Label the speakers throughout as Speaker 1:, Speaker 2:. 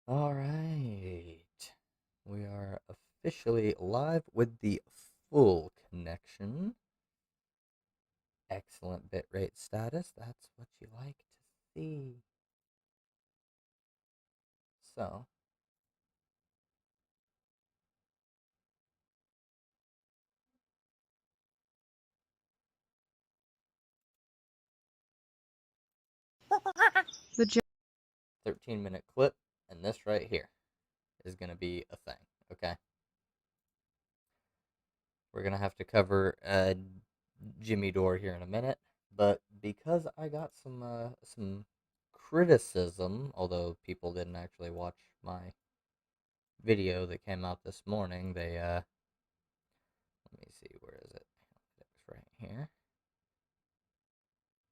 Speaker 1: All right. We are officially live with the full connection. Excellent bitrate status. That's what you like to see. So, 13-minute clip, and this right here is going to be a thing, okay? We're going to have to cover Jimmy Dore here in a minute, but because I got some criticism, although people didn't actually watch my video that came out this morning, let me see, where is it? It's right here.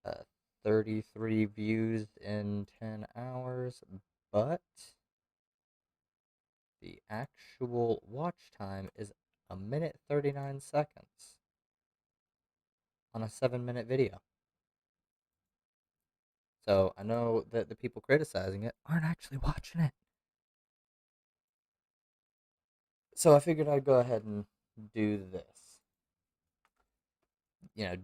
Speaker 1: Uh, 33 views in 10 hours, but the actual watch time is a minute 39 seconds on a 7-minute video. So I know that the people criticizing it aren't actually watching it. So I figured I'd go ahead and do this.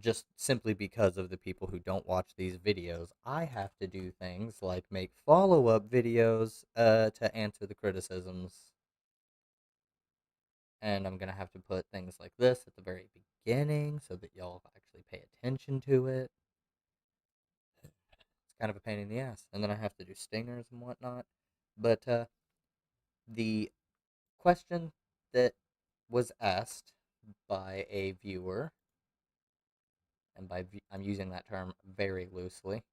Speaker 1: Just simply because of the people who don't watch these videos, I have to do things like make follow-up videos to answer the criticisms. And I'm going to have to put things like this at the very beginning so that y'all actually pay attention to it. It's kind of a pain in the ass. And then I have to do stingers and whatnot. But the question that was asked by a viewer, and I'm using that term very loosely.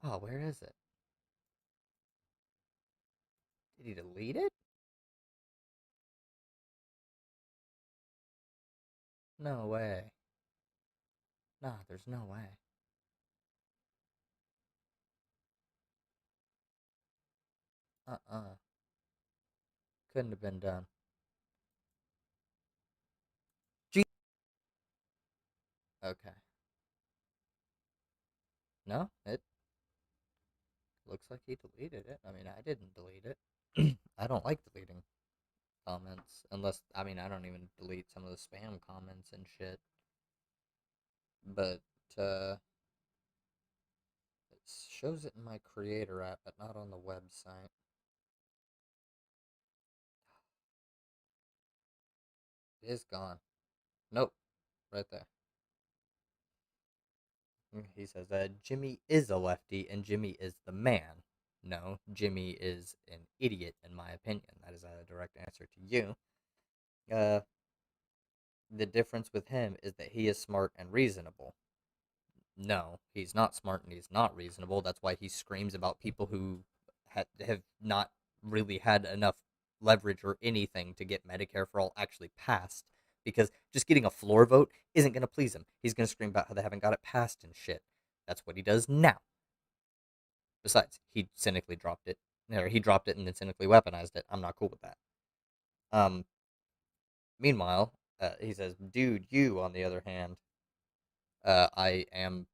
Speaker 1: Oh, where is it? Did he delete it? No way. Nah, there's no way. Uh-uh. Couldn't have been done. Gee. Okay. No, it looks like he deleted it. I mean, I didn't delete it. I don't like deleting comments unless, I mean, I don't even delete some of the spam comments and shit. But uh, it shows it in my creator app, but not on the website. It is gone. Nope, right there. He says that Jimmy is a lefty and Jimmy is the man. No, Jimmy is an idiot, in my opinion. That is a direct answer to you. Uh, the difference with him is that he is smart and reasonable. No, he's not smart and he's not reasonable. That's why he screams about people who have not really had enough leverage or anything to get Medicare for all actually passed. Because just getting a floor vote isn't going to please him. He's going to scream about how they haven't got it passed and shit. That's what he does now. Besides, he cynically dropped it. Or he dropped it and then cynically weaponized it. I'm not cool with that. Um, Meanwhile, he says, dude, you, on the other hand, I am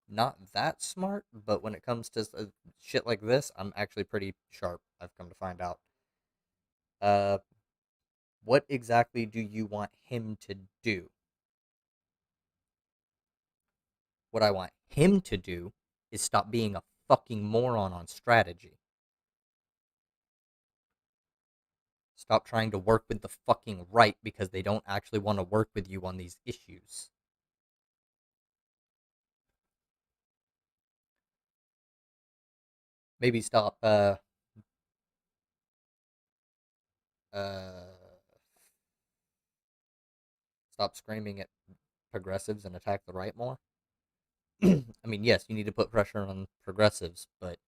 Speaker 1: not that smart, but when it comes to shit like this, I'm actually pretty sharp. I've come to find out. Uh, what exactly do you want him to do? What I want him to do is stop being a fucking moron on strategy. Stop trying to work with the fucking right because they don't actually want to work with you on these issues. Maybe uh stop screaming at progressives and attack the right more. I mean, yes, you need to put pressure on progressives, but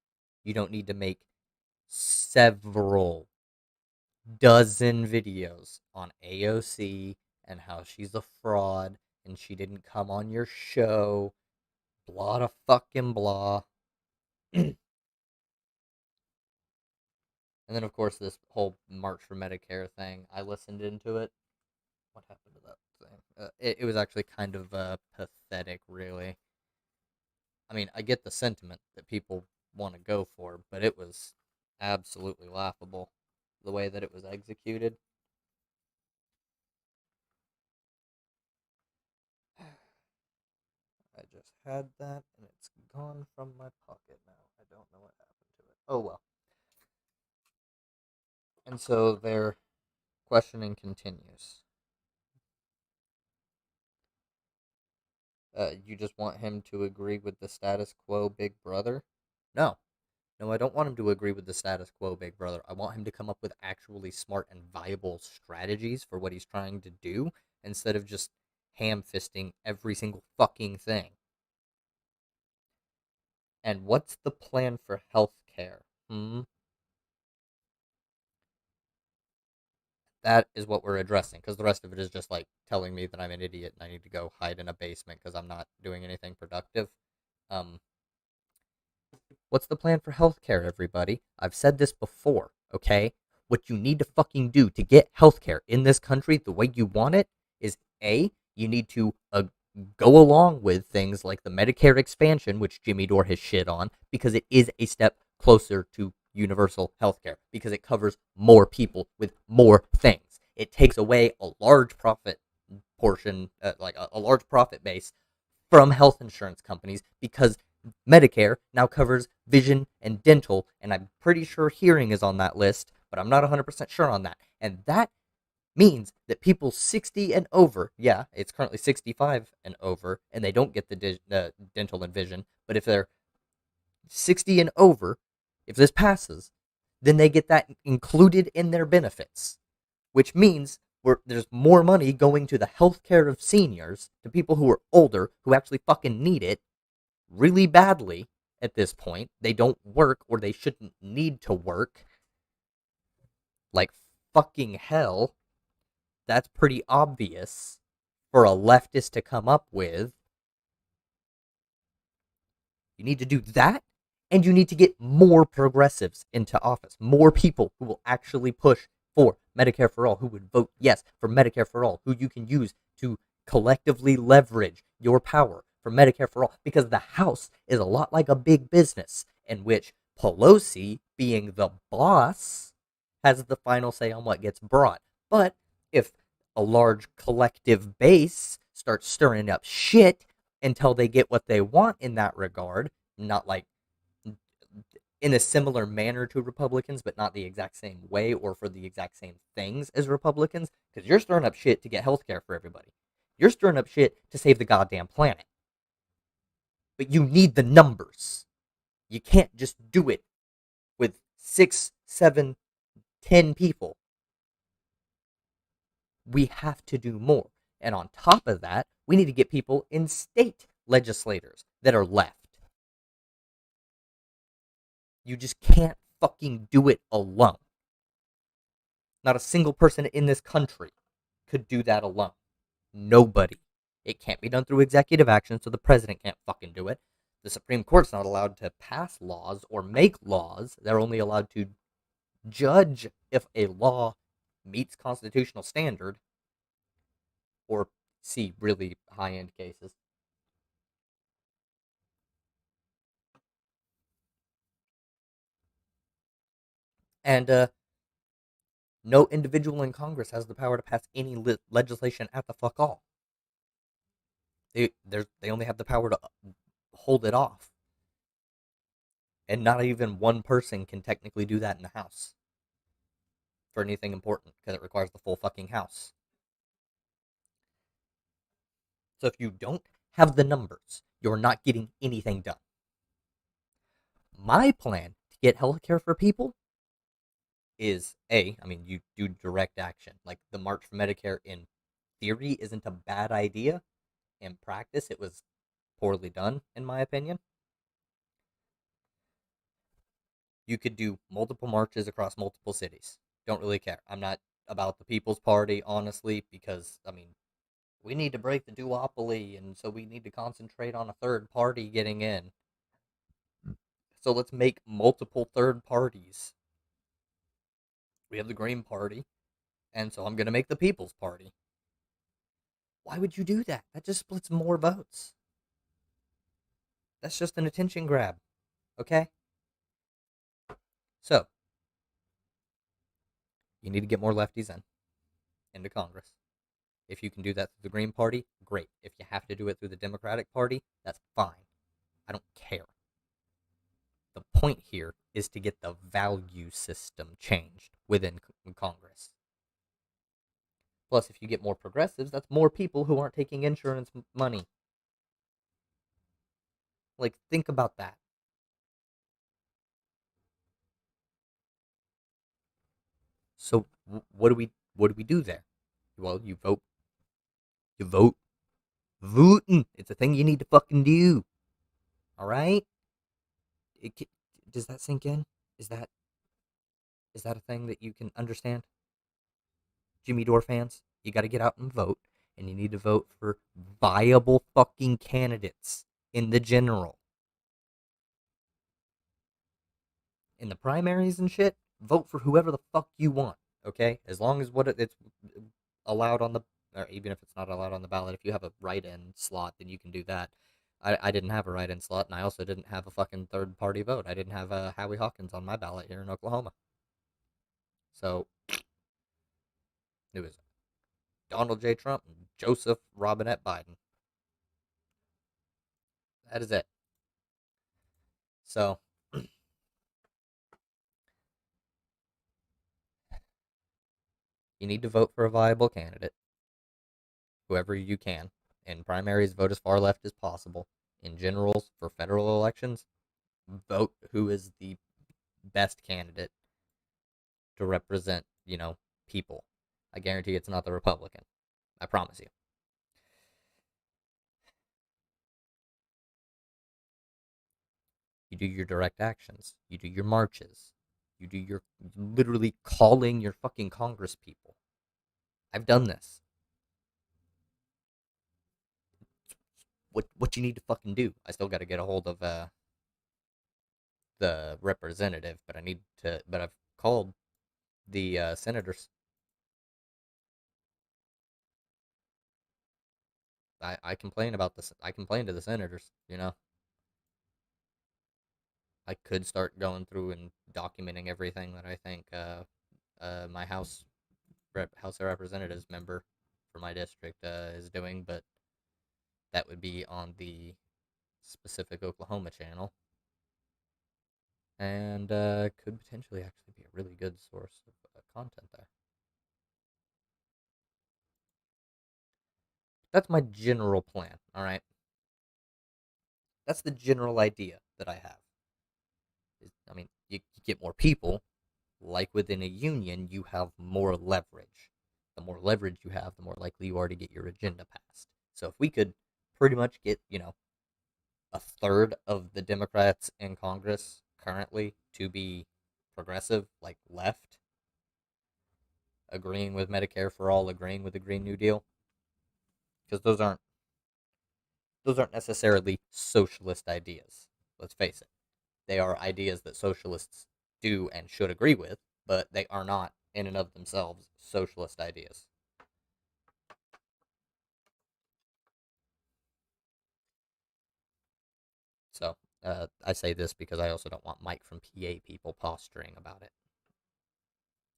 Speaker 1: you don't need to make several dozen videos on AOC and how she's a fraud and she didn't come on your show. Blah to fucking blah. And then, of course, this whole March for Medicare thing. I listened into it. What happened to that thing? It was actually kind of pathetic, really. I mean, I get the sentiment that people want to go for, but it was absolutely laughable the way that it was executed. I just had that and it's gone from my pocket now. I don't know what happened to it. Oh well. And so their questioning continues. You just want him to agree with the status quo, Big Brother? No. No, I don't want him to agree with the status quo, Big Brother. I want him to come up with actually smart and viable strategies for what he's trying to do instead of just ham fisting every single fucking thing. And what's the plan for healthcare? That is what we're addressing because the rest of it is just like telling me that I'm an idiot and I need to go hide in a basement because I'm not doing anything productive. Um, What's the plan for healthcare, everybody? I've said this before, okay? What you need to fucking do to get healthcare in this country the way you want it is A, you need to go along with things like the Medicare expansion, which Jimmy Dore has shit on, because it is a step closer to universal healthcare, because it covers more people with more things. It takes away a large profit portion, like a large profit base from health insurance companies because Medicare now covers vision and dental, and I'm pretty sure hearing is on that list, but I'm not 100% sure on that. And that means that people 60 and over, yeah, it's currently 65 and over, and they don't get the dental and vision, but if they're 60 and over, if this passes, then they get that included in their benefits, which means there's more money going to the healthcare of seniors, to people who are older, who actually fucking need it really badly at this point. They don't work or they shouldn't need to work. Like fucking hell. That's pretty obvious for a leftist to come up with. You need to do that, and you need to get more progressives into office, more people who will actually push for Medicare for all, who would vote yes for Medicare for all, who you can use to collectively leverage your power for Medicare for all, because the House is a lot like a big business in which Pelosi, being the boss, has the final say on what gets brought. But if a large collective base starts stirring up shit until they get what they want in that regard, not like in a similar manner to Republicans, but not the exact same way or for the exact same things as Republicans, because you're stirring up shit to get health care for everybody. You're stirring up shit to save the goddamn planet. But you need the numbers. You can't just do it with 6, 7, 10 people. We have to do more. And on top of that, we need to get people in state legislators that are left. You just can't fucking do it alone. Not a single person in this country could do that alone. Nobody. It can't be done through executive action, so the president can't fucking do it. The Supreme Court's not allowed to pass laws or make laws. They're only allowed to judge if a law meets constitutional standard or see really high end cases. And no individual in Congress has the power to pass any legislation at the fuck all. They only have the power to hold it off, and not even one person can technically do that in the House for anything important because it requires the full fucking House. So if you don't have the numbers, you're not getting anything done. My plan to get healthcare for people is I mean, you do direct action. Like the March for Medicare in theory isn't a bad idea. In practice, it was poorly done, in my opinion. You could do multiple marches across multiple cities. Don't really care. I'm not about the People's Party, honestly, because, I mean, we need to break the duopoly, and so we need to concentrate on a third party getting in. So let's make multiple third parties. We have the Green Party, and so I'm going to make the People's Party. Why would you do that? That just splits more votes. That's just an attention grab, okay? So, you need to get more lefties into Congress. If you can do that through the Green Party, great. If you have to do it through the Democratic Party, that's fine. I don't care. The point here is to get the value system changed within Congress. Plus, if you get more progressives, that's more people who aren't taking insurance money. Like, think about that. So, what do we do there? Well, you vote. You vote. Voting. It's a thing you need to fucking do. All right. It, does that sink in? Is that a thing that you can understand? Jimmy Dore fans, you got to get out and vote, and you need to vote for viable fucking candidates in the general. In the primaries and shit, vote for whoever the fuck you want, okay? As long as it's allowed on the, or even if it's not allowed on the ballot, if you have a write-in slot, then you can do that. I didn't have a write-in slot, and I also didn't have a fucking third-party vote. I didn't have Howie Hawkins on my ballot here in Oklahoma. So it was Donald J. Trump and Joseph Robinette Biden. That is it. So you need to vote for a viable candidate, whoever you can. In primaries, vote as far left as possible. In generals, for federal elections, vote who is the best candidate to represent, people. I guarantee it's not the Republican. I promise you. You do your direct actions. You do your marches. You do your literally calling your fucking Congress people. I've done this. What you need to fucking do? I still got to get a hold of the representative, but I need to. But I've called the senators. I complain about this. I complain to the senators. I could start going through and documenting everything that I think my House of Representatives member for my district is doing, but that would be on the specific Oklahoma channel, and could potentially actually be a really good source of content there. That's my general plan. All right, that's the general idea that I have. I mean, you get more people. Like within a union, you have more leverage. The more leverage you have, the more likely you are to get your agenda passed. So if we could pretty much get, a third of the Democrats in Congress currently to be progressive, like left, agreeing with Medicare for all, agreeing with the Green New Deal, because those aren't necessarily socialist ideas. Let's face it. They are ideas that socialists do and should agree with, but they are not in and of themselves socialist ideas. So I say this because I also don't want Mike from PA people posturing about it,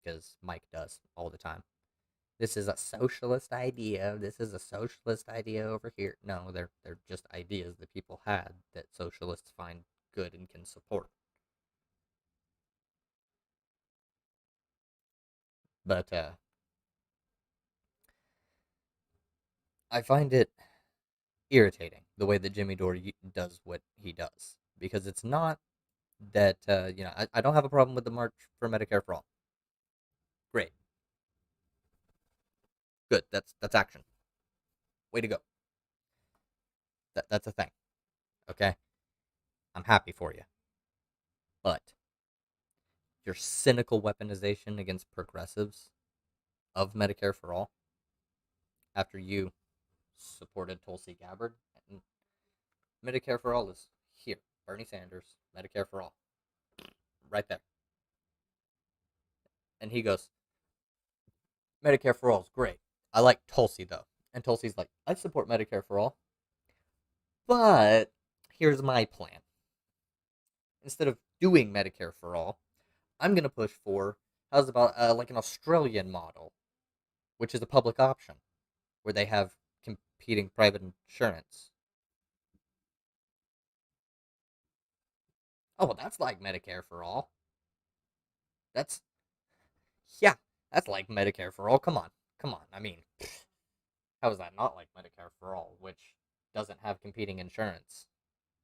Speaker 1: because Mike does all the time. This is a socialist idea. This is a socialist idea over here. No, they're just ideas that people had that socialists find good and can support. But I find it irritating the way that Jimmy Dore does what he does, because it's not that I don't have a problem with the March for Medicare for all. Great, good. That's action. Way to go. That's a thing. Okay, I'm happy for you. But your cynical weaponization against progressives of Medicare for all, after you supported Tulsi Gabbard, and Medicare for all is here. Bernie Sanders, Medicare for all, right there. And he goes, Medicare for all is great. I like Tulsi though. And Tulsi's like, I support Medicare for all. But here's my plan. Instead of doing Medicare for all, I'm going to push for, how's about like an Australian model, which is a public option, where they have competing private insurance. Oh, well, that's like Medicare for all. That's, yeah, that's like Medicare for all. Come on. Come on. I mean, how is that not like Medicare for all, which doesn't have competing insurance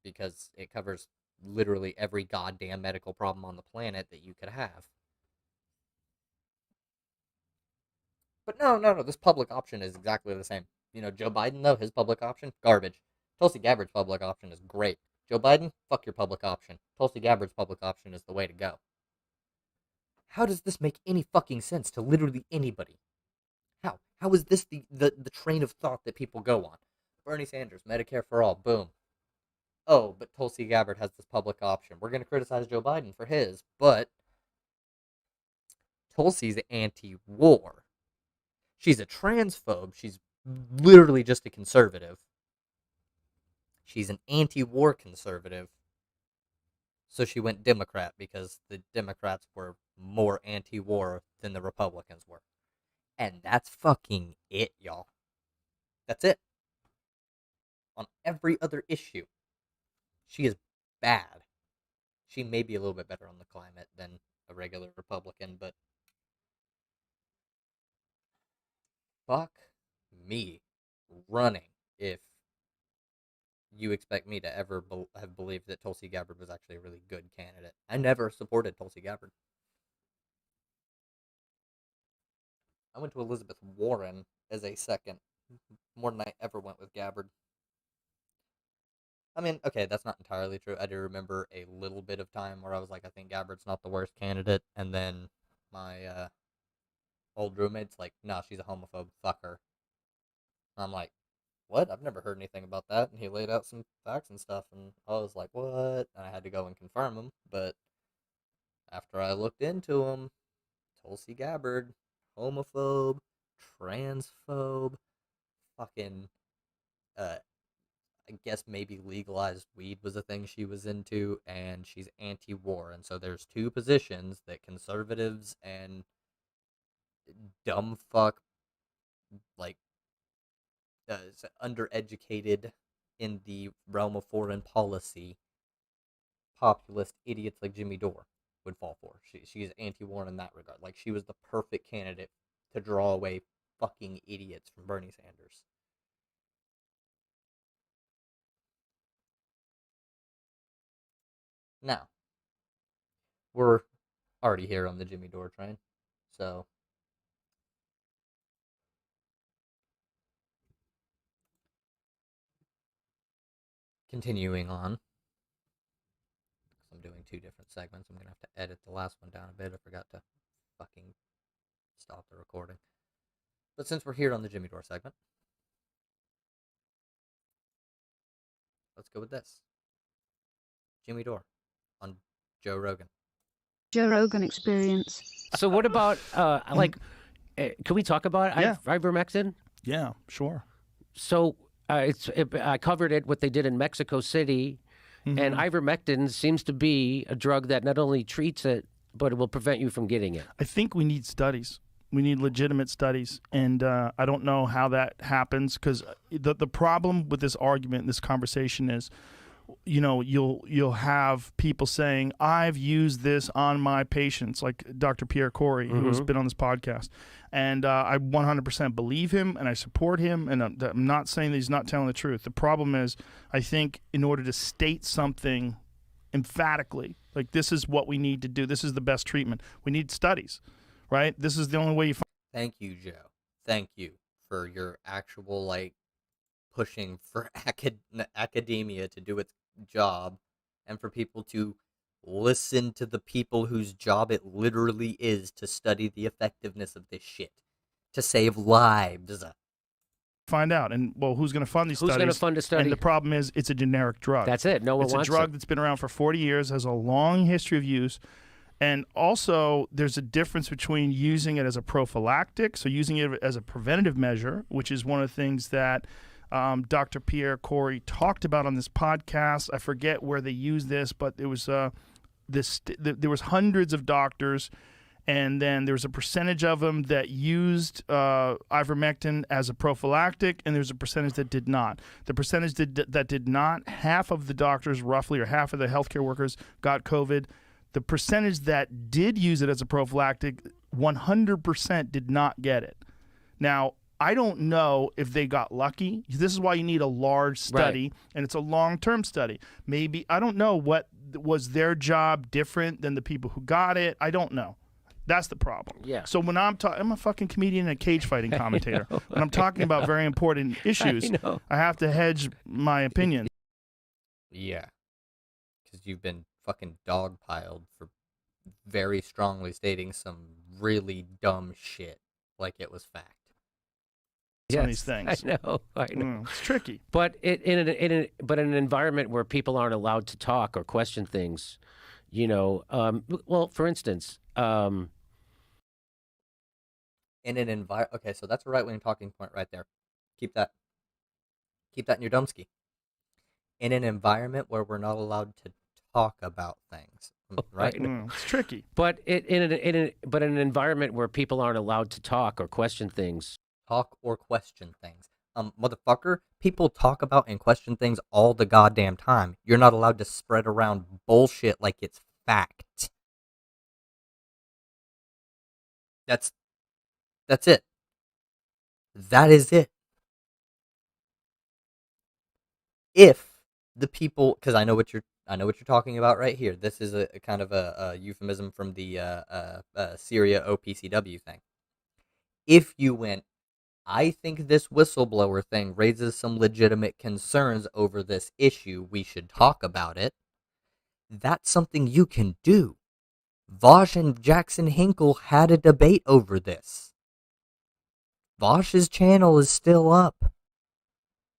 Speaker 1: because it covers literally every goddamn medical problem on the planet that you could have? But no, this public option is exactly the same. You know, Joe Biden, though, his public option, garbage. Tulsi Gabbard's public option is great. Joe Biden, fuck your public option. Tulsi Gabbard's public option is the way to go. How does this make any fucking sense to literally anybody? How? How is this the train of thought that people go on? Bernie Sanders, Medicare for all, boom. Oh, but Tulsi Gabbard has this public option. We're going to criticize Joe Biden for his, but Tulsi's anti-war. She's a transphobe. She's literally just a conservative. She's an anti-war conservative. So she went Democrat because the Democrats were more anti-war than the Republicans were. And that's fucking it, y'all. That's it. On every other issue, she is bad. She may be a little bit better on the climate than a regular Republican, but fuck me running if you expect me to ever have believed that Tulsi Gabbard was actually a really good candidate. I never supported Tulsi Gabbard. I went to Elizabeth Warren as a second, more than I ever went with Gabbard. I mean, okay, that's not entirely true. I do remember a little bit of time where I was like, I think Gabbard's not the worst candidate, and then my old roommate's like, no, she's a homophobe, fuck her. And I'm like, what? I've never heard anything about that. And he laid out some facts and stuff, and I was like, what? And I had to go and confirm them, but after I looked into them, Tulsi Gabbard, homophobe, transphobe, fucking, I guess maybe legalized weed was a thing she was into, and she's anti-war. And so there's two positions that conservatives and dumb fuck, like, undereducated in the realm of foreign policy, populist idiots like Jimmy Dore would fall for. She's anti-war in that regard. Like, she was the perfect candidate to draw away fucking idiots from Bernie Sanders. Now, we're already here on the Jimmy Dore train, so continuing on. I'm doing two different segments. I'm going to have to edit the last one down a bit. I forgot to fucking stop the recording. But since we're here on the Jimmy Dore segment, let's go with this. Jimmy Dore on Joe Rogan.
Speaker 2: Joe Rogan experience.
Speaker 3: So what about, can we talk about ivermectin?
Speaker 4: Yeah, sure.
Speaker 3: So I covered it, what they did in Mexico City, and ivermectin seems to be a drug that not only treats it, but it will prevent you from getting it.
Speaker 4: I think we need studies. We need legitimate studies, and I don't know how that happens, because the problem with this argument, this conversation is, you know, you'll have people saying, I've used this on my patients, like Dr. Pierre Corey, who's been on this podcast. And I 100% believe him, and I support him, and I'm not saying that he's not telling the truth. The problem is, I think in order to state something emphatically, like this is what we need to do, this is the best treatment, we need studies, right? This is the only way you find.
Speaker 1: Thank you, Joe. Thank you for your actual, like, pushing for academia to do its job, and for people to listen to the people whose job it literally is to study the effectiveness of this shit, to save lives.
Speaker 4: Find out. And, well, who's going to fund these studies?
Speaker 3: Who's going to fund a study?
Speaker 4: And the problem is, it's a generic drug.
Speaker 3: That's it. No one wants it.
Speaker 4: It's a drug that's been around for 40 years, has a long history of use. And also, there's a difference between using it as a prophylactic, so using it as a preventative measure, which is one of the things that Dr. Pierre Corey talked about on this podcast. I forget where they used this, but it was there was hundreds of doctors, and then there was a percentage of them that used ivermectin as a prophylactic, and there's a percentage that did not. The percentage that did not, half of the doctors roughly, or half of the healthcare workers got COVID. The percentage that did use it as a prophylactic, 100% did not get it. Now, I don't know if they got lucky. This is why you need a large study, and it's a long-term study. Maybe, I don't know, what was their job different than the people who got it. I don't know. That's the problem.
Speaker 3: Yeah.
Speaker 4: So when I'm a fucking comedian and a cage fighting commentator. When I'm talking about very important issues, I have to hedge my opinion.
Speaker 1: Yeah. Because you've been fucking dogpiled for very strongly stating some really dumb shit like it was fact.
Speaker 4: Some of these things.
Speaker 3: I know.
Speaker 4: It's tricky.
Speaker 3: But in an environment where people aren't allowed to talk or question things, well, for instance,
Speaker 1: in an environment. Okay, so that's a right-wing talking point right there. Keep that in your dumbski. In an environment where we're not allowed to talk about things, right?
Speaker 4: It's tricky.
Speaker 3: But in an environment where people aren't allowed to talk or question things.
Speaker 1: Talk or question things. Motherfucker, people talk about and question things all the goddamn time. You're not allowed to spread around bullshit like it's fact. That's it. That is it. If the people, because I know what you're talking about right here. This is a kind of a euphemism from the Syria OPCW thing. If you went, I think this whistleblower thing raises some legitimate concerns over this issue. We should talk about it. That's something you can do. Vosh and Jackson Hinkle had a debate over this. Vosh's channel is still up.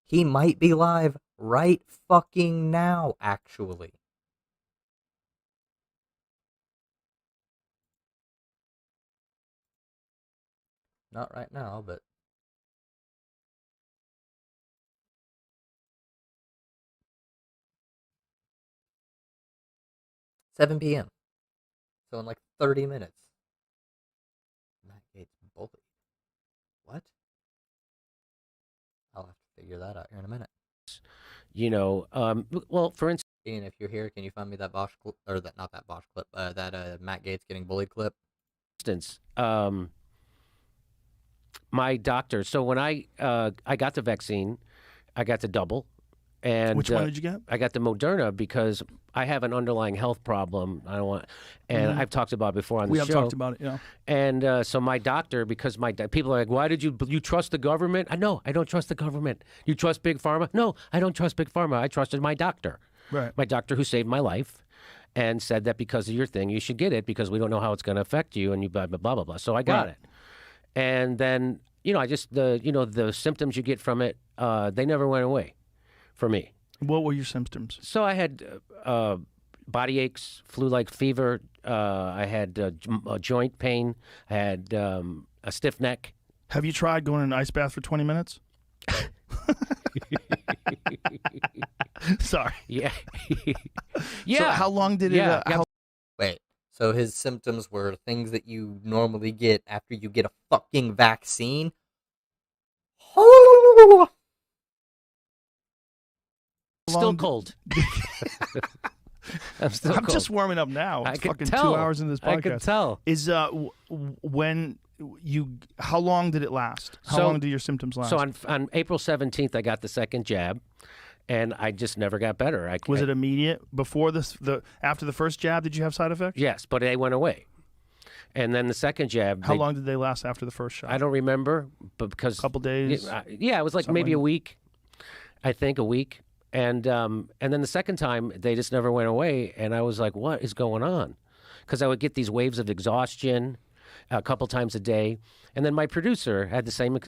Speaker 1: He might be live right fucking now, actually. Not right now, but 7 p.m. So in like 30 minutes. Matt Gates bullied. What? I'll have to figure that out here in a minute.
Speaker 3: Well, for instance,
Speaker 1: Ian, if you're here, can you find me that Bosch clip, or that, not that Bosch clip, that Matt Gates getting bullied clip?
Speaker 3: My doctor. So when I got the vaccine, I got the double. And
Speaker 4: which one did you get?
Speaker 3: I got the Moderna because I have an underlying health problem. I don't want, and I've talked about it before on the show.
Speaker 4: We have talked about it, yeah.
Speaker 3: And so my doctor, because people are like, why did you trust the government? No, I don't trust the government. You trust Big Pharma? No, I don't trust Big Pharma. I trusted my doctor.
Speaker 4: Right.
Speaker 3: My doctor who saved my life and said that because of your thing, you should get it because we don't know how it's going to affect you and you blah, blah, blah, blah, blah. So I got it. And then, I just, the symptoms you get from it, they never went away for me.
Speaker 4: What were your symptoms?
Speaker 3: So I had body aches, flu-like fever. I had joint pain. I had a stiff neck.
Speaker 4: Have you tried going in an ice bath for 20 minutes? Sorry.
Speaker 3: Yeah.
Speaker 4: So how long did it?
Speaker 1: Wait. So his symptoms were things that you normally get after you get a fucking vaccine?
Speaker 3: Still cold. I'm cold.
Speaker 4: Just warming up now.
Speaker 3: I
Speaker 4: It's
Speaker 3: can
Speaker 4: fucking
Speaker 3: tell.
Speaker 4: 2 hours into this podcast.
Speaker 3: I can tell.
Speaker 4: Is how long did it last? How long did your symptoms last?
Speaker 3: So on April 17th, I got the second jab, and I just never got better.
Speaker 4: Was it immediate? Before after the first jab, did you have side effects?
Speaker 3: Yes, but they went away. And then the second jab.
Speaker 4: How long did they last after the first shot?
Speaker 3: I don't remember, but because
Speaker 4: a couple days.
Speaker 3: Yeah, it was like maybe a week. I think a week. And then the second time, they just never went away, and I was like, "What is going on?" Because I would get these waves of exhaustion a couple times a day, and then my producer had the same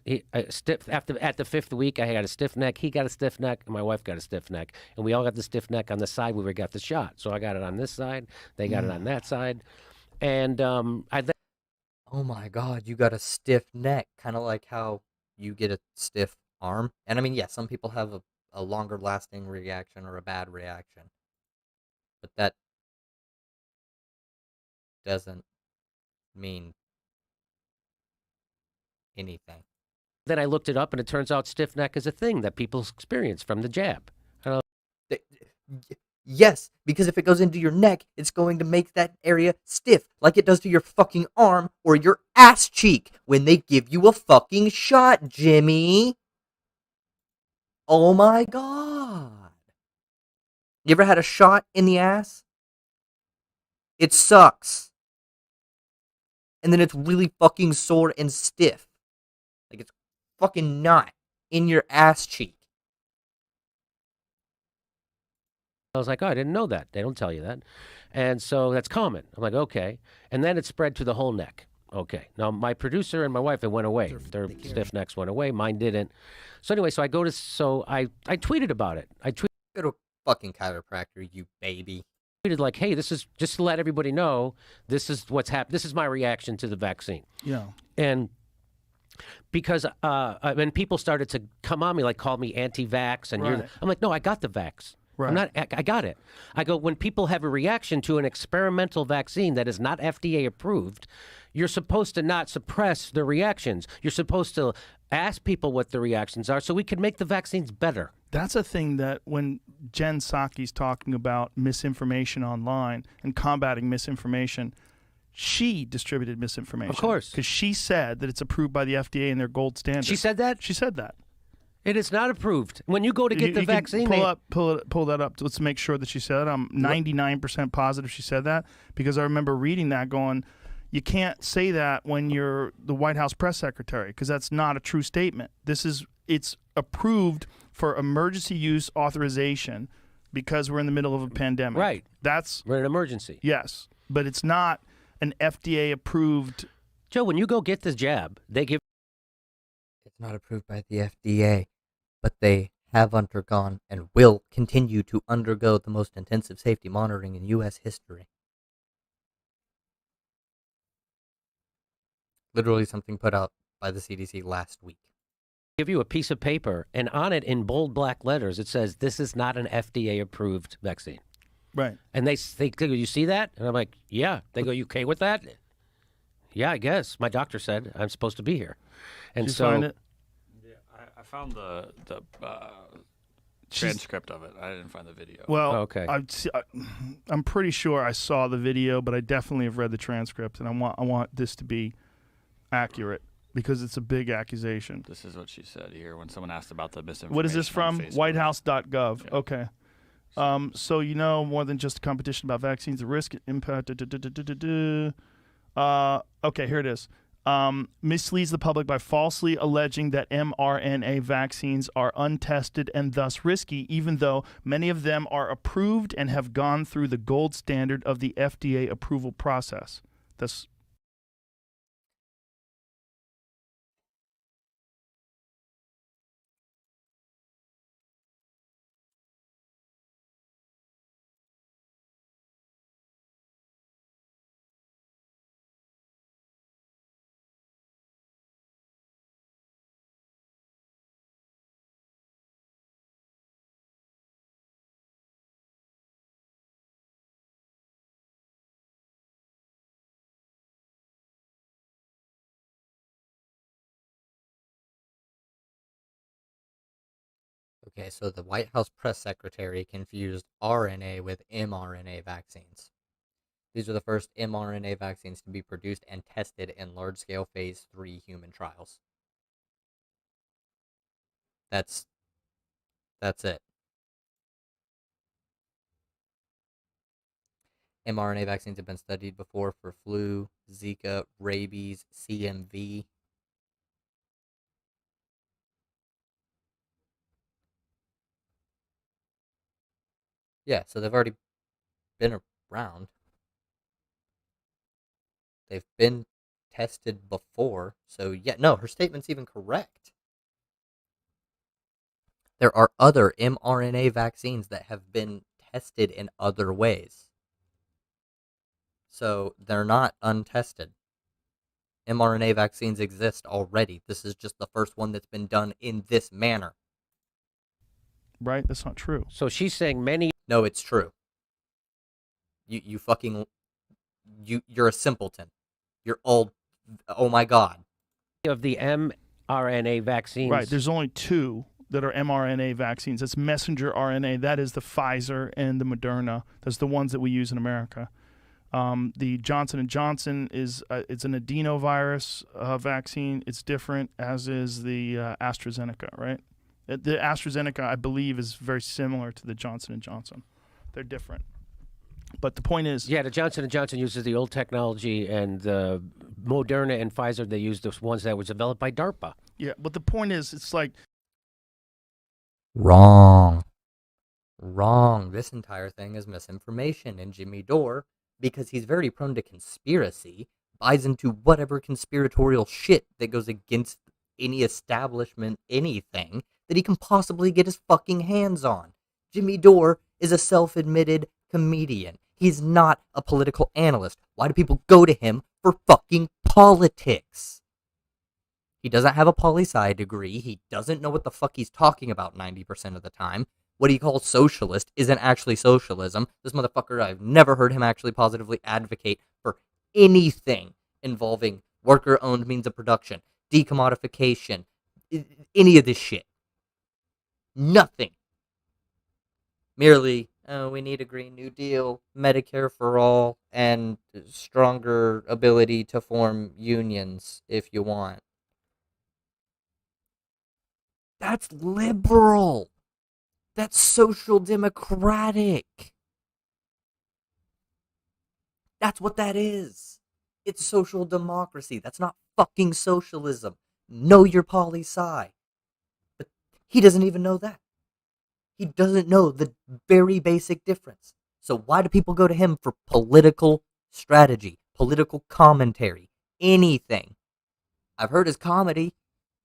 Speaker 3: stiff. At the fifth week, I had a stiff neck. He got a stiff neck, and my wife got a stiff neck, and we all got the stiff neck on the side where we got the shot. So I got it on this side, they got it on that side, and oh
Speaker 1: my God, you got a stiff neck, kind of like how you get a stiff arm. And I mean, yeah, some people have a longer lasting reaction or a bad reaction. But that doesn't mean anything.
Speaker 3: Then I looked it up, and it turns out stiff neck is a thing that people experience from the jab.
Speaker 1: Yes, because if it goes into your neck, it's going to make that area stiff, like it does to your fucking arm or your ass cheek when they give you a fucking shot, Jimmy. Oh my god. You ever had a shot in the ass? It sucks. And then it's really fucking sore and stiff. Like it's fucking not in your ass cheek.
Speaker 3: I was like, oh, I didn't know that. They don't tell you that. And so that's common. I'm like, okay. And then it spread to the whole neck. Okay. Now, my producer and my wife, it went away. Their stiff necks went away. Mine didn't. So anyway, I tweeted about it. I
Speaker 1: Go to a fucking chiropractor, you baby.
Speaker 3: tweeted like, hey, this is just to let everybody know, this is what's happened. This is my reaction to the vaccine.
Speaker 4: Yeah.
Speaker 3: And because when people started to come on me, like call me anti-vax, and
Speaker 4: Right.
Speaker 3: I'm like, no, I got the vax.
Speaker 4: Right.
Speaker 3: I got it. I go, when people have a reaction to an experimental vaccine that is not FDA approved, you're supposed to not suppress the reactions. You're supposed to ask people what the reactions are so we can make the vaccines better.
Speaker 4: That's a thing that when Jen Psaki's talking about misinformation online and combating misinformation, she distributed misinformation.
Speaker 3: Of course.
Speaker 4: Because she said that it's approved by the FDA and their gold standard.
Speaker 3: She said that?
Speaker 4: She said that.
Speaker 3: It is not approved. When you go to get the
Speaker 4: You can
Speaker 3: vaccine,
Speaker 4: pull that up. Let's make sure that she said it. I'm 99% positive she said that, because I remember reading that going, you can't say that when you're the White House press secretary, because that's not a true statement. It's approved for emergency use authorization because we're in the middle of a pandemic.
Speaker 3: Right.
Speaker 4: We're
Speaker 3: in an emergency.
Speaker 4: Yes, but it's not an FDA approved.
Speaker 3: Joe, when you go get this jab, they give.
Speaker 1: It's not approved by the FDA, but they have undergone and will continue to undergo the most intensive safety monitoring in U.S. history. Literally something put out by the CDC last week.
Speaker 3: Give you a piece of paper, and on it in bold black letters, it says, this is not an FDA approved vaccine.
Speaker 4: Right.
Speaker 3: And they go, you see that? And I'm like, yeah. They go, you okay with that? Yeah, I guess. My doctor said I'm supposed to be here. And
Speaker 4: Did you
Speaker 3: so
Speaker 4: find it?
Speaker 5: Yeah, I found the transcript of it. I didn't find the video.
Speaker 4: Well,
Speaker 3: okay.
Speaker 4: I'm pretty sure I saw the video, but I definitely have read the transcript, and I want this to be accurate because it's a big accusation.
Speaker 5: This is what she said here when someone asked about the misinformation.
Speaker 4: What is this
Speaker 5: on
Speaker 4: from?
Speaker 5: Facebook.
Speaker 4: Whitehouse.gov.
Speaker 5: Yeah.
Speaker 4: Okay. So more than just a competition about vaccines, the risk, impact. Okay, here it is. Misleads the public by falsely alleging that mRNA vaccines are untested and thus risky, even though many of them are approved and have gone through the gold standard of the FDA approval process. That's
Speaker 1: Okay, so the White House press secretary confused RNA with mRNA vaccines. These are the first mRNA vaccines to be produced and tested in large-scale phase 3 human trials. That's it. mRNA vaccines have been studied before for flu, Zika, rabies, CMV. Yeah, so they've already been around. They've been tested before. So, yeah, no, her statement's even correct. There are other mRNA vaccines that have been tested in other ways. So, they're not untested. mRNA vaccines exist already. This is just the first one that's been done in this manner.
Speaker 4: Right? That's not true.
Speaker 3: So she's saying many
Speaker 1: No, it's true. You're a simpleton. You're old. Oh my God.
Speaker 3: of the mRNA vaccines.
Speaker 4: Right. There's only two that are mRNA vaccines. It's messenger RNA. That is the Pfizer and the Moderna. That's the ones that we use in America. The Johnson & Johnson is it's an adenovirus vaccine. It's different, as is the AstraZeneca, right? The AstraZeneca, I believe, is very similar to the Johnson & Johnson. They're different. But the point is...
Speaker 3: Yeah, the Johnson & Johnson uses the old technology, and the Moderna and Pfizer, they use the ones that was developed by DARPA.
Speaker 4: Yeah, but the point is, it's like...
Speaker 1: Wrong. This entire thing is misinformation, and Jimmy Dore, because he's very prone to conspiracy, buys into whatever conspiratorial shit that goes against any establishment, anything that he can possibly get his fucking hands on. Jimmy Dore is a self-admitted comedian. He's not a political analyst. Why do people go to him for fucking politics? He doesn't have a poli-sci degree. He doesn't know what the fuck he's talking about 90% of the time. What he calls socialist isn't actually socialism. This motherfucker, I've never heard him actually positively advocate for anything involving worker-owned means of production, decommodification, any of this shit. Nothing. Merely, we need a Green New Deal, Medicare for all, and stronger ability to form unions if you want. That's liberal. That's social democratic. That's what that is. It's social democracy. That's not fucking socialism. Know your poli-sci. But he doesn't even know that. He doesn't know the very basic difference. So why do people go to him for political strategy, political commentary, anything? I've heard his comedy.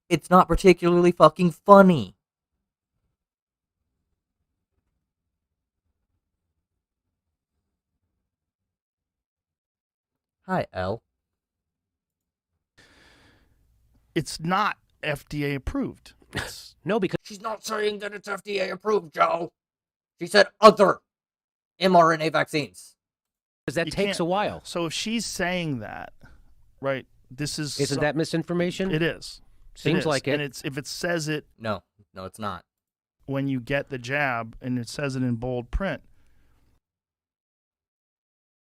Speaker 1: It's not particularly fucking funny. Hi, Elle.
Speaker 4: It's not FDA approved. It's
Speaker 3: No, because
Speaker 1: She's not saying that it's FDA approved, Joe. She said other mRNA vaccines.
Speaker 3: that
Speaker 4: you
Speaker 3: takes
Speaker 4: can't-
Speaker 3: a while.
Speaker 4: So if she's saying that, right, this is...
Speaker 3: Isn't that misinformation?
Speaker 4: It is.
Speaker 3: Seems
Speaker 4: is.
Speaker 3: like it.
Speaker 4: And it's if it says it
Speaker 1: No, it's not.
Speaker 4: when you get the jab and it says it in bold print.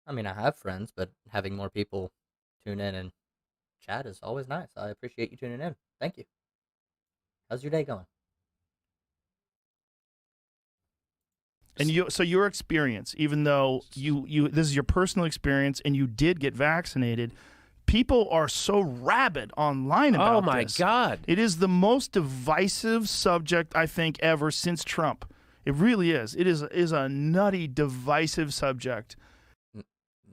Speaker 1: I mean, I have friends, but having more people tune in and chat is always nice. I appreciate you tuning in. Thank you. How's your day going?
Speaker 4: And so your experience, even though you this is your personal experience and you did get vaccinated, people are so rabid online about
Speaker 3: Oh my
Speaker 4: this.
Speaker 3: God.
Speaker 4: It is the most divisive subject I think ever since Trump. It really is. It is a nutty, divisive subject.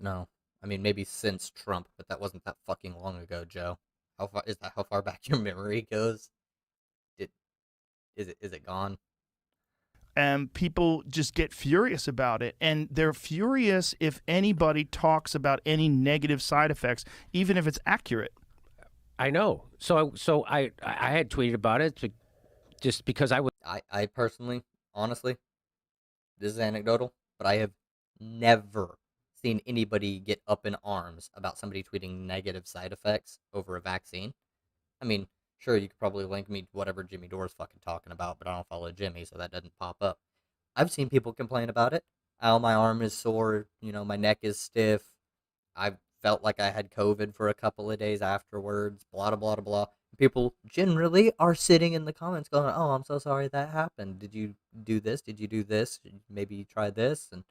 Speaker 1: No. I mean, maybe since Trump, but that wasn't that fucking long ago, Joe. How far is that? How far back your memory goes? Is it gone?
Speaker 4: And people just get furious about it. And they're furious if anybody talks about any negative side effects, even if it's accurate.
Speaker 3: I know. So I had tweeted about it just because I was.
Speaker 1: I personally, honestly, this is anecdotal, but I have never seen anybody get up in arms about somebody tweeting negative side effects over a vaccine. I mean, sure, you could probably link me to whatever Jimmy Dore's fucking talking about, but I don't follow Jimmy, so that doesn't pop up. I've seen people complain about it. Oh, my arm is sore, my neck is stiff. I felt like I had COVID for a couple of days afterwards, blah, blah, blah, blah. People generally are sitting in the comments going, oh, I'm so sorry that happened. Did you do this? Did you do this? Maybe try this? And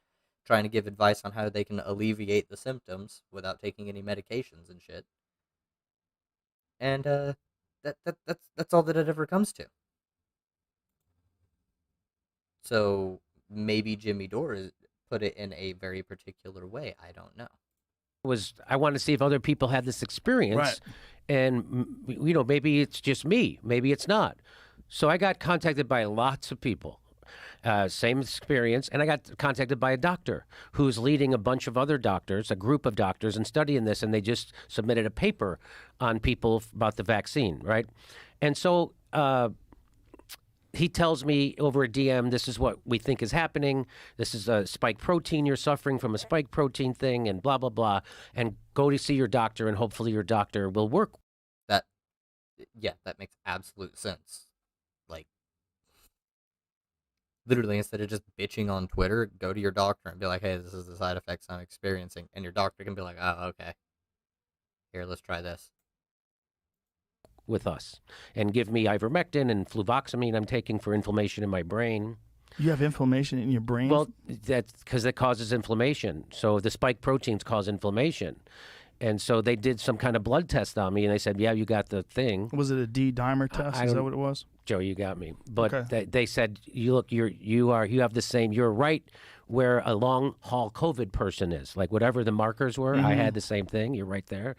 Speaker 1: trying to give advice on how they can alleviate the symptoms without taking any medications and shit. And that's all that it ever comes to. So maybe Jimmy Dore put it in a very particular way. I don't know.
Speaker 3: I wanted to see if other people had this experience,
Speaker 4: Right.
Speaker 3: and maybe it's just me, maybe it's not. So I got contacted by lots of people, Same experience. And I got contacted by a doctor who's leading a bunch of other doctors, a group of doctors, and studying this. And they just submitted a paper on people about the vaccine, right? And so he tells me over a DM, this is what we think is happening. This is a spike protein. You're suffering from a spike protein thing and blah, blah, blah. And go to see your doctor, and hopefully your doctor will work.
Speaker 1: That makes absolute sense. Like, literally, instead of just bitching on Twitter, go to your doctor and be like, hey, this is the side effects I'm experiencing. And your doctor can be like, oh, okay. Here, let's try this.
Speaker 3: With us and give me ivermectin and fluvoxamine I'm taking for inflammation in my brain.
Speaker 4: You have inflammation in your brain?
Speaker 3: Well, that's because it causes inflammation. So the spike proteins cause inflammation. And so they did some kind of blood test on me, and they said, yeah, you got the thing.
Speaker 4: Was it a D-dimer test? Is that what it was?
Speaker 3: Joe, you got me. But
Speaker 4: Okay.
Speaker 3: they said, you have the same, you're right where a long haul COVID person is. Like whatever the markers were, I had the same thing. You're right there.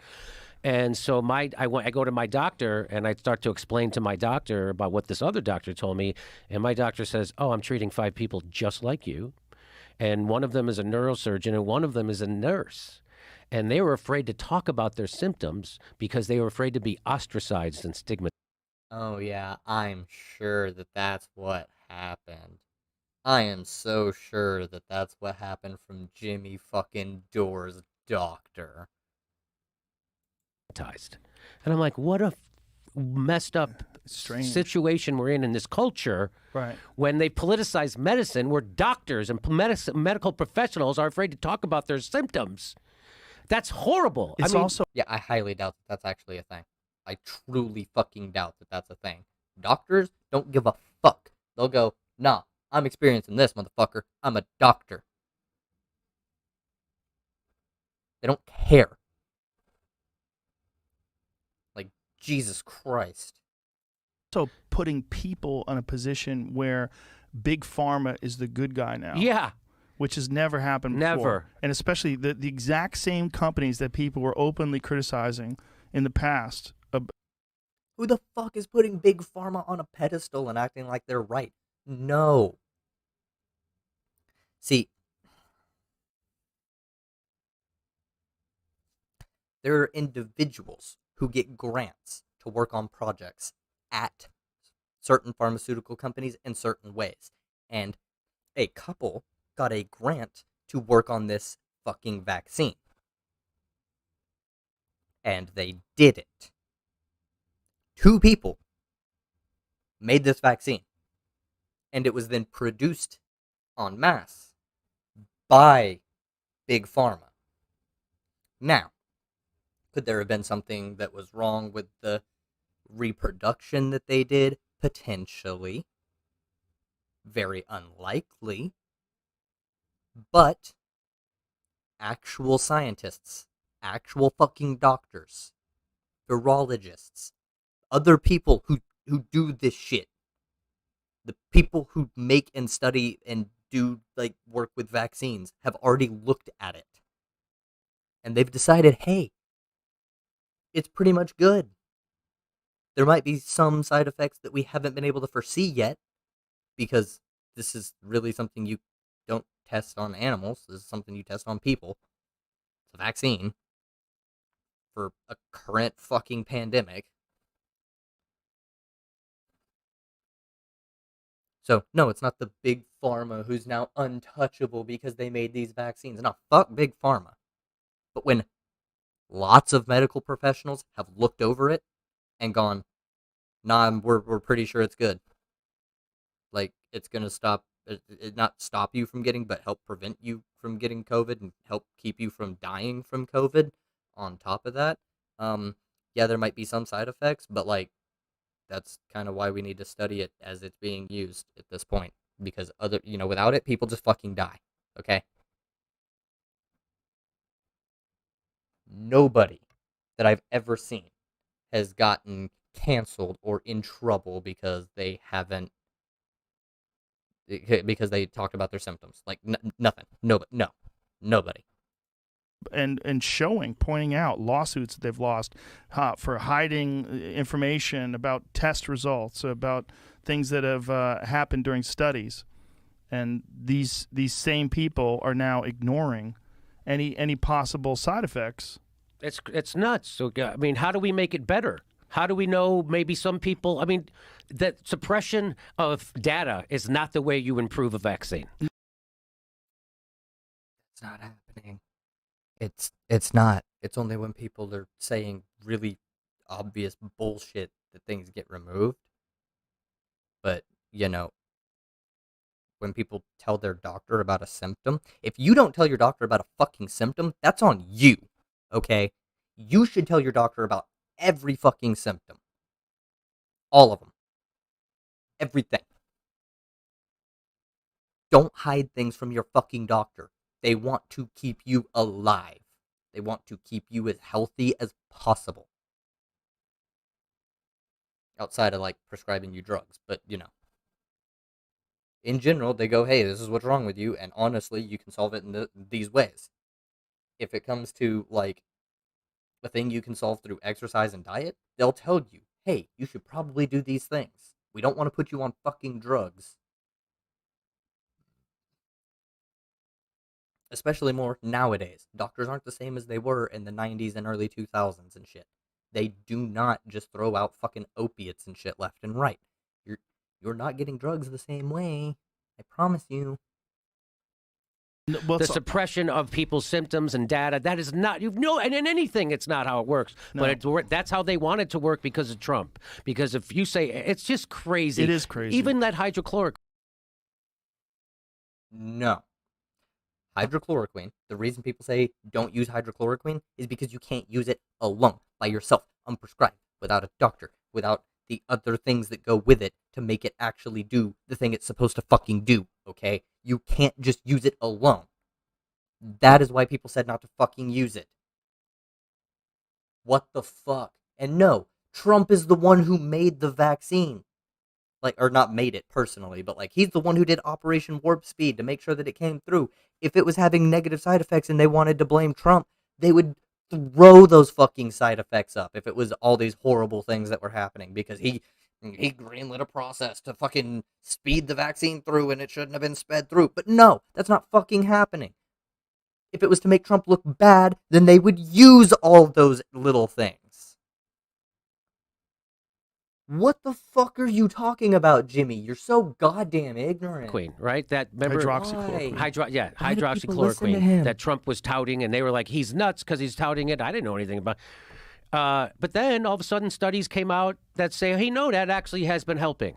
Speaker 3: And so I go to my doctor, and I start to explain to my doctor about what this other doctor told me. And my doctor says, oh, I'm treating 5 people just like you. And one of them is a neurosurgeon, and one of them is a nurse. And they were afraid to talk about their symptoms because they were afraid to be ostracized and stigmatized.
Speaker 1: Oh, yeah, I'm sure that that's what happened. I am so sure that that's what happened from Jimmy fucking Dore's doctor.
Speaker 3: And I'm like, what a messed up
Speaker 4: Strange.
Speaker 3: situation we're in this culture.
Speaker 4: Right.
Speaker 3: When they politicize medicine, where doctors and medical professionals are afraid to talk about their symptoms. That's horrible.
Speaker 4: It's also
Speaker 1: Yeah, I highly doubt that that's actually a thing. I truly fucking doubt that that's a thing. Doctors don't give a fuck. They'll go, nah, I'm experiencing this, motherfucker. I'm a doctor. They don't care. Like, Jesus Christ.
Speaker 4: also putting people in a position where big pharma is the good guy now.
Speaker 3: Yeah.
Speaker 4: Which has never happened before.
Speaker 3: Never.
Speaker 4: And especially the exact same companies that people were openly criticizing in the past.
Speaker 1: Who the fuck is putting big pharma on a pedestal and acting like they're right? No. See, there are individuals who get grants to work on projects at certain pharmaceutical companies in certain ways. And a couple got a grant to work on this fucking vaccine. And they did it. 2 people made this vaccine. And it was then produced en masse by Big Pharma. Now, could there have been something that was wrong with the reproduction that they did? Potentially. Very unlikely. But actual scientists, actual fucking doctors, virologists, other people who do this shit, the people who make and study and do like work with vaccines have already looked at it. And they've decided, hey, it's pretty much good. There might be some side effects that we haven't been able to foresee yet, because this is really something you don't test on animals. This is something you test on people. It's a vaccine for a current fucking pandemic. So, no, it's not the big pharma who's now untouchable because they made these vaccines. No, fuck big pharma. But when lots of medical professionals have looked over it and gone, nah, we're pretty sure it's good. Like, it's going to stop, it not stop you from getting, but help prevent you from getting COVID and help keep you from dying from COVID on top of that. Yeah, there might be some side effects, but like, that's kind of why we need to study it as it's being used at this point. Because without it, people just fucking die. Okay? Nobody that I've ever seen has gotten canceled or in trouble because they talked about their symptoms. Like, nothing. No, nobody.
Speaker 4: And pointing out lawsuits that they've lost for hiding information about test results, about things that have happened during studies. and these same people are now ignoring any possible side effects.
Speaker 3: It's nuts. So I mean, how do we make it better? How do we know maybe some people? I mean, that suppression of data is not the way you improve a vaccine.
Speaker 1: It's not happening. It's not. It's only when people are saying really obvious bullshit that things get removed. But, when people tell their doctor about a symptom, if you don't tell your doctor about a fucking symptom, that's on you. Okay? You should tell your doctor about every fucking symptom. All of them. Everything. Don't hide things from your fucking doctor. They want to keep you alive. They want to keep you as healthy as possible. Outside of, prescribing you drugs. But, in general, they go, hey, this is what's wrong with you, and honestly, you can solve it in these ways. If it comes to, a thing you can solve through exercise and diet, they'll tell you, hey, you should probably do these things. We don't want to put you on fucking drugs. Especially more nowadays. Doctors aren't the same as they were in the 90s and early 2000s and shit. They do not just throw out fucking opiates and shit left and right. You're not getting drugs the same way. I promise you.
Speaker 3: The suppression of people's symptoms and data, that is not, and in anything, it's not how it works.
Speaker 4: No.
Speaker 3: But that's how they want it to work because of Trump. Because if you say, it's just crazy.
Speaker 4: It is crazy.
Speaker 3: Even that hydrochloric.
Speaker 1: No. Hydrochloroquine, the reason people say don't use hydrochloroquine is because you can't use it alone, by yourself, unprescribed, without a doctor, without the other things that go with it to make it actually do the thing it's supposed to fucking do, okay? You can't just use it alone. That is why people said not to fucking use it. What the fuck? And no, Trump is the one who made the vaccine. Or not made it personally, but he's the one who did Operation Warp Speed to make sure that it came through. If it was having negative side effects and they wanted to blame Trump, they would throw those fucking side effects up if it was all these horrible things that were happening because he greenlit a process to fucking speed the vaccine through and it shouldn't have been sped through. But no, that's not fucking happening. If it was to make Trump look bad, then they would use all those little things. What the fuck are you talking about, Jimmy? You're so goddamn ignorant.
Speaker 3: Queen, right? That remember
Speaker 4: Hydroxychloroquine.
Speaker 3: Hydroxychloroquine that Trump was touting, and they were like, he's nuts because he's touting it. I didn't know anything about. But then all of a sudden, studies came out that say, hey, no, that actually has been helping.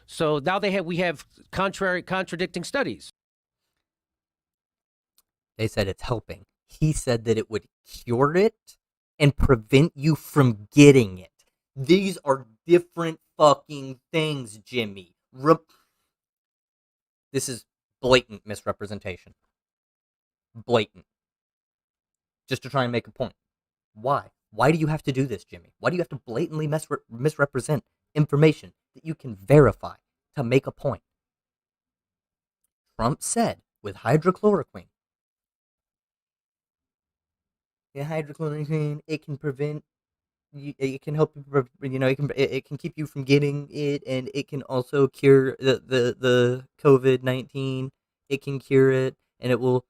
Speaker 3: So now we have contradicting studies.
Speaker 1: They said it's helping. He said that it would cure it and prevent you from getting it. These are different fucking things, Jimmy. This is blatant misrepresentation. Blatant. Just to try and make a point. Why? Why do you have to do this, Jimmy? Why do you have to blatantly misrepresent information that you can verify to make a point? Trump said with hydrochloroquine, hydrochloroquine, it can prevent. It can help it can keep you from getting it, and it can also cure the COVID-19. It can cure it, and it will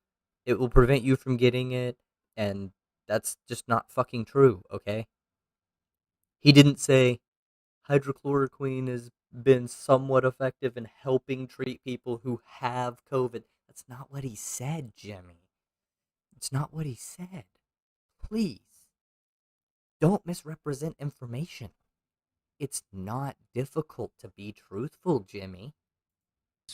Speaker 1: prevent you from getting it, and that's just not fucking true, okay? He didn't say hydrochloroquine has been somewhat effective in helping treat people who have COVID. That's not what he said, Jimmy. It's not what he said. Please. Don't misrepresent information. It's not difficult to be truthful, Jimmy.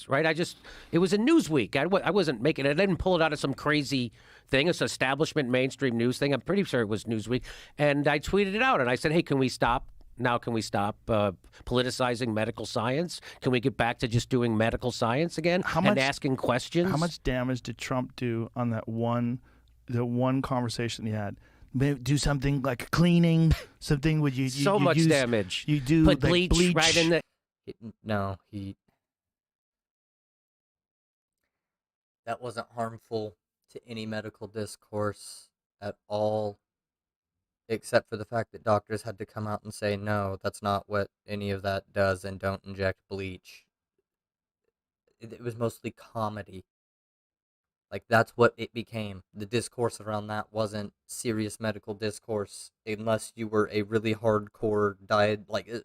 Speaker 3: Right? It was a Newsweek. I wasn't making it. I didn't pull it out of some crazy thing. It's establishment mainstream news thing. I'm pretty sure it was Newsweek. And I tweeted it out and I said, hey, can we stop? Now, can we stop politicizing medical science? Can we get back to just doing medical science again and asking questions?
Speaker 4: How much damage did Trump do on the one conversation he had? Do something like cleaning, something would you
Speaker 3: so
Speaker 4: you
Speaker 3: much
Speaker 4: use,
Speaker 3: damage.
Speaker 4: You do
Speaker 3: put
Speaker 4: like
Speaker 3: bleach right in the.
Speaker 1: That wasn't harmful to any medical discourse at all, except for the fact that doctors had to come out and say, no, that's not what any of that does, and don't inject bleach. it was mostly comedy. Like, that's what it became. The discourse around that wasn't serious medical discourse unless you were a really hardcore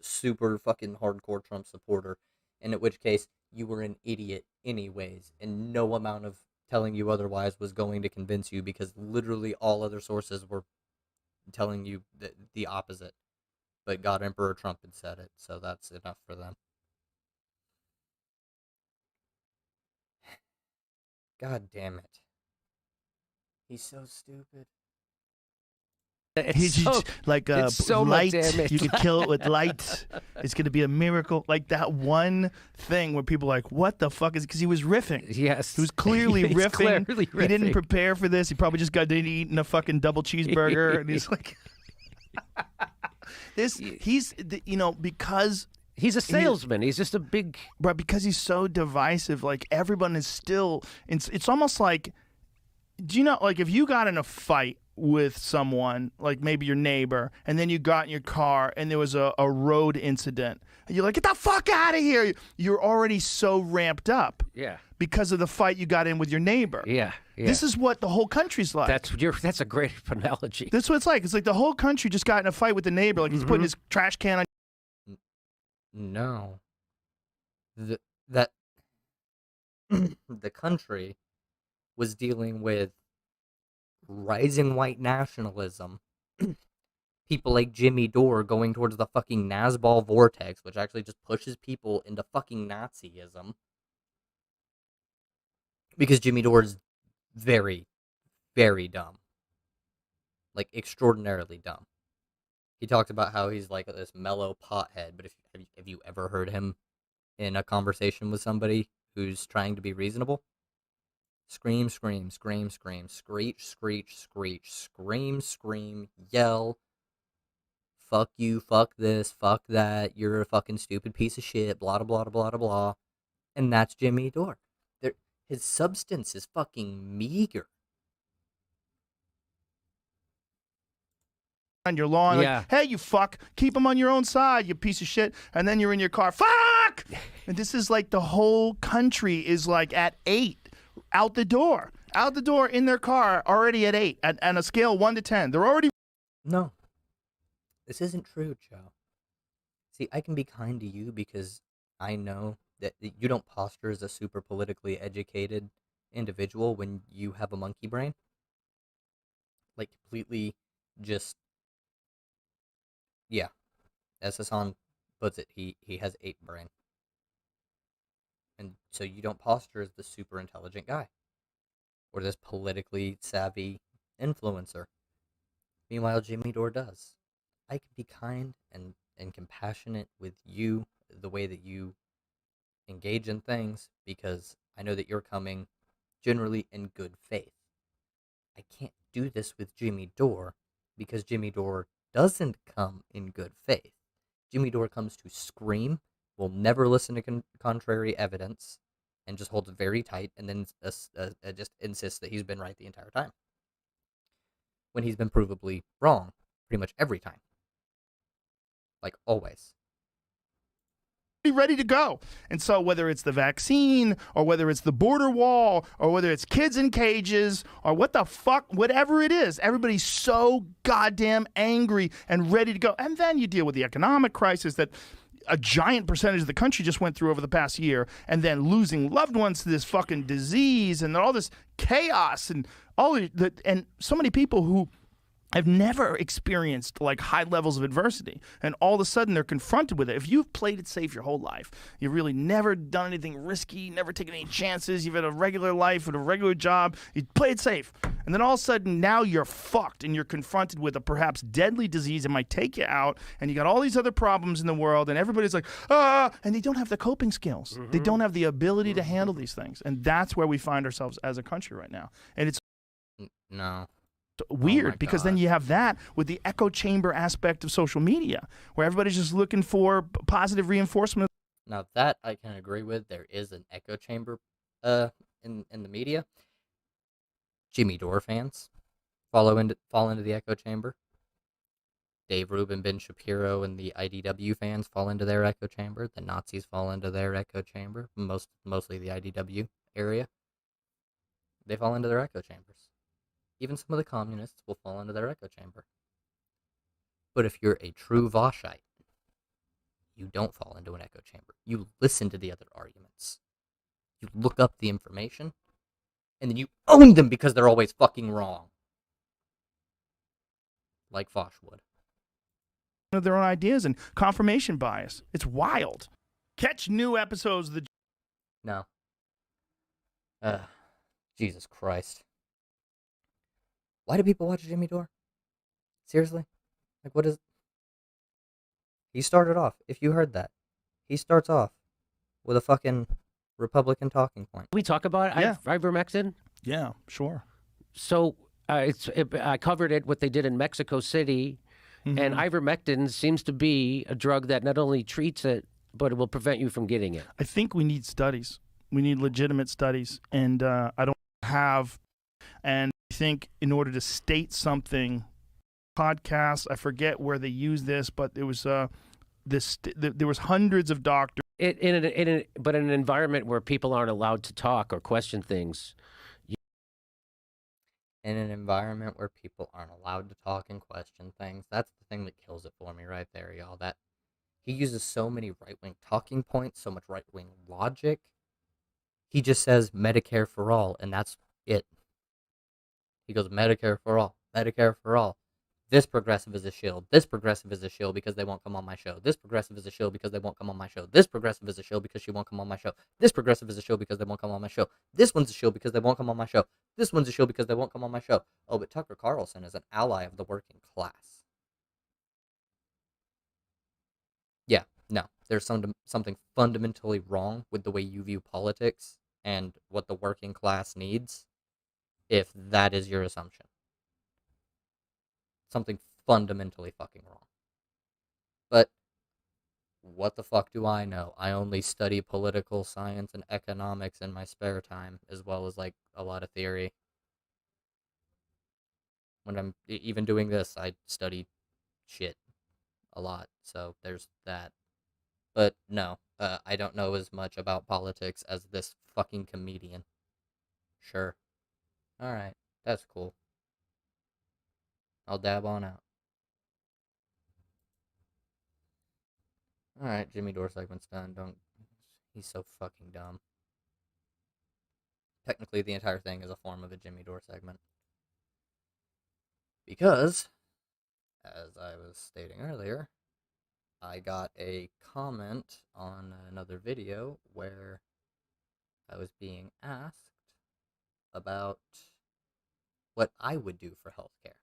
Speaker 1: super fucking hardcore Trump supporter, and in which case you were an idiot anyways, and no amount of telling you otherwise was going to convince you because literally all other sources were telling you the opposite. But God Emperor Trump had said it, so that's enough for them. God damn it. He's so stupid.
Speaker 3: It's so,
Speaker 4: like
Speaker 3: it's so
Speaker 4: light.
Speaker 3: damn it.
Speaker 4: You can kill it with light. It's going to be a miracle. Like that one thing where people are like, what the fuck is it? Because he was riffing.
Speaker 3: Yes.
Speaker 4: He was clearly
Speaker 3: He's
Speaker 4: riffing.
Speaker 3: clearly
Speaker 4: He didn't
Speaker 3: riffing.
Speaker 4: prepare for this. He probably just got done eating a fucking double cheeseburger. And he's like, because
Speaker 3: He's a salesman. He's just a big.
Speaker 4: But because he's so divisive, like everyone is still. It's almost like, do you know, like if you got in a fight with someone, like maybe your neighbor, and then you got in your car and there was a road incident, and you're like, get the fuck out of here. You're already so ramped up.
Speaker 3: Yeah.
Speaker 4: Because of the fight you got in with your neighbor.
Speaker 3: Yeah. Yeah.
Speaker 4: This is what the whole country's like.
Speaker 3: That's a great analogy.
Speaker 4: That's what it's like. It's like the whole country just got in a fight with the neighbor. Like he's putting his trash can on.
Speaker 1: No. The country was dealing with rising white nationalism, people like Jimmy Dore going towards the fucking Nazball vortex, which actually just pushes people into fucking Nazism. Because Jimmy Dore is very, very dumb. Like, extraordinarily dumb. He talks about how he's like this mellow pothead, but have you ever heard him in a conversation with somebody who's trying to be reasonable? Scream, scream, scream, scream, screech, screech, screech, scream, scream, yell, fuck you, fuck this, fuck that, you're a fucking stupid piece of shit, blah, blah, blah, blah, blah. And that's Jimmy Dore. His substance is fucking meager.
Speaker 4: On your lawn,
Speaker 3: Yeah.
Speaker 4: like, hey, you fuck, keep them on your own side, you piece of shit. And then you're in your car, fuck! And this is like the whole country is like at 8, out the door, in their car, already at 8, at a scale 1 to 10. They're already.
Speaker 1: No. This isn't true, Joe. See, I can be kind to you because I know that you don't posture as a super politically educated individual when you have a monkey brain. Like, completely just. Yeah. As Hassan puts it, he has 8 brain. And so you don't posture as the super intelligent guy. Or this politically savvy influencer. Meanwhile, Jimmy Dore does. I can be kind and compassionate with you, the way that you engage in things, because I know that you're coming generally in good faith. I can't do this with Jimmy Dore because Jimmy Dore doesn't come in good faith. Jimmy Dore comes to scream, will never listen to contrary evidence, and just holds very tight, and then just insists that he's been right the entire time. When he's been provably wrong pretty much every time. Like, always.
Speaker 4: Ready to go. And so whether it's the vaccine or whether it's the border wall or whether it's kids in cages or what the fuck, whatever it is, everybody's so goddamn angry and ready to go. And then you deal with the economic crisis that a giant percentage of the country just went through over the past year, and then losing loved ones to this fucking disease and all this chaos and and so many people who I've never experienced like high levels of adversity, and all of a sudden they're confronted with it. If you've played it safe your whole life, you've really never done anything risky, never taken any chances, you've had a regular life with a regular job, you play it safe, and then all of a sudden now you're fucked and you're confronted with a perhaps deadly disease that might take you out, and you got all these other problems in the world, and everybody's like, and they don't have the coping skills. They don't have the ability to handle these things, and that's where we find ourselves as a country right now. And it's
Speaker 1: No.
Speaker 4: weird
Speaker 1: Oh
Speaker 4: because then you have that with the echo chamber aspect of social media where everybody's just looking for positive reinforcement.
Speaker 1: Now that I can agree with. There is an echo chamber in the media. Jimmy Dore fans fall into the echo chamber. Dave Rubin, Ben Shapiro, and the IDW fans fall into their echo chamber. The Nazis fall into their echo chamber. Mostly the IDW area. They fall into their echo chambers. Even some of the communists will fall into their echo chamber. But if you're a true Voshite, you don't fall into an echo chamber. You listen to the other arguments. You look up the information, and then you own them because they're always fucking wrong. Like Vosh would.
Speaker 4: Of their own ideas and confirmation bias. It's wild. Catch new episodes of the.
Speaker 1: No. Jesus Christ. Why do people watch Jimmy Dore? Seriously? Like, what is... He started off, if you heard that, he starts off with a fucking Republican talking point.
Speaker 3: We talk about
Speaker 4: Yeah.
Speaker 3: ivermectin.
Speaker 4: Yeah, sure.
Speaker 3: So I covered it, what they did in Mexico City, and ivermectin seems to be a drug that not only treats it, but it will prevent you from getting it.
Speaker 4: I think we need studies. We need legitimate studies, and I don't have. And I think in order to state something, podcast, I forget where they use this, but it was there was hundreds of doctors.
Speaker 3: But in an environment where people aren't allowed to talk or question things.
Speaker 1: In an environment where people aren't allowed to talk and question things, that's the thing that kills it for me right there, y'all. That he uses so many right-wing talking points, so much right-wing logic. He just says Medicare for all, and that's it. He goes, Medicare for all, Medicare for all. This progressive is a shield. This progressive is a shield because they won't come on my show. This progressive is a shield because they won't come on my show. This progressive is a shield because she won't come on my show. This progressive is a shield because they won't come on my show. This one's a shield because they won't come on my show. This one's a shield because they won't come on my show. Oh, but Tucker Carlson is an ally of the working class. Yeah, no. There's something fundamentally wrong with the way you view politics and what the working class needs, if that is your assumption. Something fundamentally fucking wrong. But what the fuck do I know? I only study political science and economics in my spare time, as well as like a lot of theory. When I'm even doing this, I study shit a lot, so there's that. But no, I don't know as much about politics as this fucking comedian. Sure. Alright, that's cool. I'll dab on out. Alright, Jimmy Dore segment's done. He's so fucking dumb. Technically, the entire thing is a form of a Jimmy Dore segment. Because, as I was stating earlier, I got a comment on another video where I was being asked about what I would do for healthcare.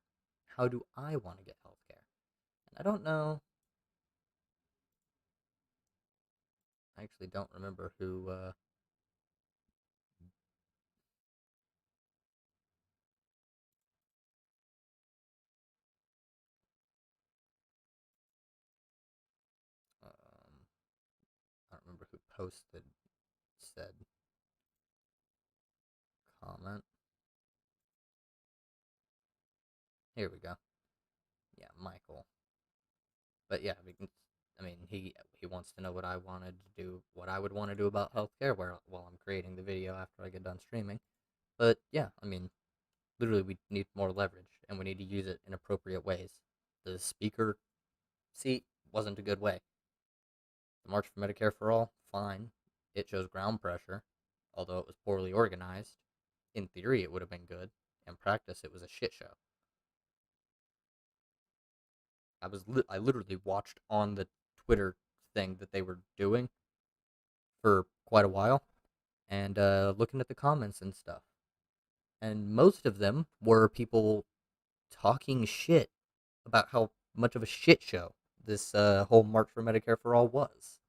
Speaker 1: How do I want to get healthcare? And I don't know. I actually don't remember who. I don't remember who posted said comment. Here we go. Yeah, Michael. But yeah, he wants to know what I wanted to do, what I would want to do about healthcare while I'm creating the video after I get done streaming. But yeah, literally we need more leverage, and we need to use it in appropriate ways. The speaker seat wasn't a good way. The March for Medicare for All, fine. It shows ground pressure, although it was poorly organized. In theory, it would have been good. In practice, it was a shit show. I literally watched on the Twitter thing that they were doing for quite a while, and looking at the comments and stuff. And most of them were people talking shit about how much of a shit show this whole March for Medicare for All was.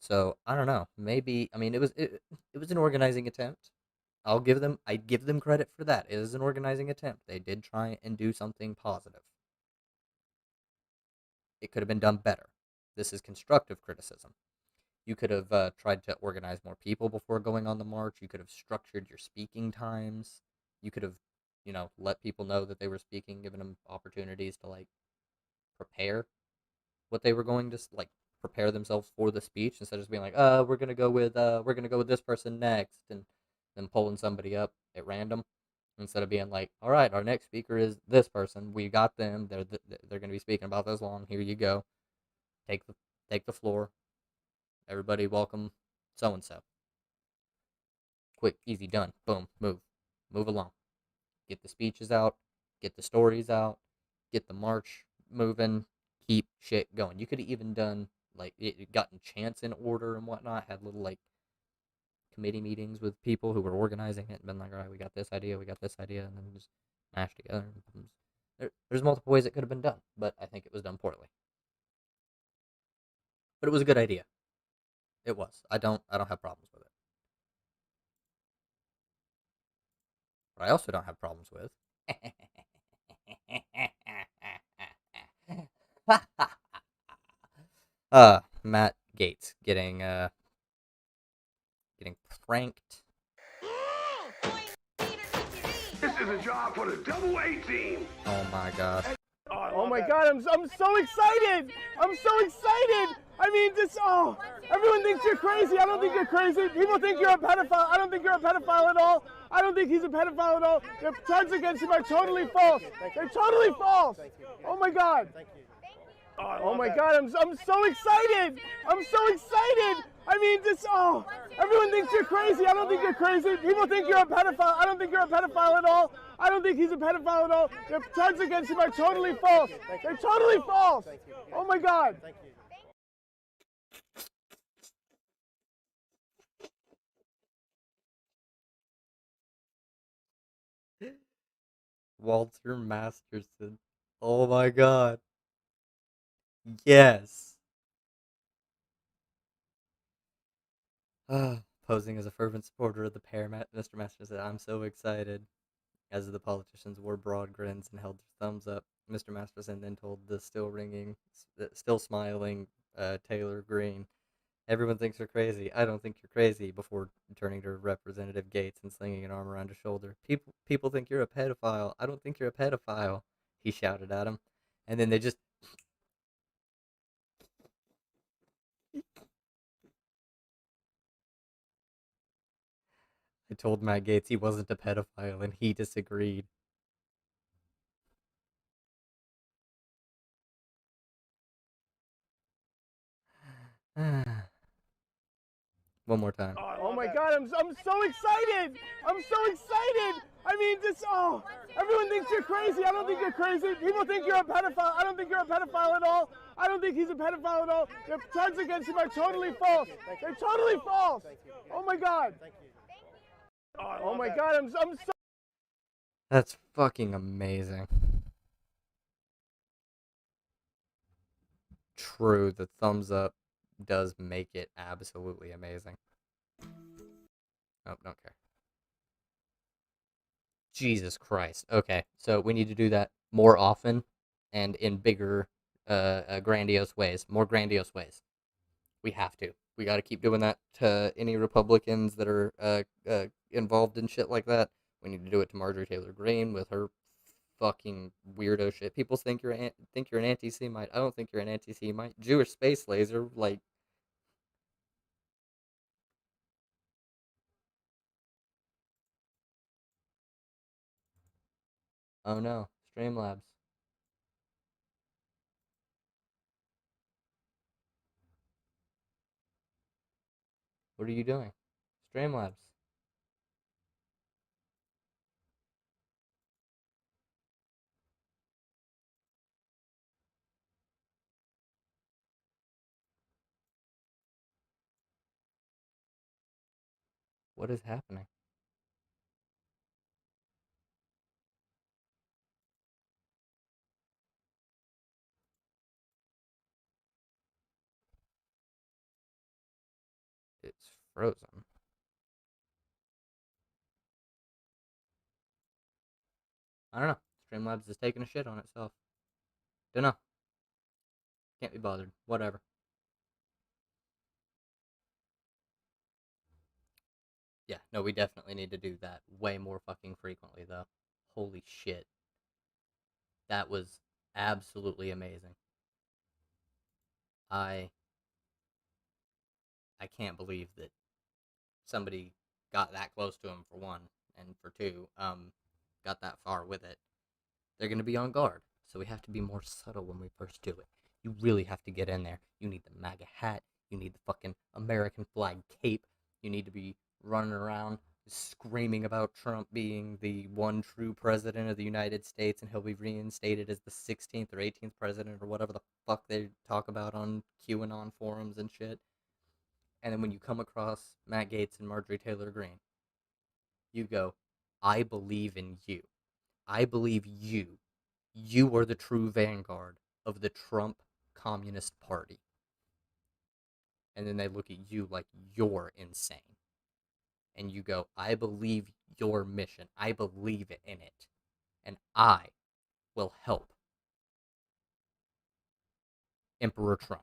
Speaker 1: So I don't know. Maybe it was an organizing attempt. I'd give them credit for that. It is an organizing attempt. They did try and do something positive. It could have been done better. This is constructive criticism. You could have tried to organize more people before going on the march. You could have structured your speaking times. You could have let people know that they were speaking, giving them opportunities to like prepare what they were going to like prepare themselves for the speech instead of just being like, we're gonna go with this person next, and then pulling somebody up at random instead of being like, all right, our next speaker is this person. We got them. They're gonna be speaking about this long. Here you go. Take the floor. Everybody, welcome so and so. Quick, easy, done. Boom, move along. Get the speeches out. Get the stories out. Get the march moving. Keep shit going. You could have even done like gotten chants in order and whatnot. Had little like committee meetings with people who were organizing it and been like, all right, we got this idea, and then just mashed together. There's multiple ways it could have been done, but I think it was done poorly. But it was a good idea. It was. I don't have problems with it. What I also don't have problems with. Matt Gaetz getting pranked.
Speaker 6: This is a job for the double A team.
Speaker 1: Oh my gosh.
Speaker 7: Oh my God, I'm so excited! I'm so excited! I mean, everyone thinks you're crazy. I don't think you're crazy. People think you're a pedophile. I don't think you're a pedophile at all. I don't think he's a pedophile at all. The charges against him are totally false. They're totally false. Oh my God. Oh my God, I'm so excited! I'm so excited! I mean, everyone thinks you're crazy. I don't think you're crazy. People think you're a pedophile. I don't think you're a pedophile at all. I don't think he's a pedophile at all. The charges against him are totally false. They're totally false. Oh my God.
Speaker 1: Walter Masterson. Oh my god. Yes. Posing as a fervent supporter of the pair, Mr. Masterson said, I'm so excited. As the politicians wore broad grins and held their thumbs up, Mr. Masterson then told the still smiling Taylor Green, everyone thinks you're crazy. I don't think you're crazy, before turning to Representative Gates and slinging an arm around his shoulder. People think you're a pedophile. I don't think you're a pedophile, he shouted at him. And then they just... I told Matt Gaetz he wasn't a pedophile, and he disagreed. One more time.
Speaker 7: Oh my God, I'm so excited! I'm so excited! I mean, everyone thinks you're crazy. I don't think you're crazy. People think you're a pedophile. I don't think you're a pedophile at all. I don't think he's a pedophile at all. The charges against him are totally false. They're totally false. Oh my God. Oh my God, I'm so...
Speaker 1: That's fucking amazing. True, the thumbs up does make it absolutely amazing. Oh, don't care. Jesus Christ. Okay, so we need to do that more often and in bigger, grandiose ways. More grandiose ways. We have to. We got to keep doing that to any Republicans that are involved in shit like that. We need to do it to Marjorie Taylor Greene with her fucking weirdo shit. People think you're an anti-Semite. I don't think you're an anti-Semite. Jewish space laser, like... Oh no, Streamlabs. What are you doing? Streamlabs. What is happening? It's frozen. I don't know. Streamlabs is taking a shit on itself. Don't know. Can't be bothered. Whatever. Yeah, no, we definitely need to do that way more fucking frequently, though. holy shit. That was absolutely amazing. I can't believe that somebody got that close to him, for one, and for two, got that far with it. They're going to be on guard, so we have to be more subtle when we first do it. You really have to get in there. You need the MAGA hat. You need the fucking American flag cape. You need to be running around screaming about Trump being the one true president of the United States, and he'll be reinstated as the 16th or 18th president or whatever the fuck they talk about on QAnon forums and shit. And then when you come across Matt Gaetz and Marjorie Taylor Greene, you go, I believe in you. I believe you. You are the true vanguard of the Trump Communist Party. And then they look at you like you're insane. And you go, I believe your mission. I believe in it. And I will help Emperor Trump.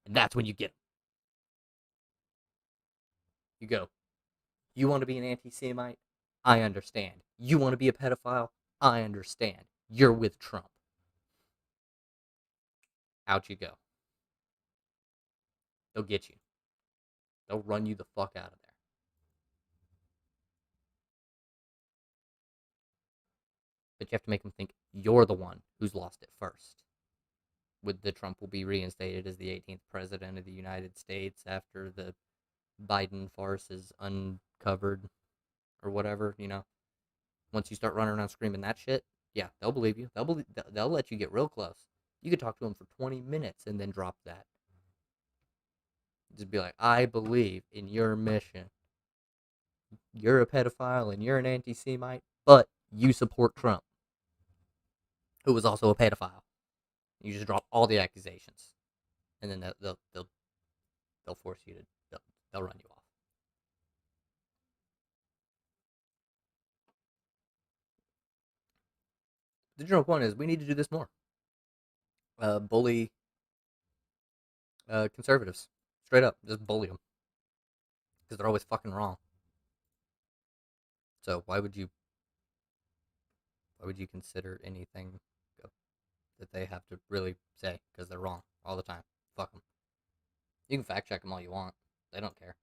Speaker 1: And that's when you get him. You go, you want to be an anti-Semite? I understand. You want to be a pedophile? I understand. You're with Trump. Out you go. They'll get you. They'll run you the fuck out of there. But you have to make them think you're the one who's lost it first. With the Trump will be reinstated as the 18th president of the United States after the Biden farce is uncovered or whatever, you know. Once you start running around screaming that shit, yeah, they'll believe you. They'll let you get real close. You could talk to them for 20 minutes and then drop that. Just be like, I believe in your mission. You're a pedophile and you're an anti-Semite, but you support Trump, who was also a pedophile. You just drop all the accusations, and then they'll force you to they'll run you off. The general point is we need to do this more. Bully conservatives straight up, just bully them because they're always fucking wrong. So why would you consider anything that they have to really say because they're wrong all the time? Fuck them. You can fact check them all you want. They don't care.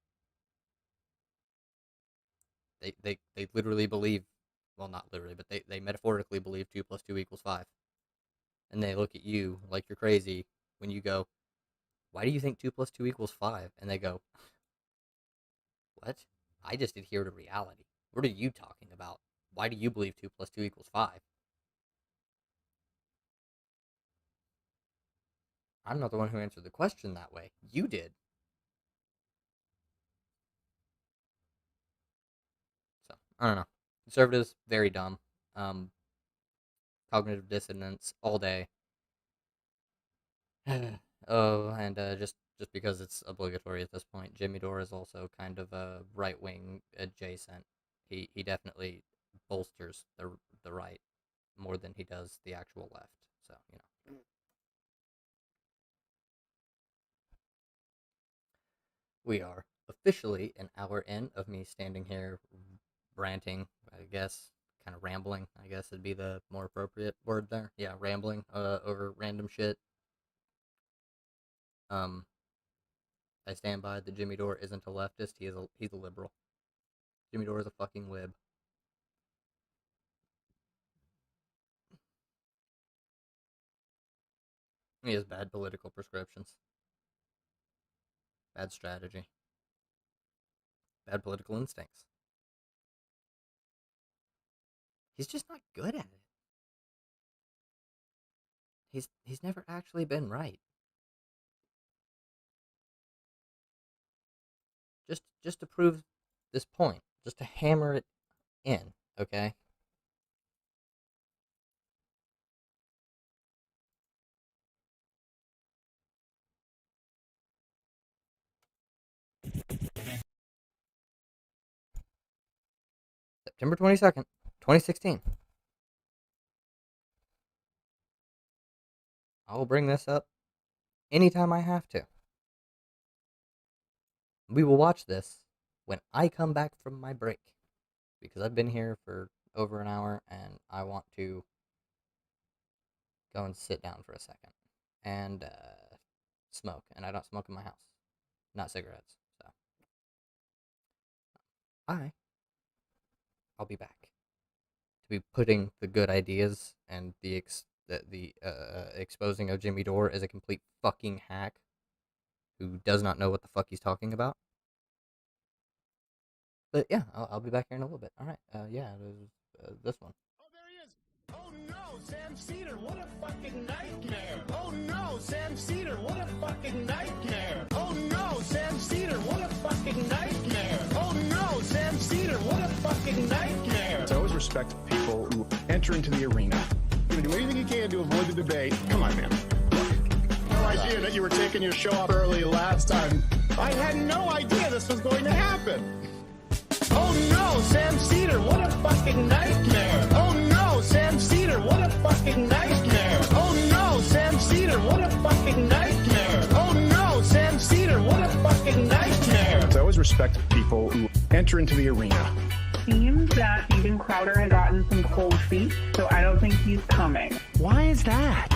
Speaker 1: They literally believe, well, not literally, but they metaphorically believe 2 + 2 = 5. And they look at you like you're crazy when you go, why do you think 2 + 2 = 5? And they go, what? I just adhere to reality. What are you talking about? Why do you believe 2 + 2 = 5? I'm not the one who answered the question that way. You did. So, I don't know. Conservatives, very dumb. Cognitive dissonance all day. Oh, and just because it's obligatory at this point, Jimmy Dore is also kind of a right-wing adjacent. He definitely bolsters the right more than he does the actual left. So, you know. We are officially an hour in of me standing here ranting, I guess, kind of rambling, I guess would be the more appropriate word there. Yeah, rambling over random shit. I stand by that Jimmy Dore isn't a leftist, he's a liberal. Jimmy Dore is a fucking lib. He has bad political prescriptions. Bad strategy. Bad political instincts. He's just not good at it. He's never actually been right. Just to prove this point, just to hammer it in, okay? September 22nd, 2016. I will bring this up anytime I have to. We will watch this when I come back from my break, because I've been here for over an hour and I want to go and sit down for a second and smoke. And I don't smoke in my house, not cigarettes. So I'll be back to be putting the good ideas and the exposing of Jimmy Dore as a complete fucking hack who does not know what the fuck he's talking about. But yeah, I'll be back here in a little bit. All right. Yeah, this one.
Speaker 8: Oh, there he is. Oh no, Sam Cedar, what a fucking nightmare. Oh no, Sam Cedar, what a fucking nightmare. Oh no, Sam Cedar, what a fucking nightmare. Oh no, Sam Cedar, what a fucking nightmare.
Speaker 9: I always respect people who enter into the arena.
Speaker 8: You're gonna do anything you can to avoid the debate. Come on, man. No idea that you were taking your show up early last time. I had no idea this was going to happen. Oh no, Sam Cedar, what a fucking nightmare. Oh no, Sam Cedar, what a fucking nightmare. Oh no, Sam Cedar, what a fucking nightmare. Oh no, Sam Cedar, what a fucking nightmare.
Speaker 9: I always respect people who enter into the arena.
Speaker 10: Seems that Steven Crowder had gotten some cold feet, so I don't think he's coming.
Speaker 9: Why is that?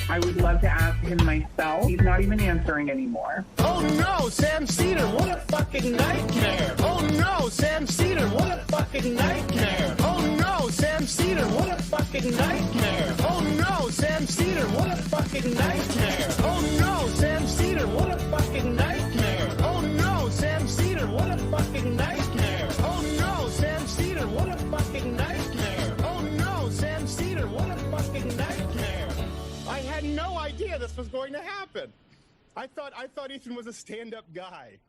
Speaker 10: I would love to ask him myself. He's not even answering anymore.
Speaker 8: Oh no, Sam Cedar, what a fucking nightmare. Oh no, Sam Cedar, what a fucking nightmare. Oh no, Sam Cedar, what a fucking nightmare. Oh no, Sam Cedar, what a fucking nightmare. Oh no, Sam Cedar, what a fucking nightmare. Oh no, Sam Cedar, what a fucking nightmare. Oh no, Sam Cedar, what a fucking nightmare. Oh no, Sam Cedar, what a fucking nightmare. I had no idea this was going to happen. I thought Ethan was a stand-up guy.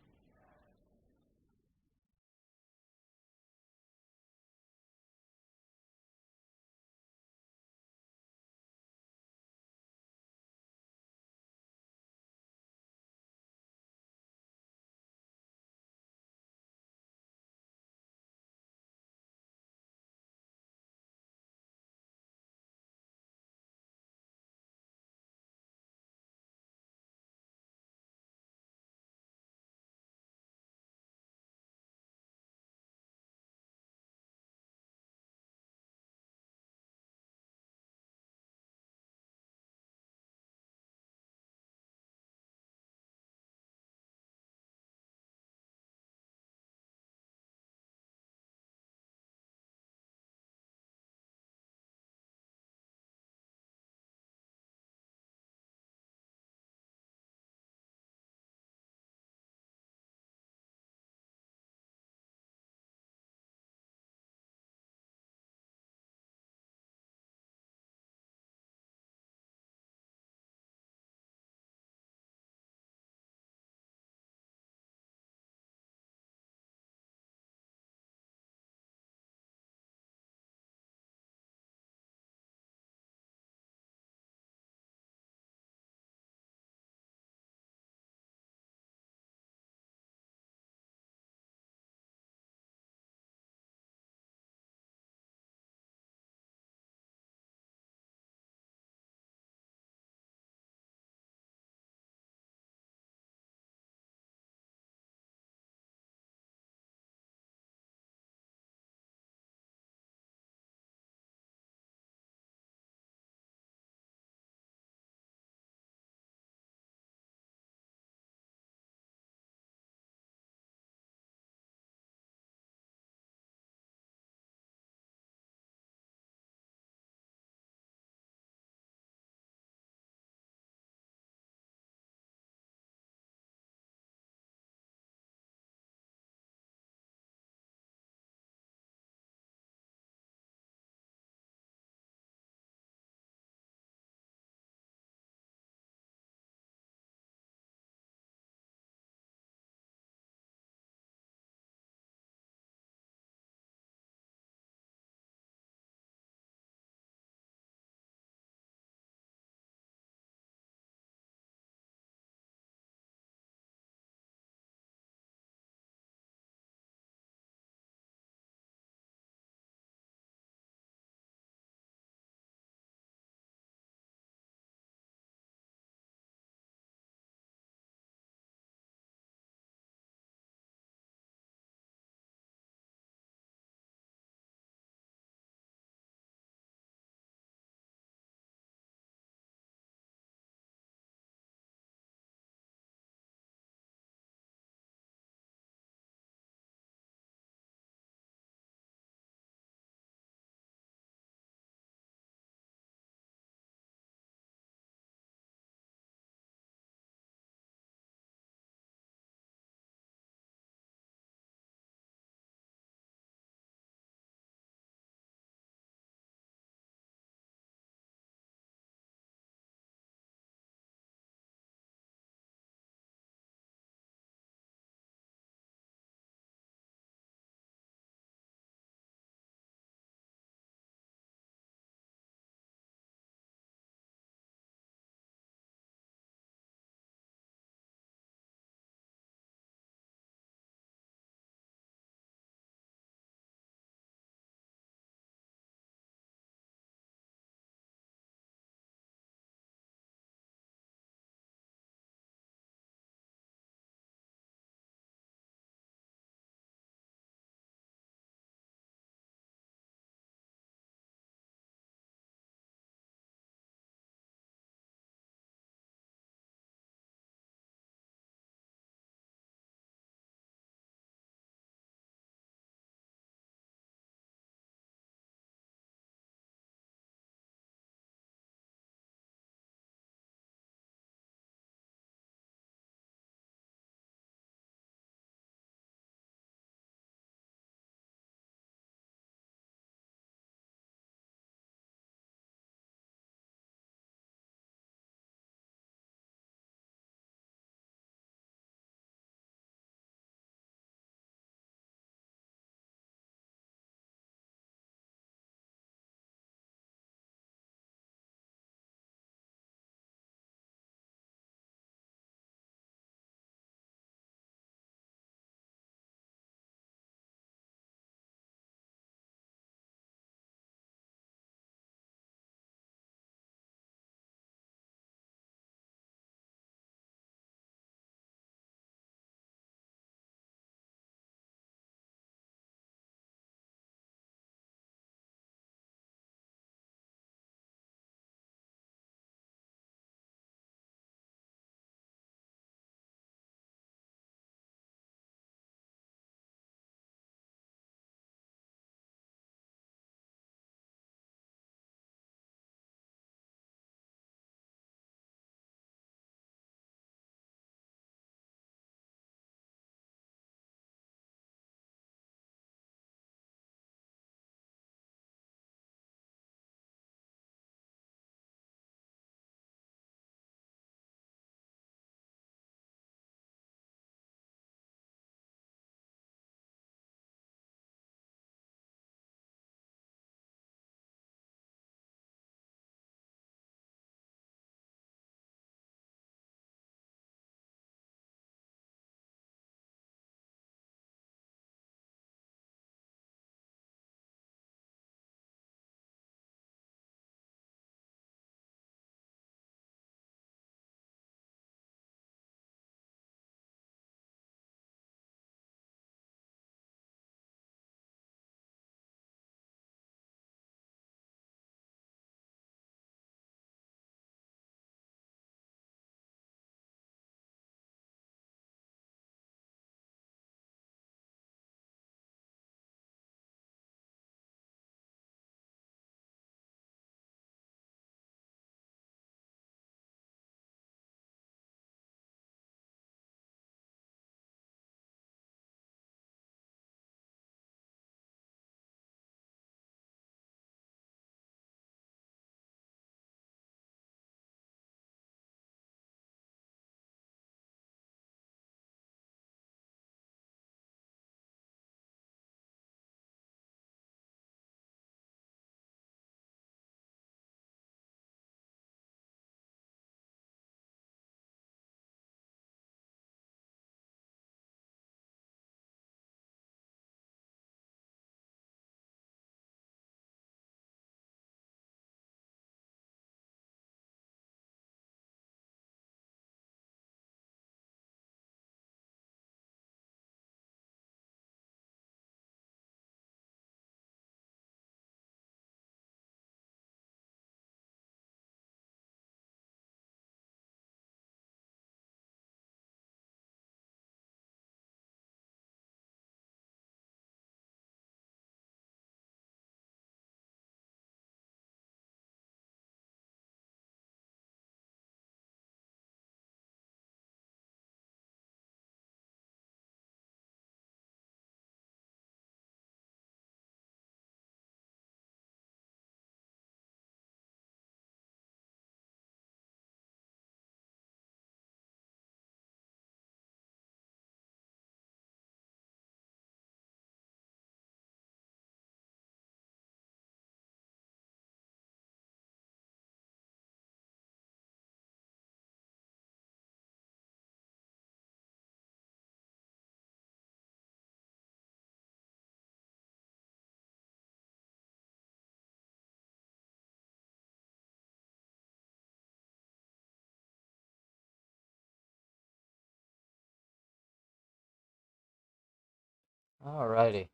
Speaker 1: Alrighty.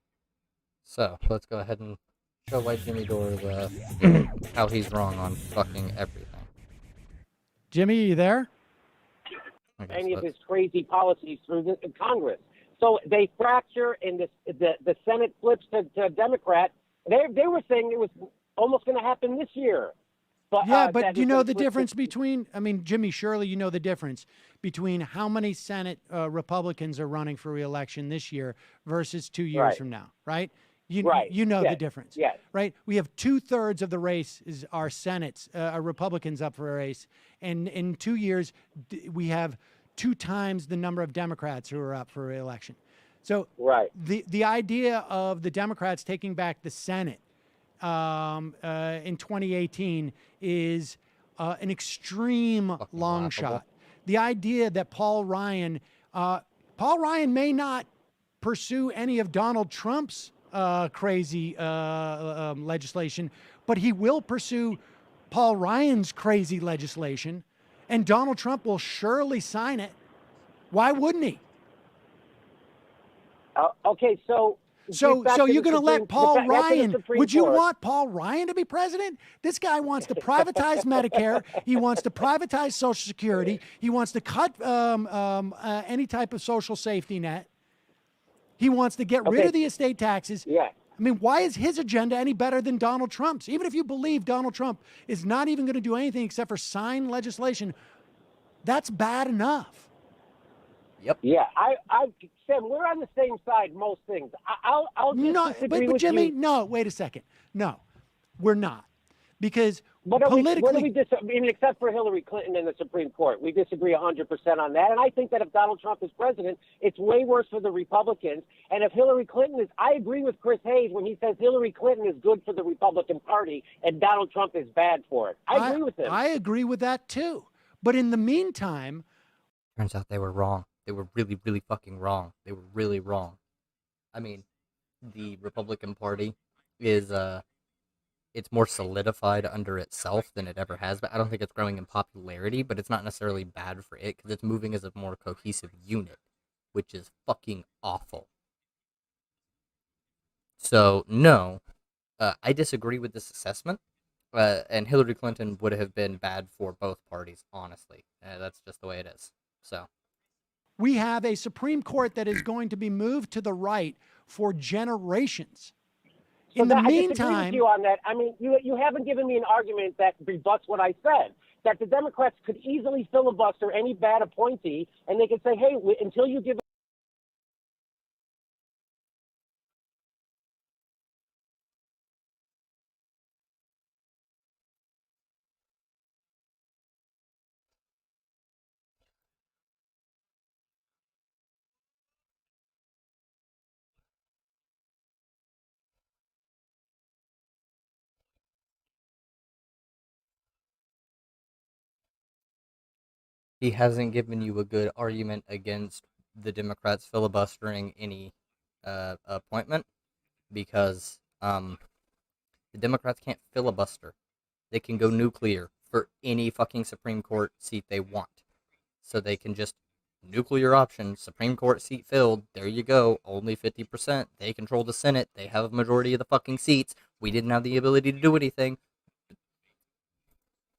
Speaker 1: So, let's go ahead and show why Jimmy Dore is, how he's wrong on fucking everything.
Speaker 11: Jimmy, you there?
Speaker 1: Okay,
Speaker 12: any
Speaker 1: so
Speaker 12: of his crazy policies through the Congress. So they fracture, and the Senate flips to Democrat. They were saying it was almost going to happen this year. But,
Speaker 11: Yeah, but you know the difference between, I mean, Jimmy, surely you know the difference between how many Senate Republicans are running for re-election this year versus 2 years
Speaker 12: Right.
Speaker 11: from now, right? You know
Speaker 12: Yes.
Speaker 11: the difference,
Speaker 12: Yes.
Speaker 11: right? We have 2/3 of the race is our Senate's are Republicans up for a race, and in 2 years we have 2 times the number of Democrats who are up for re-election. So
Speaker 12: Right.
Speaker 11: the idea of the Democrats taking back the Senate in 2018 is an extreme
Speaker 1: Fucking
Speaker 11: long
Speaker 1: laughable.
Speaker 11: shot. The idea that Paul Ryan may not pursue any of Donald Trump's crazy legislation, but he will pursue Paul Ryan's crazy legislation, and Donald Trump will surely sign it. Why wouldn't he?
Speaker 12: Okay, so
Speaker 11: So
Speaker 12: back to
Speaker 11: you're
Speaker 12: the
Speaker 11: going to let
Speaker 12: Supreme-
Speaker 11: Paul
Speaker 12: back to the
Speaker 11: Ryan,
Speaker 12: Supreme
Speaker 11: would you
Speaker 12: Court.
Speaker 11: want Paul Ryan to be president? This guy wants to privatize Medicare. He wants to privatize Social Security. He wants to cut any type of social safety net. He wants to get rid
Speaker 12: Okay.
Speaker 11: of the estate taxes.
Speaker 12: Yeah.
Speaker 11: I mean, why is his agenda any better than Donald Trump's? Even if you believe Donald Trump is not even going to do anything except for sign legislation, that's bad enough.
Speaker 1: Yep.
Speaker 12: Yeah, Sam, we're on the same side most things. I'll just
Speaker 11: No,
Speaker 12: disagree
Speaker 11: but
Speaker 12: with
Speaker 11: Jimmy,
Speaker 12: you.
Speaker 11: no, wait a second. No, we're not. Because
Speaker 12: What do
Speaker 11: politically,
Speaker 12: I mean, except for Hillary Clinton and the Supreme Court, we disagree 100% on that. And I think that if Donald Trump is president, it's way worse for the Republicans. And if Hillary Clinton is, I agree with Chris Hayes when he says Hillary Clinton is good for the Republican Party and Donald Trump is bad for it. I agree with him.
Speaker 11: I agree with that too. But in the meantime,
Speaker 1: Turns out they were wrong. They were really, really fucking wrong. They were really wrong. I mean, the Republican Party is, it's more solidified under itself than it ever has. But I don't think it's growing in popularity, but it's not necessarily bad for it because it's moving as a more cohesive unit, which is fucking awful. So, no, I disagree with this assessment. And Hillary Clinton would have been bad for both parties, honestly. That's just the way it is. So.
Speaker 11: we have a Supreme Court that is going to be moved to the right for generations.
Speaker 12: So
Speaker 11: In the
Speaker 12: I disagree
Speaker 11: meantime,
Speaker 12: with you on that. I mean, you haven't given me an argument that rebuts what I said. That the Democrats could easily filibuster any bad appointee, and they could say, "Hey, until you give."
Speaker 1: He hasn't given you a good argument against the Democrats filibustering any appointment because the Democrats can't filibuster. They can go nuclear for any fucking Supreme Court seat they want. So they can just nuclear option, Supreme Court seat filled, there you go, only 50%. They control the Senate. They have a majority of the fucking seats. We didn't have the ability to do anything.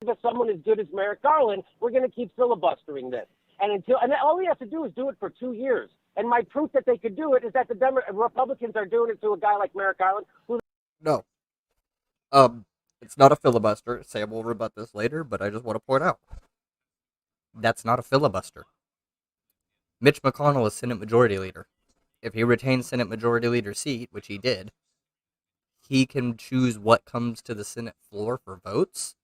Speaker 12: If someone as good as Merrick Garland, we're going to keep filibustering this. And all we have to do is do it for 2 years. And my proof that they could do it is that the Republicans are doing it to a guy like Merrick Garland.
Speaker 1: No. It's not a filibuster. Sam will rebut this later, but I just want to point out. That's not a filibuster. Mitch McConnell is Senate Majority Leader. If he retains Senate Majority Leader seat, which he did, he can choose what comes to the Senate floor for votes.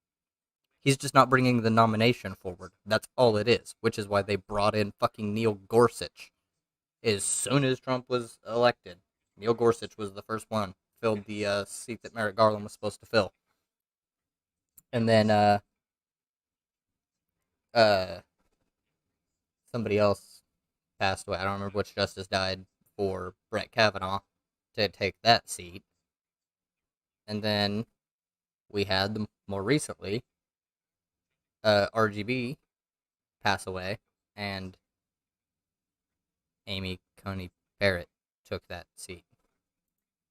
Speaker 1: He's just not bringing the nomination forward. That's all it is, which is why they brought in fucking Neil Gorsuch. As soon as Trump was elected, Neil Gorsuch was the first one, filled the seat that Merrick Garland was supposed to fill. And then somebody else passed away. I don't remember which justice died for Brett Kavanaugh to take that seat. And then we had more recently RGB pass away, and Amy Coney Barrett took that seat.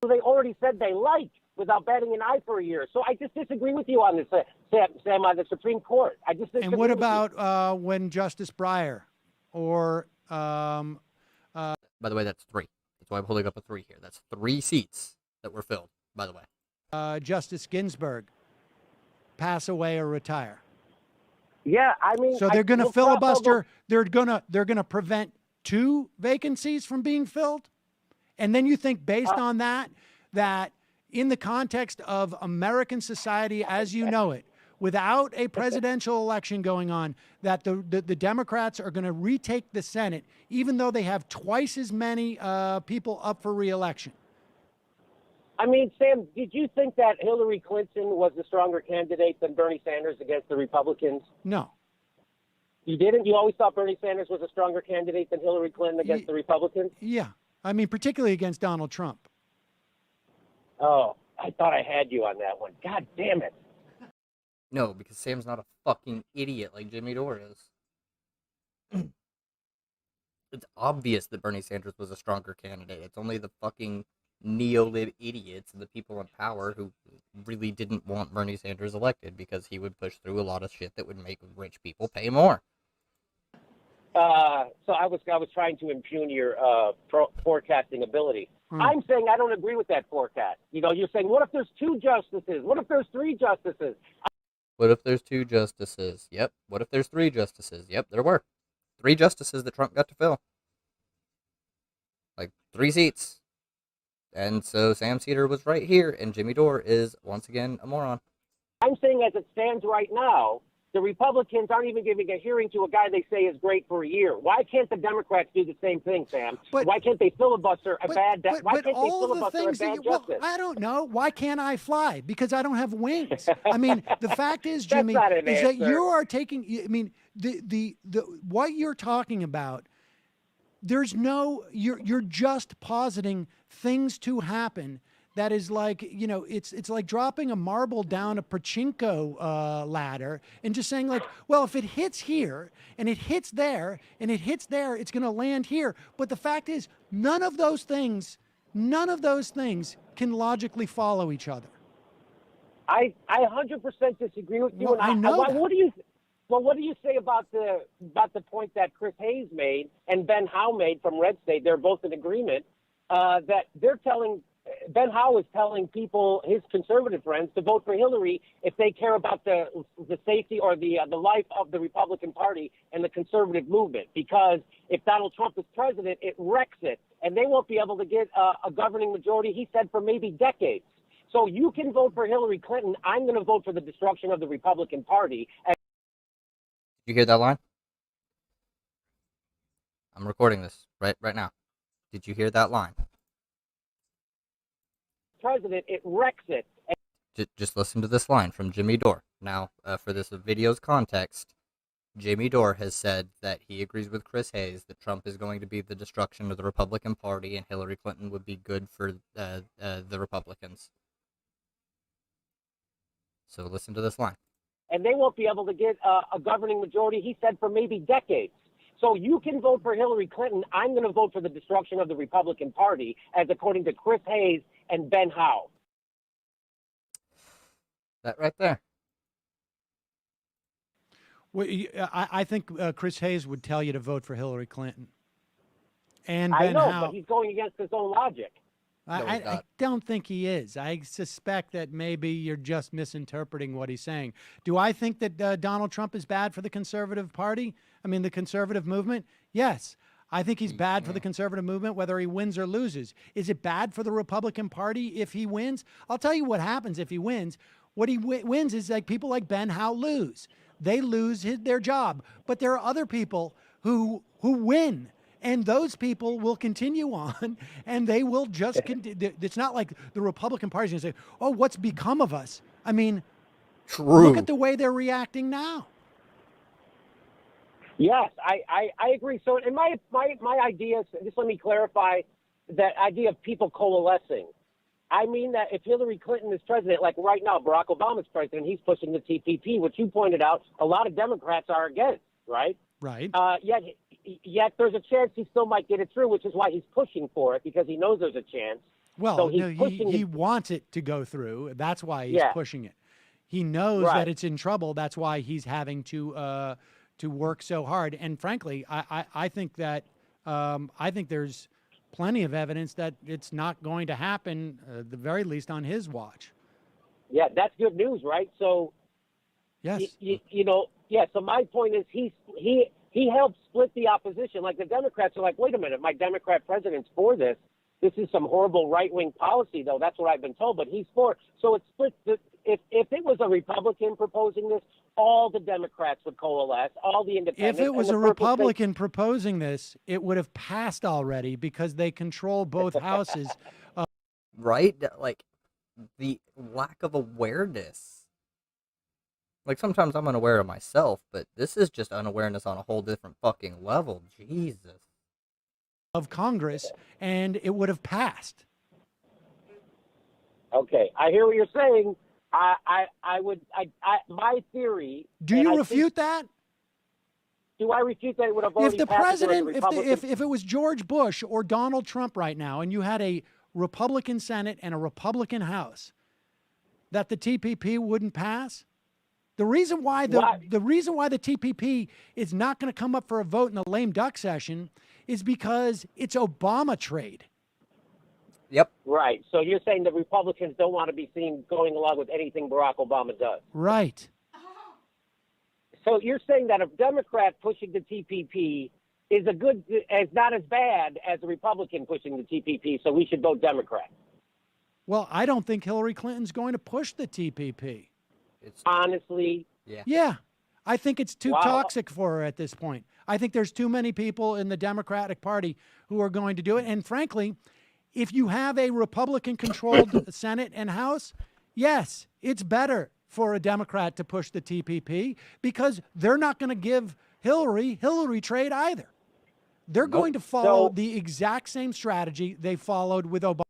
Speaker 12: They already said they like without batting an eye for a year. So I just disagree with you on this, Sam, on the Supreme Court. I just disagree.
Speaker 11: And what
Speaker 12: with
Speaker 11: about when Justice Breyer or
Speaker 1: By the way, that's 3. That's why I'm holding up a 3 here. That's 3 seats that were filled, by the way.
Speaker 11: Justice Ginsburg pass away or retire?
Speaker 12: Yeah, I mean,
Speaker 11: so they're going to filibuster. They're gonna prevent 2 vacancies from being filled, and then you think based on that in the context of American society as you know it, without a presidential election going on, that the Democrats are going to retake the Senate, even though they have twice as many people up for re-election.
Speaker 12: I mean, Sam, did you think that Hillary Clinton was a stronger candidate than Bernie Sanders against the Republicans?
Speaker 11: No.
Speaker 12: You didn't? You always thought Bernie Sanders was a stronger candidate than Hillary Clinton against the Republicans?
Speaker 11: Yeah. I mean, particularly against Donald Trump.
Speaker 12: Oh, I thought I had you on that one. God damn it.
Speaker 1: No, because Sam's not a fucking idiot like Jimmy Dore is. It's obvious that Bernie Sanders was a stronger candidate. It's only the fucking neo-lib idiots and the people in power who really didn't want Bernie Sanders elected because he would push through a lot of shit that would make rich people pay more.
Speaker 12: So I was trying to impugn your forecasting ability. I'm saying I don't agree with that forecast. You know, you're saying, what if there's 2 justices? What if there's 3 justices?
Speaker 1: What if there's 2 justices? Yep. What if there's 3 justices? Yep, there were 3 justices that Trump got to fill. Like 3 seats. And so Sam Cedar was right here, and Jimmy Dore is, once again, a moron.
Speaker 12: I'm saying as it stands right now, the Republicans aren't even giving a hearing to a guy they say is great for a year. Why can't the Democrats do the same thing, Sam? Why can't they filibuster a bad justice?
Speaker 11: Well, I don't know. Why can't I fly? Because I don't have wings. I mean, the fact is, Jimmy, is that you are taking. I mean, the what you're talking about. There's no. You're just positing things to happen. That is like, you know, it's like dropping a marble down a pachinko ladder and just saying like, well, if it hits here and it hits there and it hits there, it's going to land here. But the fact is, none of those things can logically follow each other.
Speaker 12: I 100% disagree with you.
Speaker 11: Well, I know that.
Speaker 12: What do you say about the point that Chris Hayes made and Ben Howe made from Red State? They're both in agreement that they're telling. Ben Howe is telling people, his conservative friends, to vote for Hillary if they care about the safety or the life of the Republican Party and the conservative movement. Because if Donald Trump is president, it wrecks it, and they won't be able to get a governing majority, he said, for maybe decades. So you can vote for Hillary Clinton. I'm going to vote for the destruction of the Republican Party.
Speaker 1: Did you hear that line? I'm recording this right now. Did you hear that line?
Speaker 12: President, it wrecks it.
Speaker 1: Just listen to this line from Jimmy Dore. Now, for this video's context, Jimmy Dore has said that he agrees with Chris Hayes that Trump is going to be the destruction of the Republican Party and Hillary Clinton would be good for the Republicans. So listen to this line.
Speaker 12: And they won't be able to get a governing majority, he said, for maybe decades. So you can vote for Hillary Clinton. I'm going to vote for the destruction of the Republican Party, as according to Chris Hayes and Ben Howe.
Speaker 1: That right there.
Speaker 11: Well, I think Chris Hayes would tell you to vote for Hillary Clinton. And
Speaker 12: I
Speaker 11: Ben
Speaker 12: know,
Speaker 11: Howe.
Speaker 12: but he's going against his own logic.
Speaker 11: I don't think he is. I suspect that maybe you're just misinterpreting what he's saying. Do I think that Donald Trump is bad for the conservative party? I mean, the conservative movement? Yes. I think he's bad for the conservative movement, whether he wins or loses. Is it bad for the Republican Party if he wins? I'll tell you what happens if he wins. What he wins is like people like Ben Howe lose. They lose their job. But there are other people who win. And those people will continue on, and they will just continue. It's not like the Republican Party is going to say, oh, what's become of us? I mean, look at the way they're reacting now.
Speaker 12: Yes, I agree. So in my idea, just let me clarify that idea of people coalescing. I mean that if Hillary Clinton is president, like right now, Barack Obama's president, he's pushing the TPP, which you pointed out a lot of Democrats are against, right?
Speaker 11: Right.
Speaker 12: yet there's a chance he still might get it through, which is why he's pushing for it, because he knows there's a chance.
Speaker 11: Well,
Speaker 12: so he's
Speaker 11: no,
Speaker 12: pushing
Speaker 11: he wants it to go through. That's why he's
Speaker 12: Yeah.
Speaker 11: pushing it. He knows
Speaker 12: Right.
Speaker 11: that it's in trouble. That's why he's having to work so hard. And frankly, I think that I think there's plenty of evidence that it's not going to happen, at the very least on his watch.
Speaker 12: Yeah, that's good news, right? So,
Speaker 11: Yes.
Speaker 12: you know, yeah. So my point is, he helped split the opposition. Like the Democrats are like, wait a minute, my Democrat president's for this. This is some horrible right-wing policy, though. That's what I've been told. But he's for. So it splits. If it was a Republican proposing this, all the Democrats would coalesce. All the independents.
Speaker 11: If it was
Speaker 12: and
Speaker 11: a
Speaker 12: the purple
Speaker 11: Republican proposing this, it would have passed already because they control both houses.
Speaker 1: Right? Like, the lack of awareness. Like, sometimes I'm unaware of myself, but this is just unawareness on a whole different fucking level. Jesus.
Speaker 11: Of Congress, and it would have passed.
Speaker 12: Okay, I hear what you're saying. My theory.
Speaker 11: Do you refute that?
Speaker 12: Do I refute that it would have
Speaker 11: If
Speaker 12: already
Speaker 11: the
Speaker 12: passed
Speaker 11: president,
Speaker 12: if
Speaker 11: if it was George Bush or Donald Trump right now, and you had a Republican Senate and a Republican House, that the TPP wouldn't pass? The reason why the TPP is not going to come up for a vote in the lame duck session is because it's Obama trade.
Speaker 1: Yep.
Speaker 12: Right. So you're saying the Republicans don't want to be seen going along with anything Barack Obama does.
Speaker 11: Right.
Speaker 12: So you're saying that a Democrat pushing the TPP is not as bad as a Republican pushing the TPP, so we should vote Democrat.
Speaker 11: Well, I don't think Hillary Clinton's going to push the TPP.
Speaker 12: Honestly.
Speaker 11: Yeah. I think it's too
Speaker 12: Wow.
Speaker 11: toxic for her at this point. I think there's too many people in the Democratic Party who are going to do it. And frankly, if you have a Republican-controlled Senate and House, yes, it's better for a Democrat to push the TPP because they're not going to give Hillary trade either. They're going to follow the exact same strategy they followed with Obama.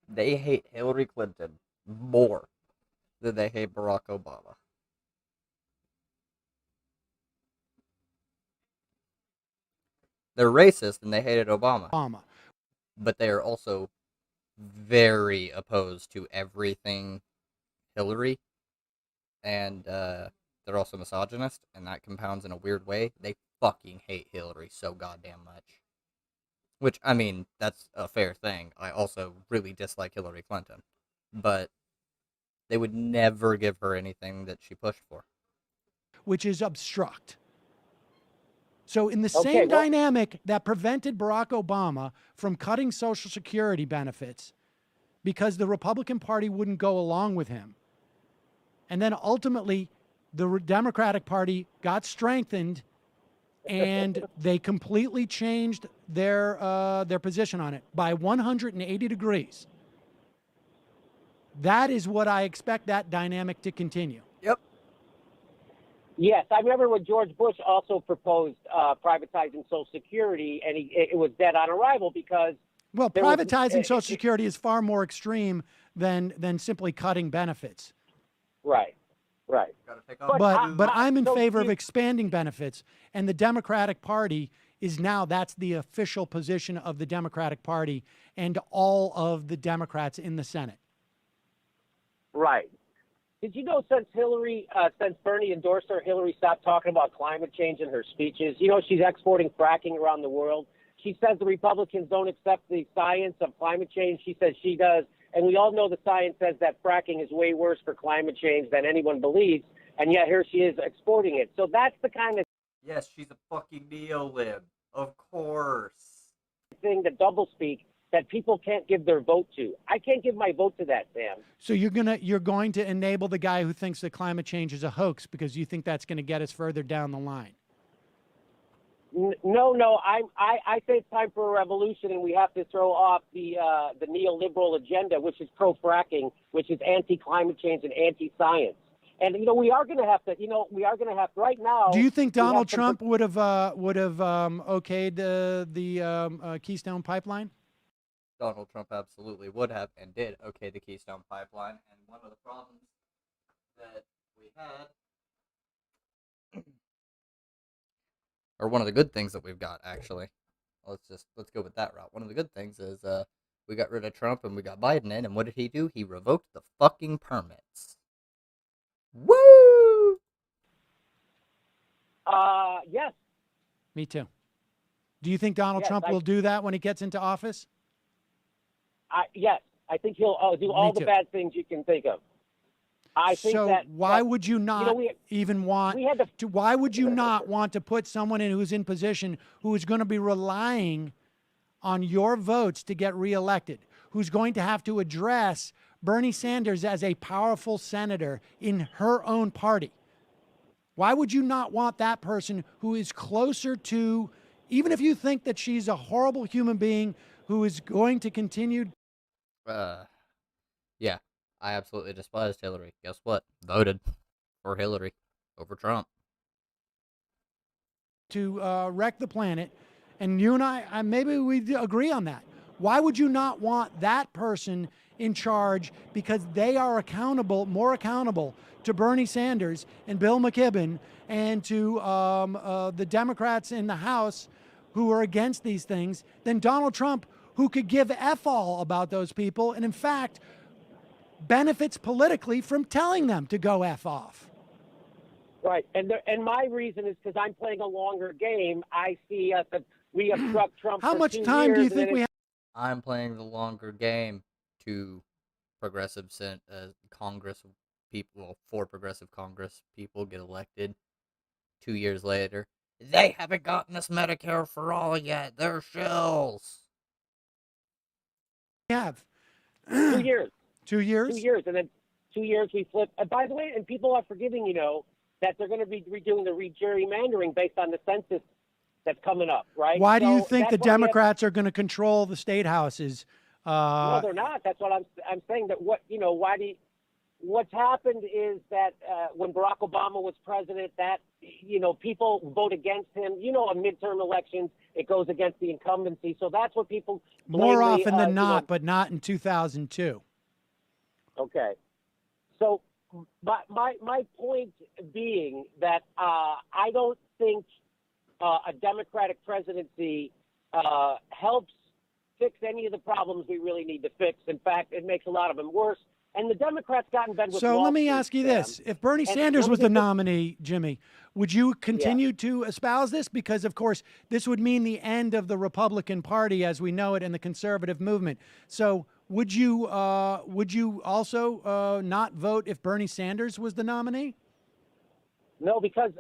Speaker 1: They hate Hillary Clinton more than they hate Barack Obama. They're racist and they hated Obama. But they are also very opposed to everything Hillary. And they're also misogynist, and that compounds in a weird way. They fucking hate Hillary so goddamn much. Which, I mean, that's a fair thing. I also really dislike Hillary Clinton. But they would never give her anything that she pushed for.
Speaker 11: Which is obstruct. So in the same dynamic that prevented Barack Obama from cutting Social Security benefits because the Republican Party wouldn't go along with him, and then ultimately the Democratic Party got strengthened and they completely changed their position on it by 180 degrees. That is what I expect that dynamic to continue.
Speaker 1: Yep.
Speaker 12: Yes, I remember when George Bush also proposed privatizing Social Security, and it was dead on arrival because...
Speaker 11: Well, privatizing Social Security is far more extreme than simply cutting benefits.
Speaker 12: Right.
Speaker 11: But I'm in favor of expanding benefits, and the Democratic Party is now, that's the official position of the Democratic Party and all of the Democrats in the Senate.
Speaker 12: Right. Did you know since Bernie endorsed her, Hillary stopped talking about climate change in her speeches? You know, she's exporting fracking around the world. She says the Republicans don't accept the science of climate change. She says she does. And we all know the science says that fracking is way worse for climate change than anyone believes. And yet here she is exporting it. So that's the kind of...
Speaker 1: Yes, she's a fucking neo-lib. Of course.
Speaker 12: ...thing, the doublespeak, that people can't give their vote to. I can't give my vote to that, Sam.
Speaker 11: So you're going to enable the guy who thinks that climate change is a hoax because you think that's going to get us further down the line.
Speaker 12: No. I say it's time for a revolution, and we have to throw off the neoliberal agenda, which is pro-fracking, which is anti-climate change and anti-science. And we are going to have to. Right now.
Speaker 11: Do you think Donald Trump would have okayed the Keystone Pipeline?
Speaker 1: Donald Trump absolutely would have and did okay the Keystone Pipeline. And one of the problems that we had, or one of the good things that we've got, actually. Let's go with that route. One of the good things is we got rid of Trump and we got Biden in, and what did he do? He revoked the fucking permits. Woo!
Speaker 12: Yes.
Speaker 11: Me too. Do you think Donald
Speaker 12: Yes,
Speaker 11: Trump will do that when he gets into office?
Speaker 12: Yes. I think he'll do all the bad things you can think of. I think
Speaker 11: so
Speaker 12: that.
Speaker 11: why would you not even want
Speaker 12: we had
Speaker 11: to? Why would you not want to put someone in who's in position who is going to be relying on your votes to get reelected, who's going to have to address Bernie Sanders as a powerful senator in her own party? Why would you not want that person who is closer to, even if you think that she's a horrible human being who is going to continue?
Speaker 1: Yeah, I absolutely despised Hillary. Guess what? Voted for Hillary over Trump.
Speaker 11: To wreck the planet, and you and I maybe we agree on that. Why would you not want that person in charge? Because they are more accountable to Bernie Sanders and Bill McKibben and to the Democrats in the House who are against these things than Donald Trump, who could give F all about those people and in fact benefits politically from telling them to go F off.
Speaker 12: Right, and my reason is because I'm playing a longer game. I see we have struck Trump.
Speaker 11: How
Speaker 12: for
Speaker 11: much
Speaker 12: 2
Speaker 11: time
Speaker 12: years,
Speaker 11: do you think we have?
Speaker 1: I'm playing the longer game to progressive Congress people, 4 progressive Congress people get elected 2 years later. They haven't gotten us Medicare for all yet. They're shills.
Speaker 11: We have
Speaker 12: 2 years.
Speaker 11: 2 years.
Speaker 12: 2 years, and then 2 years we flip. And by the way, and people are forgetting, that they're going to be redoing the gerrymandering based on the census that's coming up, right?
Speaker 11: Why do you think the Democrats are going to control the state houses?
Speaker 12: No, they're not. That's what I'm saying. That what's happened is that when Barack Obama was president, that people vote against him. On midterm elections, it goes against the incumbency. So that's what people
Speaker 11: more often than not, but not in 2002.
Speaker 12: Okay, so my point being that I don't think a Democratic presidency helps fix any of the problems we really need to fix. In fact, it makes a lot of them worse. And the Democrats got in bed with
Speaker 11: So
Speaker 12: Wall
Speaker 11: let me
Speaker 12: Street,
Speaker 11: ask you
Speaker 12: Sam.
Speaker 11: this. If Bernie Sanders was the nominee, Jimmy, would you continue to espouse this? Because, of course, this would mean the end of the Republican Party as we know it and the conservative movement. So would you also not vote if Bernie Sanders was the nominee?
Speaker 12: No, because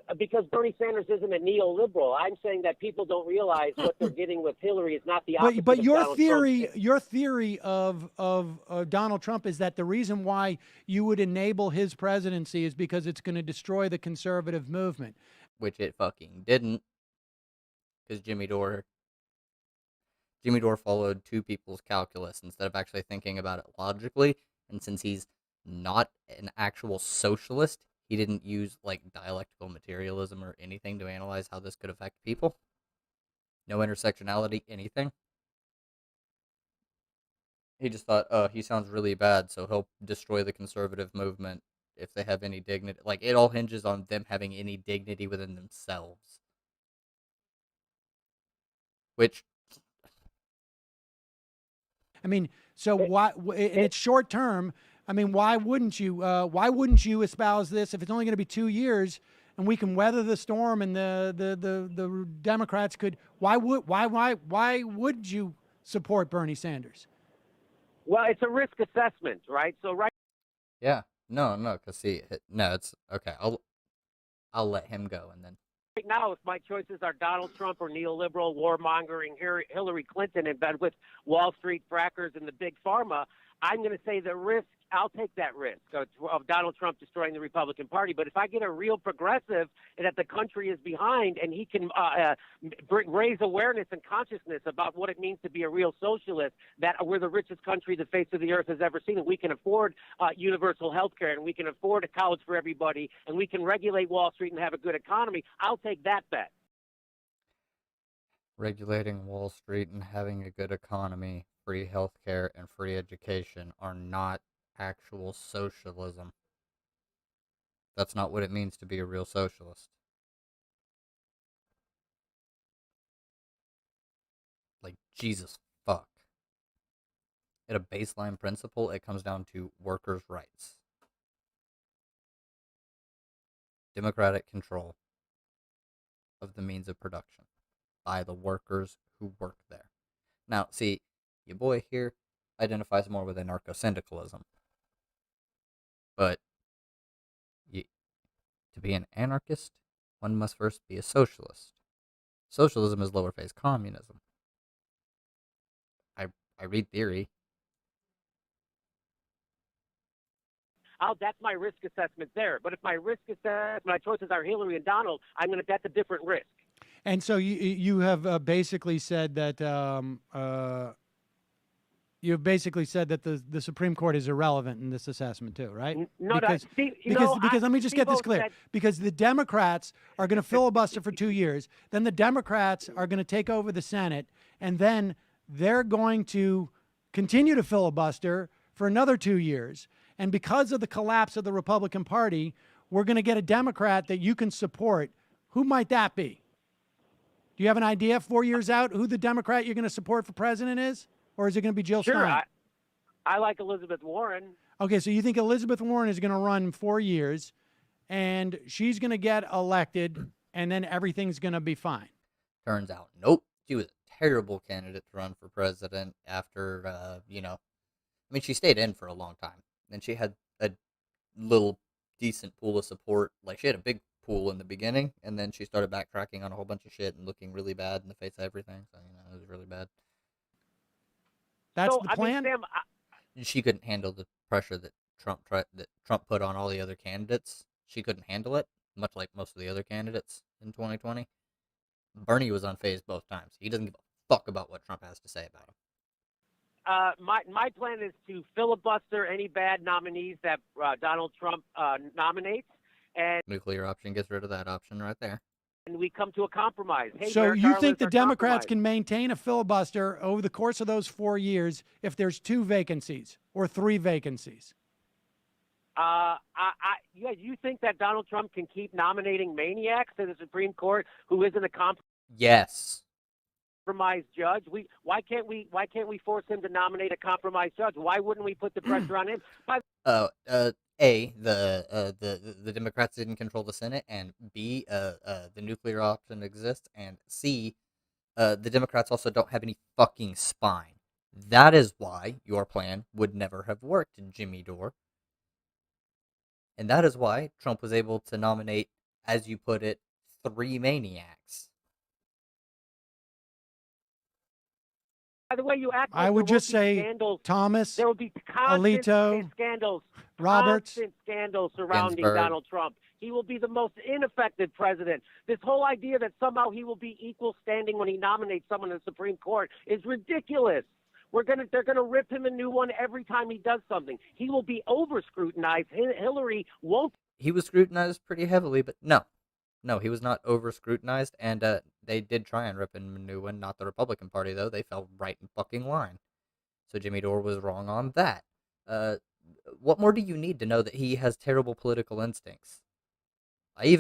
Speaker 12: Bernie Sanders isn't a neoliberal. I'm saying that people don't realize what they're getting with Hillary is not the opposite.
Speaker 11: But
Speaker 12: of
Speaker 11: your
Speaker 12: Donald
Speaker 11: theory,
Speaker 12: Trump.
Speaker 11: your theory of Donald Trump is that the reason why you would enable his presidency is because it's going to destroy the conservative movement,
Speaker 1: which it fucking didn't, because Jimmy Dore followed 2 people's calculus instead of actually thinking about it logically. And since he's not an actual socialist, he didn't use dialectical materialism or anything to analyze how this could affect people. No intersectionality, anything. He just thought, oh, he sounds really bad, so he'll destroy the conservative movement if they have any dignity. It all hinges on them having any dignity within themselves. Which,
Speaker 11: I mean, so why? And it's short term. I mean, why wouldn't you? Why wouldn't you espouse this if it's only going to be 2 years and we can weather the storm and the Democrats could? Why would you support Bernie Sanders?
Speaker 12: Well, it's a risk assessment, right? So
Speaker 1: yeah, no, because it's okay. I'll let him go, and then
Speaker 12: right now, if my choices are Donald Trump or neoliberal warmongering Hillary Clinton in bed with Wall Street frackers and the big pharma, I'm going to say the risk. I'll take that risk of Donald Trump destroying the Republican Party. But if I get a real progressive that the country is behind and he can raise awareness and consciousness about what it means to be a real socialist, that we're the richest country the face of the earth has ever seen, and we can afford universal health care, and we can afford a college for everybody, and we can regulate Wall Street and have a good economy, I'll take that bet.
Speaker 1: Regulating Wall Street and having a good economy, free healthcare, and free education are not actual socialism. That's not what it means to be a real socialist. Jesus fuck. At a baseline principle, it comes down to workers' rights. Democratic control of the means of production by the workers who work there. Now, see, your boy here identifies more with anarcho-syndicalism. But to be an anarchist, one must first be a socialist. Socialism is lowercase communism. I read theory.
Speaker 12: That's my risk assessment there. But if my risk assessment, my choices are Hillary and Donald, that's a different risk.
Speaker 11: And so you have basically said that the Supreme Court is irrelevant in this assessment too, right?
Speaker 12: No,
Speaker 11: because let me just get this clear. Because the Democrats are going to filibuster for 2 years, then the Democrats are going to take over the Senate, and then they're going to continue to filibuster for another 2 years. And because of the collapse of the Republican Party, we're going to get a Democrat that you can support. Who might that be? Do you have an idea 4 years out who the Democrat you're going to support for president is? Or is it going to be Jill Stein?
Speaker 12: Sure, I like Elizabeth Warren.
Speaker 11: Okay, so you think Elizabeth Warren is going to run 4 years, and she's going to get elected, and then everything's going to be fine?
Speaker 1: Turns out, nope. She was a terrible candidate to run for president after, she stayed in for a long time. Then she had a little decent pool of support. Like, she had a big pool in the beginning, and then she started backtracking on a whole bunch of shit and looking really bad in the face of everything. So, it was really bad.
Speaker 11: That's the plan?
Speaker 12: Sam,
Speaker 1: she couldn't handle the pressure that Trump put on all the other candidates. She couldn't handle it, much like most of the other candidates in 2020. Bernie was unfazed both times. He doesn't give a fuck about what Trump has to say about him.
Speaker 12: My plan is to filibuster any bad nominees that Donald Trump nominates, and
Speaker 1: nuclear option gets rid of that option right there.
Speaker 12: And we come to a compromise. Hey,
Speaker 11: so you think the Democrats
Speaker 12: compromise.
Speaker 11: can maintain a filibuster over the course of those 4 years if there's 2 vacancies or 3 vacancies?
Speaker 12: You think that Donald Trump can keep nominating maniacs to the Supreme Court who isn't a
Speaker 1: Yes.
Speaker 12: compromised judge? Why can't we force him to nominate a compromised judge? Why wouldn't we put the pressure on him?
Speaker 1: The Democrats didn't control the Senate, and B, the nuclear option exists, and C, the Democrats also don't have any fucking spine. That is why your plan would never have worked, Jimmy Dore. And that is why Trump was able to nominate, as you put it, 3 maniacs.
Speaker 12: By the way you act,
Speaker 11: I would just say
Speaker 12: scandals.
Speaker 11: Thomas,
Speaker 12: there will be constant
Speaker 11: Alito,
Speaker 12: scandals,
Speaker 11: Roberts,
Speaker 12: constant scandals surrounding
Speaker 1: Ginsburg.
Speaker 12: Donald Trump. He will be the most ineffective president. This whole idea that somehow he will be equal standing when he nominates someone to the Supreme Court is ridiculous. They're gonna rip him a new one every time he does something. He will be over scrutinized. Hillary won't.
Speaker 1: He was scrutinized pretty heavily, but no, he was not over scrutinized, and they did try and rip him a new one. Not the Republican Party though; they fell right in fucking line. So Jimmy Dore was wrong on that. What more do you need to know that he has terrible political instincts? I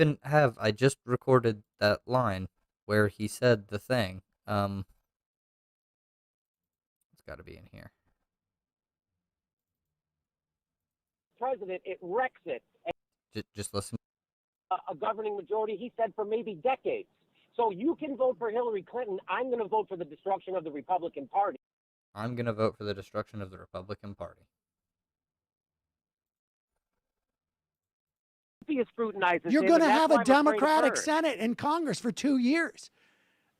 Speaker 1: just recorded that line where he said the thing. It's got to be in here.
Speaker 12: President, it wrecks it.
Speaker 1: Just listen.
Speaker 12: A governing majority, he said, for maybe decades. So you can vote for Hillary Clinton. I'm going to vote for the destruction of the Republican Party.
Speaker 1: I'm going to vote for the destruction of the Republican Party.
Speaker 12: Be scrutinized.
Speaker 11: You're going to have a Democratic Senate and Congress for 2 years.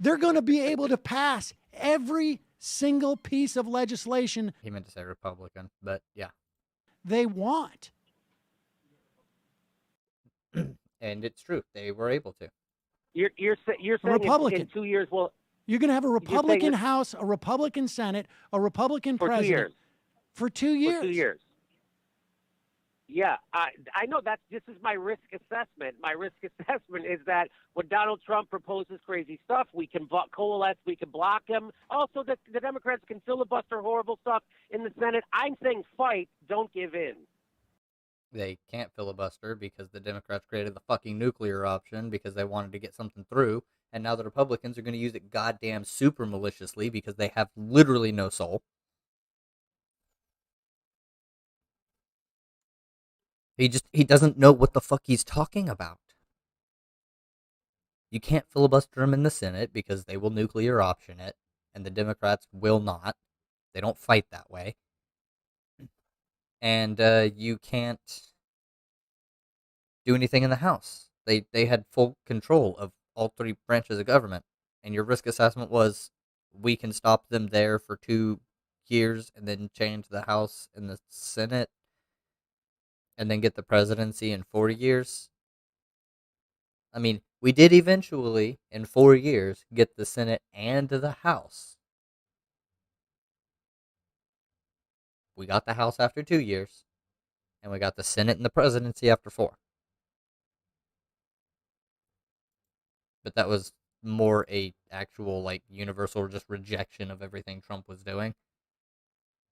Speaker 11: They're going to be able to pass every single piece of legislation.
Speaker 1: He meant to say Republican, but yeah.
Speaker 11: They want.
Speaker 1: And it's true. They were able to.
Speaker 12: You're saying
Speaker 11: Republican.
Speaker 12: in 2 years, well,
Speaker 11: you're going to have a Republican House, a Republican Senate, a Republican
Speaker 12: for
Speaker 11: president
Speaker 12: 2 years.
Speaker 11: For 2 years.
Speaker 12: For 2 years. Yeah, I know this is my risk assessment. My risk assessment is that when Donald Trump proposes crazy stuff, we can coalesce, we can block him. Also, that the Democrats can filibuster horrible stuff in the Senate. I'm saying fight, don't give in.
Speaker 1: They can't filibuster because the Democrats created the fucking nuclear option because they wanted to get something through, and now the Republicans are going to use it goddamn super maliciously because they have literally no soul. He doesn't know what the fuck he's talking about. You can't filibuster him in the Senate because they will nuclear option it, and the Democrats will not. They don't fight that way. And you can't do anything in the House. They had full control of all three branches of government, and your risk assessment was we can stop them there for 2 years and then change the House and the Senate and then get the presidency in 40 years. I mean, we did eventually, in 4 years, get the Senate and the House. We got the House after 2 years, and we got the Senate and the presidency after 4. But that was more a actual, like, universal just rejection of everything Trump was doing.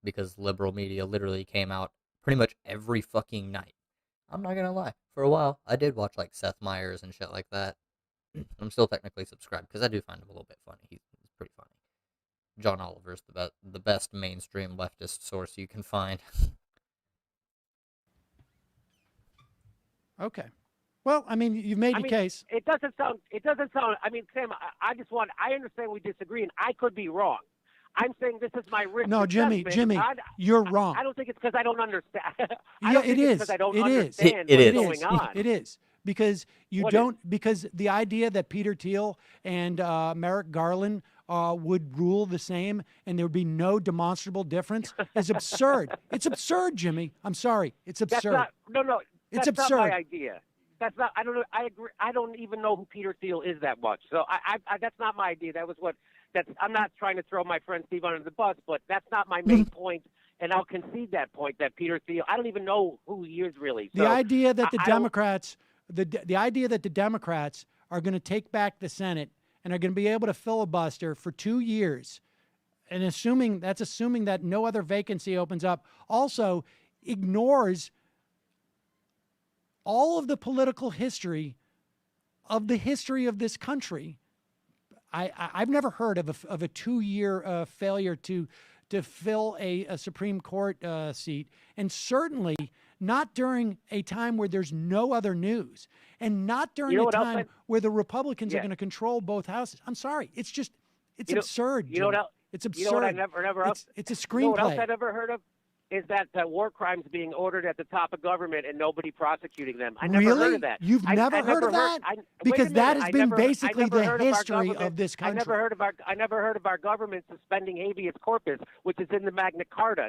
Speaker 1: Because liberal media literally came out pretty much every fucking night. I'm not gonna lie. For a while, I did watch, like, Seth Meyers and shit like that. I'm still technically subscribed, because I do find him a little bit funny. He's pretty funny. John Oliver's the best mainstream leftist source you can find.
Speaker 11: Okay. Well, I mean, you've made your case.
Speaker 12: It doesn't sound. I mean, Sam, I understand we disagree, and I could be wrong. I'm saying this is my risk.
Speaker 11: No, Jimmy, you're wrong.
Speaker 12: I don't think it's because I don't understand.
Speaker 11: It is.
Speaker 12: Because I don't
Speaker 11: It is.
Speaker 12: understand
Speaker 11: It
Speaker 12: what's
Speaker 11: is.
Speaker 12: going on.
Speaker 11: It is. Because you don't. Because the idea that Peter Thiel and Merrick Garland would rule the same and there would be no demonstrable difference is absurd. It's absurd, Jimmy. I'm sorry. It's absurd.
Speaker 12: That's
Speaker 11: It's
Speaker 12: not
Speaker 11: absurd.
Speaker 12: my idea. That's not. I don't know. I agree. I don't even know who Peter Thiel is that much. So I that's not my idea. That was what. I'm not trying to throw my friend Steve under the bus, but that's not my main point. And I'll concede that point that Peter Thiel. I don't even know who he is really. So
Speaker 11: The idea that the
Speaker 12: I
Speaker 11: Democrats, the idea that the Democrats are going to take back the Senate and are going to be able to filibuster for 2 years, and assuming that no other vacancy opens up, also ignores all of the political history of this country. I've never heard of a 2-year failure to fill a Supreme Court seat, and certainly not during a time where there's no other news, and not during a time where the Republicans are going to control both houses. I'm sorry, it's absurd.
Speaker 12: You know what else?
Speaker 11: It's absurd.
Speaker 12: You know what I never
Speaker 11: it's a screenplay.
Speaker 12: You know what else I never heard of? Is that war crimes being ordered at the top of government and nobody prosecuting them. I never heard of that.
Speaker 11: You've never heard of that? Because that has been basically the history of this country.
Speaker 12: I never heard of our government suspending habeas corpus, which is in the Magna Carta.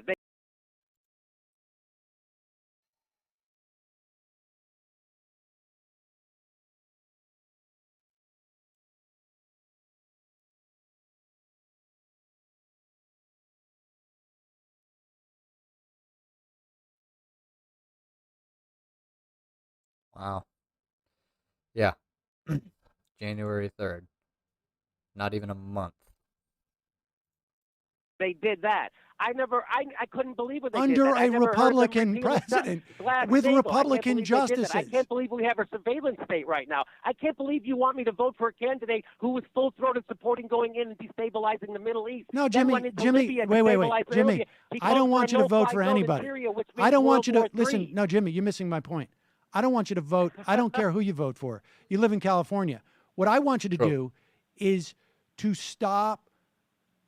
Speaker 1: Wow. Yeah. January 3rd. Not even a month.
Speaker 12: They did that. I couldn't believe what they
Speaker 11: Under
Speaker 12: did.
Speaker 11: a Republican president with Republican justices.
Speaker 12: I can't believe we have a surveillance state right now. I can't believe you want me to vote for a candidate who was full-throated supporting going in and destabilizing the Middle East.
Speaker 11: No, Jimmy, wait, Jimmy, I don't want you to vote for anybody. I don't want you to, listen, no, Jimmy, you're missing my point. I don't want you to vote. I don't care who you vote for. You live in California. What I want you to do is to stop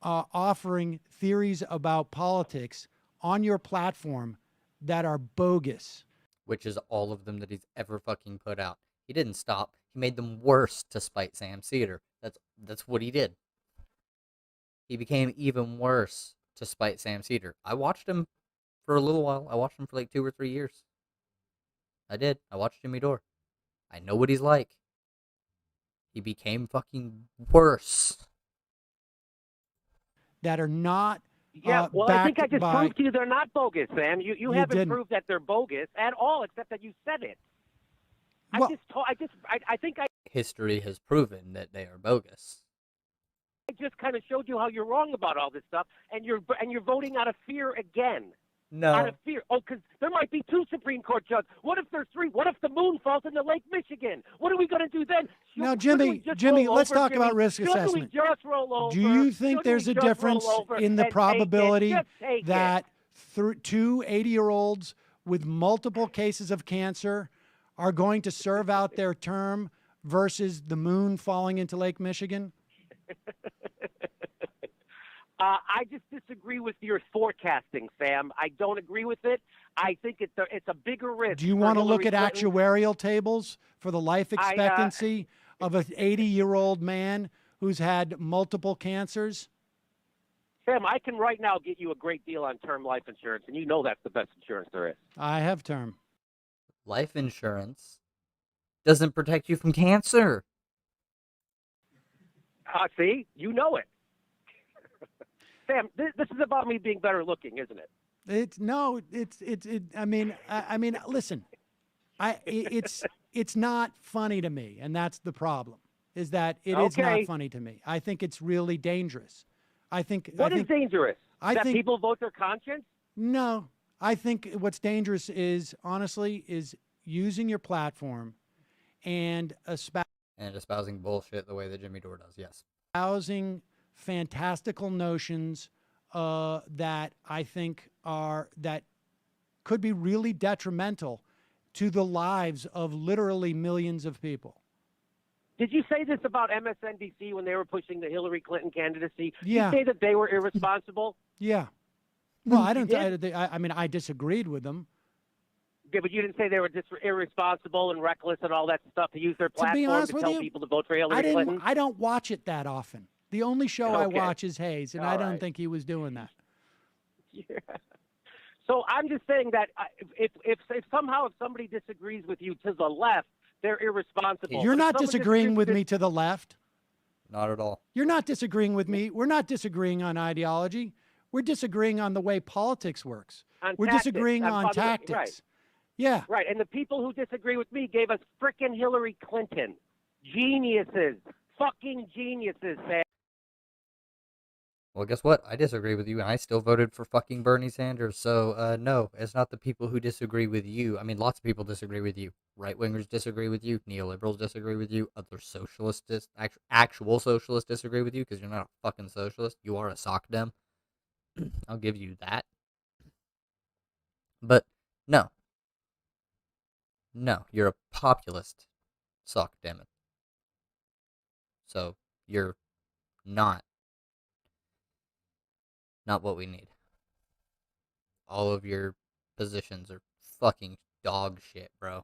Speaker 11: offering theories about politics on your platform that are bogus.
Speaker 1: Which is all of them that he's ever fucking put out. He didn't stop. He made them worse to spite Sam Cedar. That's what he did. He became even worse to spite Sam Cedar. I watched him for a little while. I watched him for like 2 or 3 years. I did. I watched Jimmy Dore. I know what he's like. He became fucking worse.
Speaker 11: That are not.
Speaker 12: I think I just proved to you they're not bogus, Sam. You haven't proved that they're bogus at all, except that you said it.
Speaker 1: History has proven that they are bogus.
Speaker 12: I just kind of showed you how you're wrong about all this stuff, and you're voting out of fear again. Out
Speaker 1: No.
Speaker 12: of fear. Oh, because there might be 2 Supreme Court judges. What if there's 3? What if the moon falls into Lake Michigan? What are we going to do then?
Speaker 11: Now,
Speaker 12: Shouldn't we
Speaker 11: Jimmy,
Speaker 12: just roll
Speaker 11: let's
Speaker 12: over,
Speaker 11: talk
Speaker 12: Jimmy?
Speaker 11: about risk
Speaker 12: Shouldn't
Speaker 11: assessment.
Speaker 12: we just roll over?
Speaker 11: Do you think
Speaker 12: Shouldn't
Speaker 11: there's
Speaker 12: we
Speaker 11: a
Speaker 12: just
Speaker 11: difference
Speaker 12: roll over
Speaker 11: in the
Speaker 12: and
Speaker 11: probability
Speaker 12: take it? Just take
Speaker 11: that 2 80-year-olds with multiple cases of cancer are going to serve out their term versus the moon falling into Lake Michigan?
Speaker 12: I just disagree with your forecasting, Sam. I don't agree with it. I think it's a bigger risk.
Speaker 11: Do you
Speaker 12: for
Speaker 11: want to
Speaker 12: Hillary
Speaker 11: look at
Speaker 12: Clinton.
Speaker 11: actuarial tables for the life expectancy of an 80-year-old man who's had multiple cancers?
Speaker 12: Sam, I can right now get you a great deal on term life insurance, and you know that's the best insurance there is.
Speaker 11: I have term.
Speaker 1: Life insurance doesn't protect you from cancer.
Speaker 12: See? You know it. Sam, this is about me being better looking, isn't it?
Speaker 11: Listen, it's not funny to me, and that's the problem. Is that it is not funny to me. I think it's really dangerous.
Speaker 12: What is dangerous?
Speaker 11: I
Speaker 12: that
Speaker 11: think
Speaker 12: people vote their conscience?
Speaker 11: No, I think what's dangerous is honestly using your platform and
Speaker 1: espousing bullshit the way that Jimmy Dore does. Yes.
Speaker 11: espousing fantastical notions that I think that could be really detrimental to the lives of literally millions of people.
Speaker 12: Did you say this about MSNBC when they were pushing the Hillary Clinton candidacy?
Speaker 11: Yeah.
Speaker 12: Did you say that they were irresponsible?
Speaker 11: Yeah. Well, I
Speaker 12: You
Speaker 11: don't.
Speaker 12: did?
Speaker 11: I disagreed with them.
Speaker 12: Yeah, but you didn't say they were just irresponsible and reckless and all that stuff to use their platform
Speaker 11: honest
Speaker 12: to
Speaker 11: with
Speaker 12: tell
Speaker 11: you,
Speaker 12: people to vote for Hillary Clinton?
Speaker 11: I don't watch it that often. The only show I
Speaker 12: Okay.
Speaker 11: watch is Hayes, and
Speaker 12: All
Speaker 11: I don't
Speaker 12: right.
Speaker 11: think he was doing that.
Speaker 12: Yeah. So I'm just saying that if somehow if somebody disagrees with you to the left, they're irresponsible.
Speaker 11: You're
Speaker 12: But if
Speaker 11: not
Speaker 12: someone
Speaker 11: disagreeing with
Speaker 12: disagrees
Speaker 11: me to the left.
Speaker 1: Not at all.
Speaker 11: You're not disagreeing with me. We're not disagreeing on ideology. We're disagreeing on the way politics works.
Speaker 12: on
Speaker 11: We're
Speaker 12: tactics,
Speaker 11: disagreeing on tactics.
Speaker 12: Right.
Speaker 11: Yeah.
Speaker 12: Right, and the people who disagree with me gave us frickin' Hillary Clinton. Geniuses. Fucking geniuses, Sam.
Speaker 1: Well, guess what? I disagree with you, and I still voted for fucking Bernie Sanders. So, no, it's not the people who disagree with you. I mean, lots of people disagree with you. Right-wingers disagree with you. Neoliberals disagree with you. Other socialists, actual socialists disagree with you because you're not a fucking socialist. You are a sock dem. I'll give you that. But, no. No, you're a populist sock demon. So, you're not what we need. All of your positions are fucking dog shit, bro.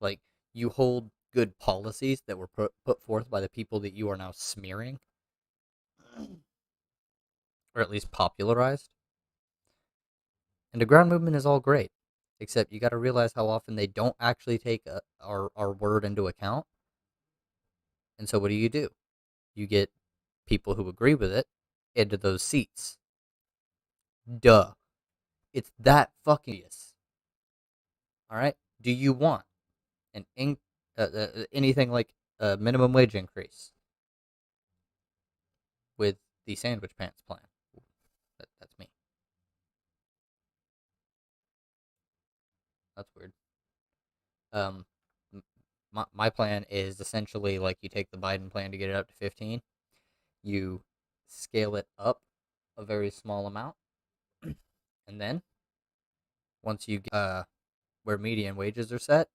Speaker 1: Like, you hold good policies that were put forth by the people that you are now smearing, or at least popularized. And the ground movement is all great, except you got to realize how often they don't actually take our word into account. And so what do? You get people who agree with it into those seats. Duh. It's that fucking obvious. All right? Do you want anything like a minimum wage increase with the Sandwhichpants plan? That's me. That's weird. My plan is essentially like you take the Biden plan to get it up to 15, you scale it up a very small amount, and then once you get where median wages are set,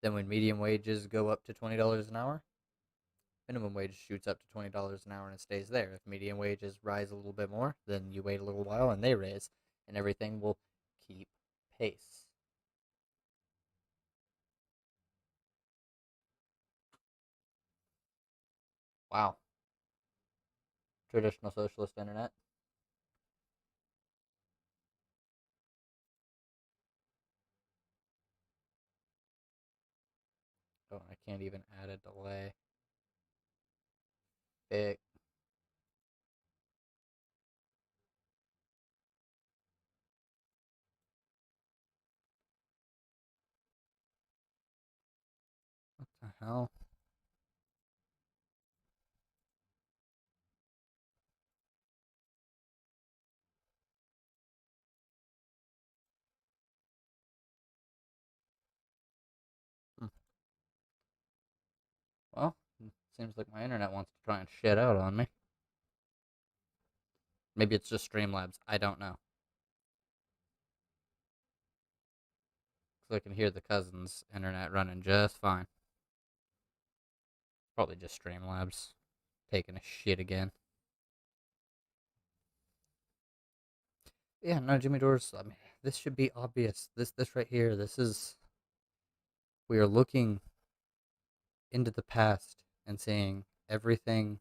Speaker 1: then when median wages go up to $20 an hour, minimum wage shoots up to $20 an hour and it stays there. If median wages rise a little bit more, then you wait a little while and they raise, and everything will keep pace. Wow. Traditional socialist internet. Oh, I can't even add a delay. Big. What the hell? Well, it seems like my internet wants to try and shit out on me. Maybe it's just Streamlabs. I don't know. So I can hear the cousin's internet running just fine. Probably just Streamlabs taking a shit again. Yeah, no, Jimmy Dore's. I mean, this should be obvious. This right here. This is. We are looking into the past and seeing everything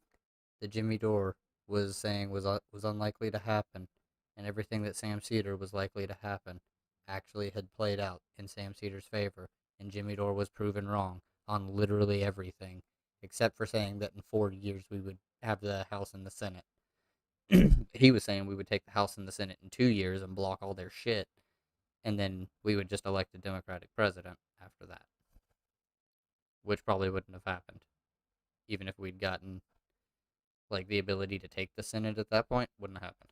Speaker 1: that Jimmy Dore was saying was unlikely to happen, and everything that Sam Cedar was likely to happen actually had played out in Sam Cedar's favor, and Jimmy Dore was proven wrong on literally everything, except for saying that in 4 years we would have the House and the Senate. He was saying we would take the House and the Senate in 2 years and block all their shit, and then we would just elect a Democratic president after that, which probably wouldn't have happened, even if we'd gotten like the ability to take the Senate at that point. Wouldn't have happened.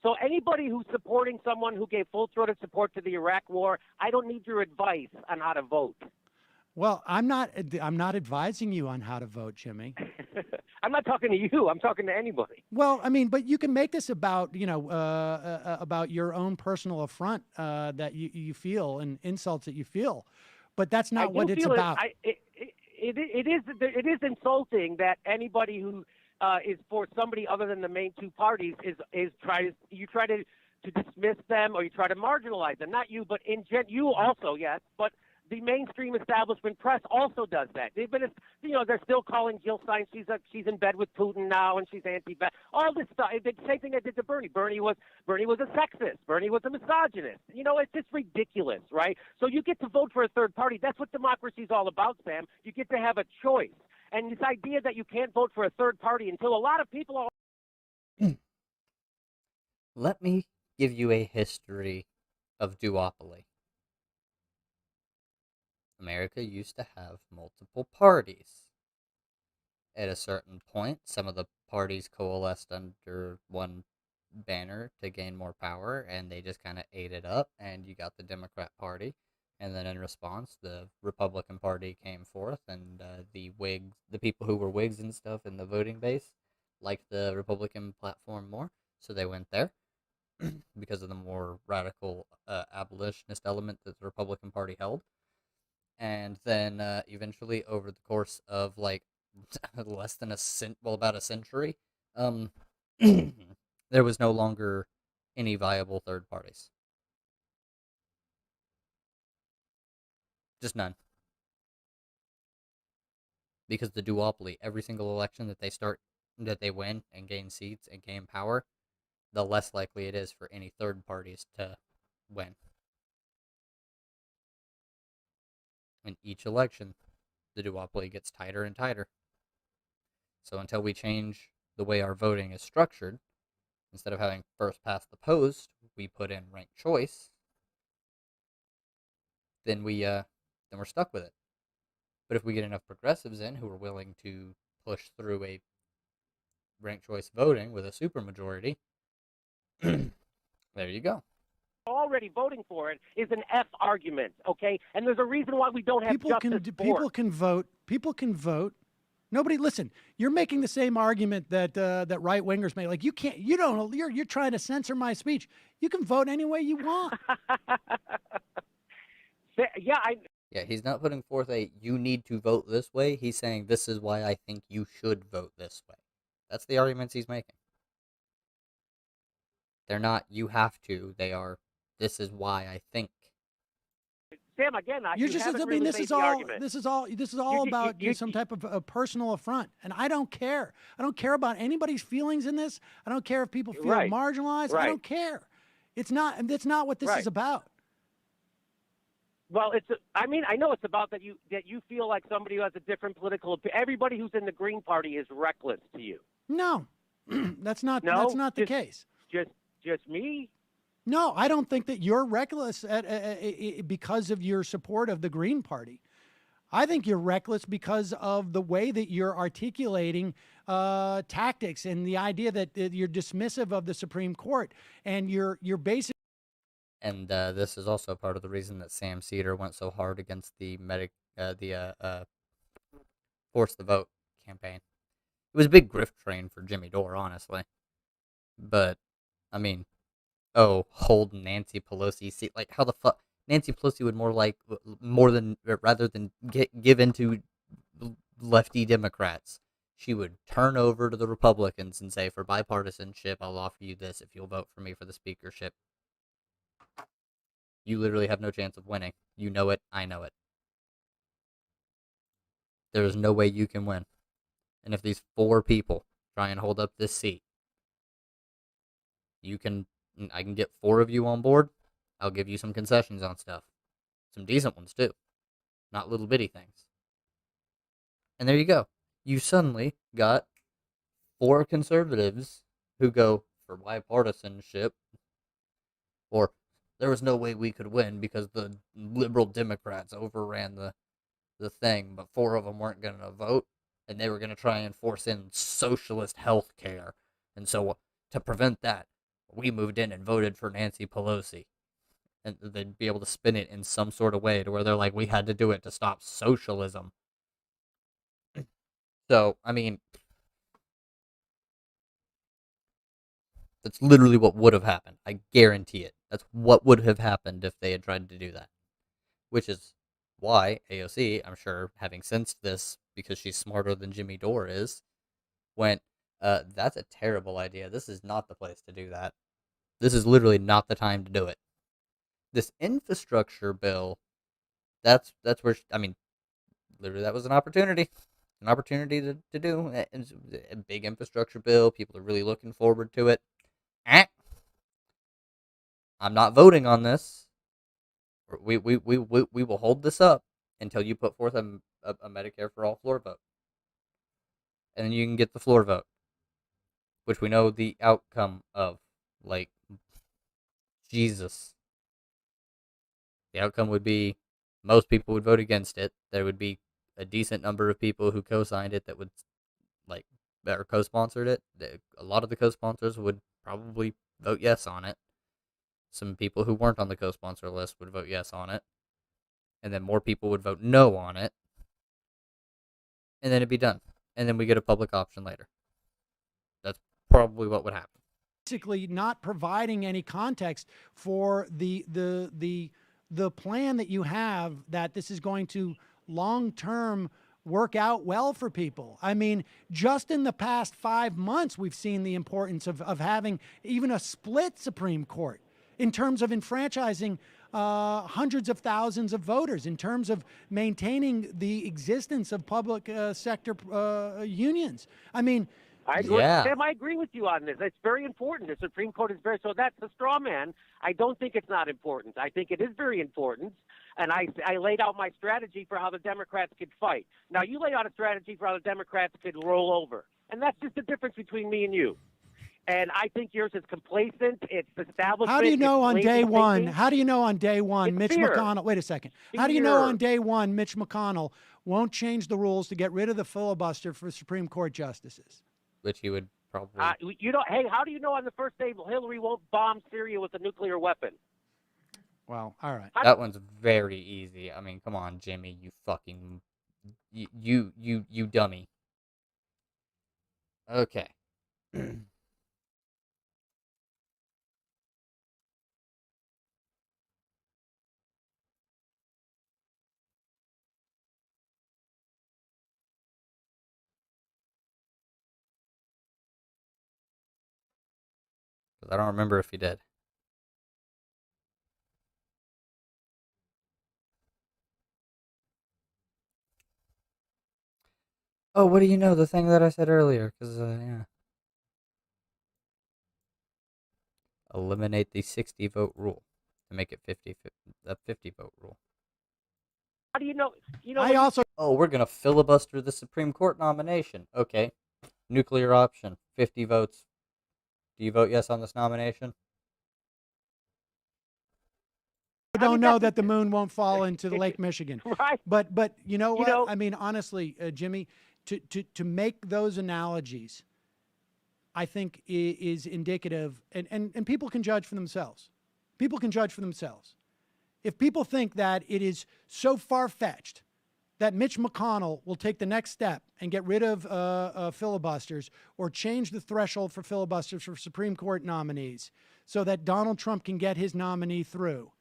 Speaker 12: So anybody who's supporting someone who gave full-throated support to the Iraq War, I don't need your advice on how to vote.
Speaker 11: Well, I'm not advising you on how to vote, Jimmy.
Speaker 12: I'm not talking to you. I'm talking to anybody.
Speaker 11: Well, I mean, but you can make this about, about your own personal affront that you feel and insults that you feel, but that's not what it's about.
Speaker 12: It is insulting that anybody who is for somebody other than the main two parties is try to dismiss them, or you try to marginalize them. Not you, but you also, yes, but the mainstream establishment press also does that. They've been, they're still calling Jill Stein. She's in bed with Putin now, and she's anti-vax. All this stuff. The same thing I did to Bernie. Bernie was a sexist. Bernie was a misogynist. It's just ridiculous, right? So you get to vote for a third party. That's what democracy is all about, Sam. You get to have a choice. And this idea that you can't vote for a third party until a lot of people are.
Speaker 1: Let me give you a history of duopoly. America used to have multiple parties. At a certain point, some of the parties coalesced under one banner to gain more power, and they just kind of ate it up, and you got the Democrat Party. And then in response, the Republican Party came forth, and the people who were Whigs and stuff in the voting base liked the Republican platform more, so they went there because of the more radical abolitionist element that the Republican Party held. And then eventually, over the course of like less than about a century, there was no longer any viable third parties. Just none. Because the duopoly, every single election that they win and gain seats and gain power, the less likely it is for any third parties to win. In each election, the duopoly gets tighter and tighter. So until we change the way our voting is structured, instead of having first past the post, we put in ranked choice, then we're stuck with it. But if we get enough progressives in who are willing to push through a ranked choice voting with a supermajority, there you go.
Speaker 12: Already voting for it is an F argument, okay? And there's a reason why we don't have
Speaker 11: People can vote. People can vote. Nobody, listen. You're making the same argument that that right wingers make. Like you're trying to censor my speech. You can vote any way you want.
Speaker 12: Yeah,
Speaker 1: he's not putting forth you need to vote this way. He's saying this is why I think you should vote this way. That's the arguments he's making. They're not you have to. They are this is why I think.
Speaker 12: Sam, again,
Speaker 11: This is all about some type of a personal affront, and I don't care. I don't care about anybody's feelings in this. I don't care if people feel marginalized. I don't care. It's not what this is about.
Speaker 12: Well, I know it's about that you feel like somebody who has a different political opinion. Everybody who's in the Green Party is reckless to you.
Speaker 11: No, that's not the case.
Speaker 12: Just me?
Speaker 11: No, I don't think that you're reckless because of your support of the Green Party. I think you're reckless because of the way that you're articulating tactics and the idea that you're dismissive of the Supreme Court, and you're basically.
Speaker 1: And this is also part of the reason that Sam Cedar went so hard against the force the vote campaign. It was a big grift train for Jimmy Dore, honestly. But, I mean, hold Nancy Pelosi's seat. Like, how the fuck? Nancy Pelosi would rather than give into lefty Democrats, she would turn over to the Republicans and say, for bipartisanship, I'll offer you this if you'll vote for me for the speakership. You literally have no chance of winning. You know it. I know it. There is no way you can win. And if these 4 people try and hold up this seat, I can get 4 of you on board. I'll give you some concessions on stuff. Some decent ones, too. Not little bitty things. And there you go. You suddenly got 4 conservatives who go for bipartisanship, or there was no way we could win because the liberal Democrats overran the thing, but 4 of them weren't going to vote, and they were going to try and force in socialist health care. And so to prevent that, we moved in and voted for Nancy Pelosi. And they'd be able to spin it in some sort of way to where they're like, we had to do it to stop socialism. So, I mean, that's literally what would have happened. I guarantee it. That's what would have happened if they had tried to do that. Which is why AOC, I'm sure, having sensed this, because she's smarter than Jimmy Dore is, went, that's a terrible idea. This is not the place to do that. This is literally not the time to do it. This infrastructure bill, that's where, literally that was an opportunity. An opportunity to do a big infrastructure bill. People are really looking forward to it. I'm not voting on this. We will hold this up until you put forth a Medicare for all floor vote. And then you can get the floor vote, which we know the outcome of. Like, Jesus. The outcome would be most people would vote against it. There would be a decent number of people who co-signed it that would, or co-sponsored it. A lot of the co-sponsors would probably vote yes on it. Some people who weren't on the co-sponsor list would vote yes on it. And then more people would vote no on it. And then it'd be done. And then we get a public option later. That's probably what would happen.
Speaker 11: Basically not providing any context for the plan that you have, that this is going to long-term work out well for people. I mean, just in the past 5 months, we've seen the importance of having even a split Supreme Court in terms of enfranchising hundreds of thousands of voters, in terms of maintaining the existence of public sector unions. I mean,
Speaker 12: I agree. Sam, I agree with you on this. It's very important. The Supreme Court is so that's a straw man. I don't think it's not important. I think it is very important. And I laid out my strategy for how the Democrats could fight. Now, you laid out a strategy for how the Democrats could roll over. And that's just the difference between me and you. And I think yours is complacent. It's establishment.
Speaker 11: How do you know on day one? How do you know on day one, Mitch McConnell? Wait a second. How do you know on day one, Mitch McConnell won't change the rules to get rid of the filibuster for Supreme Court justices?
Speaker 1: Which he would probably.
Speaker 12: Hey, how do you know on the first day Hillary won't bomb Syria with a nuclear weapon?
Speaker 11: Well, all right.
Speaker 1: That one's very easy. I mean, come on, Jimmy, you fucking, you dummy. Okay. Because I don't remember if he did. Oh, what do you know? The thing that I said earlier. Because, yeah. Eliminate the 60-vote rule to make it a 50-vote rule.
Speaker 12: How do you know?
Speaker 1: Oh, we're going to filibuster the Supreme Court nomination. Okay. Nuclear option. 50 votes. Do you vote yes on this nomination?
Speaker 11: I don't know that the moon won't fall into the Lake Michigan.
Speaker 12: Right.
Speaker 11: But you know what? I mean, honestly, Jimmy, to make those analogies, I think is indicative, and people can judge for themselves. People can judge for themselves. If people think that it is so far-fetched that Mitch McConnell will take the next step and get rid of filibusters or change the threshold for filibusters for Supreme Court nominees so that Donald Trump can get his nominee through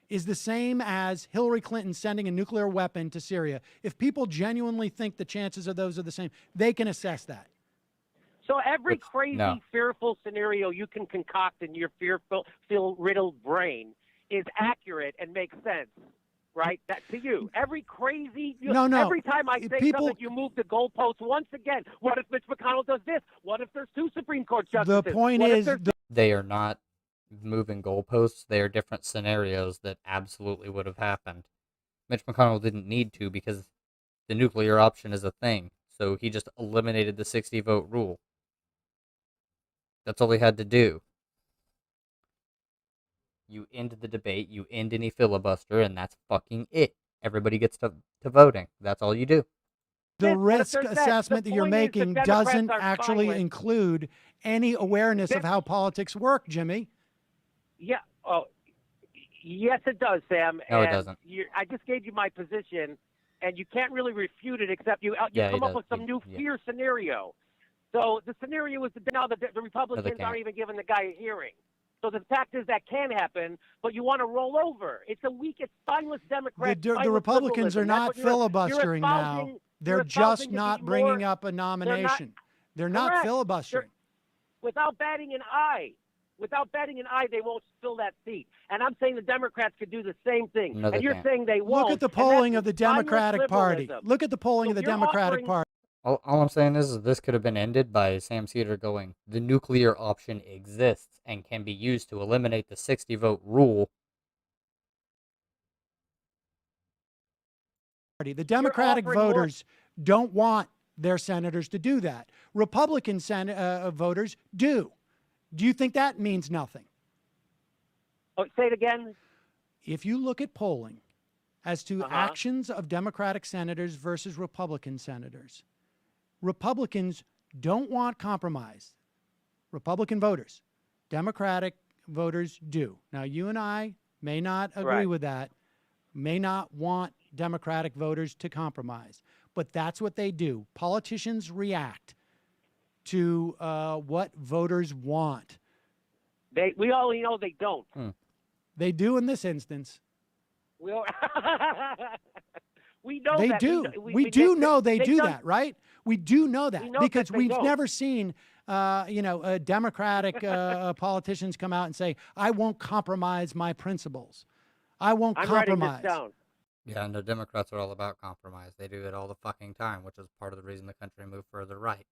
Speaker 11: is the same as Hillary Clinton sending a nuclear weapon to Syria. If people genuinely think the chances of those are the same, they can assess that.
Speaker 12: So every crazy, fearful scenario you can concoct in your fear-riddled brain is accurate and makes sense, right? That to you. Every crazy, every time I say something, you move the goalposts once again. What if Mitch McConnell does this? What if there's 2 Supreme Court justices?
Speaker 11: The point is,
Speaker 1: they are not moving goalposts. They are different scenarios that absolutely would have happened. Mitch McConnell didn't need to because the nuclear option is a thing. So he just eliminated the 60-vote rule. That's all he had to do. You end the debate, you end any filibuster, and that's fucking it. Everybody gets to voting. That's all you do.
Speaker 11: The risk assessment that you're making doesn't actually include any awareness of how politics work, Jimmy.
Speaker 12: Yeah. Oh, yes, it does, Sam.
Speaker 1: No, it doesn't.
Speaker 12: I just gave you my position, and you can't really refute it except you come up with some new fear scenario. So the scenario is that now the Republicans aren't even giving the guy a hearing. So the fact is that can happen, but you want to roll over. It's a weak, it's spineless Democrat.
Speaker 11: The Republicans are not filibustering now. They're just not bringing up a nomination. They're not filibustering.
Speaker 12: Without batting an eye. Without batting an eye, they won't fill that seat. And I'm saying the Democrats could do the same thing.
Speaker 1: No,
Speaker 12: and you're
Speaker 1: can't.
Speaker 12: saying they won't.
Speaker 11: Look at the polling of the Democratic Party. Look at the polling of the Democratic Party.
Speaker 1: All I'm saying is this could have been ended by Sam Cedar going, the nuclear option exists and can be used to eliminate the 60-vote rule.
Speaker 11: The Democratic voters don't want their senators to do that. Republican voters do. Do you think that means nothing?
Speaker 12: Oh, say it again.
Speaker 11: If you look at polling as to actions of Democratic senators versus Republican senators, Republicans don't want compromise. Republican voters. Democratic voters do. Now, you and I may not agree with that, may not want Democratic voters to compromise, but that's what they do. Politicians react to what voters want.
Speaker 12: We all know they don't.
Speaker 11: They do in this instance.
Speaker 12: We know
Speaker 11: they
Speaker 12: that.
Speaker 11: do. We do know they do that, right? We do know that because we've never seen, Democratic politicians come out and say, "I won't compromise my principles. I won't compromise."
Speaker 12: I'm writing this down.
Speaker 1: Yeah, and the Democrats are all about compromise. They do it all the fucking time, which is part of the reason the country moved further right.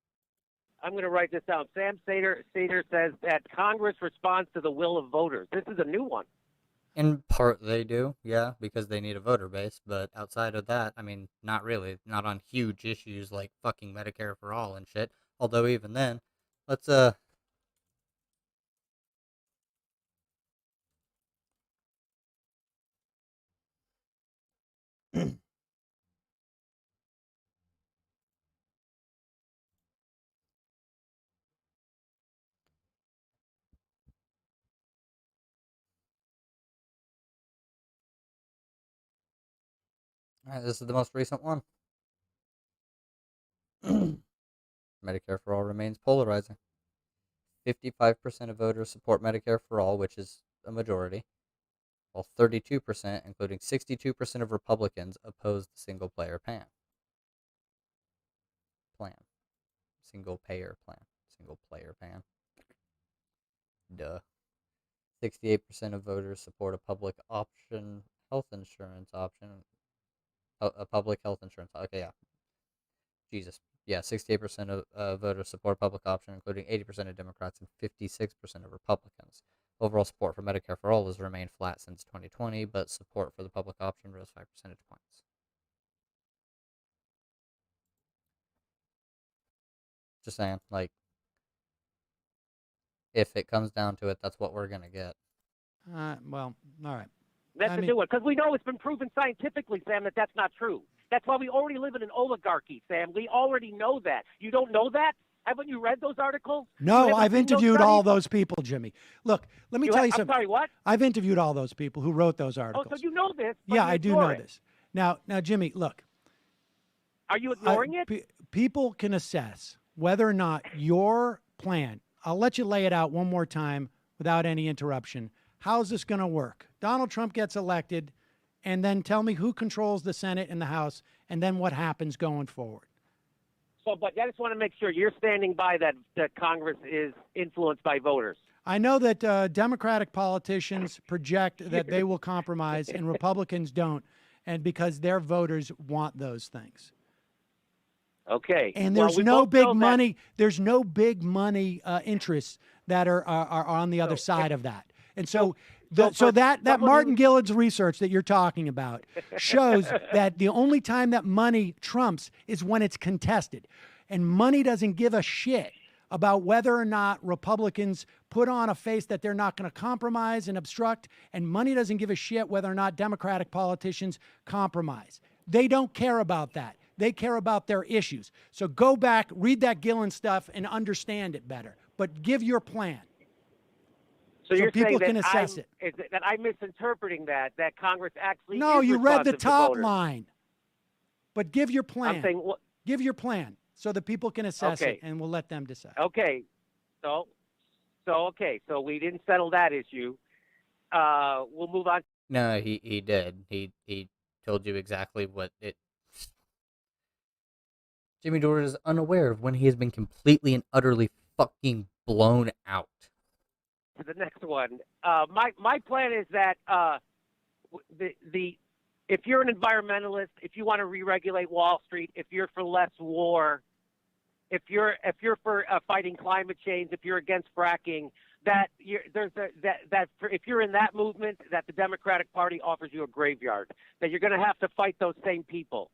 Speaker 12: I'm going to write this down. Sam Seder says that Congress responds to the will of voters. This is a new one.
Speaker 1: In part, they do, yeah, because they need a voter base. But outside of that, I mean, not really. Not on huge issues like fucking Medicare for all and shit. Although even then, let's All right, this is the most recent one. Medicare for all remains polarizing. 55% of voters support Medicare for all, which is a majority, while 32%, including 62% of Republicans, oppose the single-payer plan. Single-payer plan. Single-player plan. Duh. 68% of voters support a public option health insurance option. A public health insurance. Okay, yeah. Jesus. Yeah, 68% of voters support public option, including 80% of Democrats and 56% of Republicans. Overall support for Medicare for all has remained flat since 2020, but support for the public option rose 5 percentage points. Just saying, like, if it comes down to it, that's what we're going to get.
Speaker 11: Well, all right.
Speaker 12: That's a new one, because we know it's been proven scientifically, Sam, that that's not true. That's why we already live in an oligarchy, Sam. We already know that. You don't know that? Haven't you read those articles?
Speaker 11: No, I've interviewed all those people, Jimmy. Look, let me tell you something.
Speaker 12: I'm sorry, what?
Speaker 11: I've interviewed all those people who wrote those
Speaker 12: Oh,
Speaker 11: articles.
Speaker 12: so you know this.
Speaker 11: Yeah, I do know this. Now, Jimmy, look,
Speaker 12: Are you ignoring it?
Speaker 11: People can assess whether or not your plan, I'll let you lay it out one more time without any interruption. How's this going to work? Donald Trump gets elected, and then tell me who controls the Senate and the House, and then what happens going forward.
Speaker 12: So, but I just want to make sure you're standing by that Congress is influenced by voters.
Speaker 11: I know that Democratic politicians project that they will compromise and Republicans don't, and because their voters want those things.
Speaker 12: Okay.
Speaker 11: And there's no big money. There's no big money interests that are on the other side of that. And so that Martin Gillard's research that you're talking about shows that the only time that money trumps is when it's contested. And money doesn't give a shit about whether or not Republicans put on a face that they're not going to compromise and obstruct. And money doesn't give a shit whether or not Democratic politicians compromise. They don't care about that. They care about their issues. So go back, read that Gillen stuff, and understand it better. But give your plan.
Speaker 12: So you're
Speaker 11: people
Speaker 12: saying
Speaker 11: can assess it.
Speaker 12: That I'm misinterpreting that Congress actually
Speaker 11: No,
Speaker 12: is
Speaker 11: you read the
Speaker 12: responsive to
Speaker 11: top
Speaker 12: voters.
Speaker 11: line. But give your plan.
Speaker 12: I'm saying,
Speaker 11: give your plan so the people can assess it, and we'll let them decide.
Speaker 12: Okay. So we didn't settle that issue. We'll move on.
Speaker 1: No, he did. He told you exactly what it. Jimmy Dore is unaware of when he has been completely and utterly fucking blown out.
Speaker 12: To the next one. My plan is that if you're an environmentalist, if you want to re-regulate Wall Street, if you're for less war, if you're for fighting climate change, if you're against fracking, if you're in that movement, that the Democratic Party offers you a graveyard, that you're going to have to fight those same people.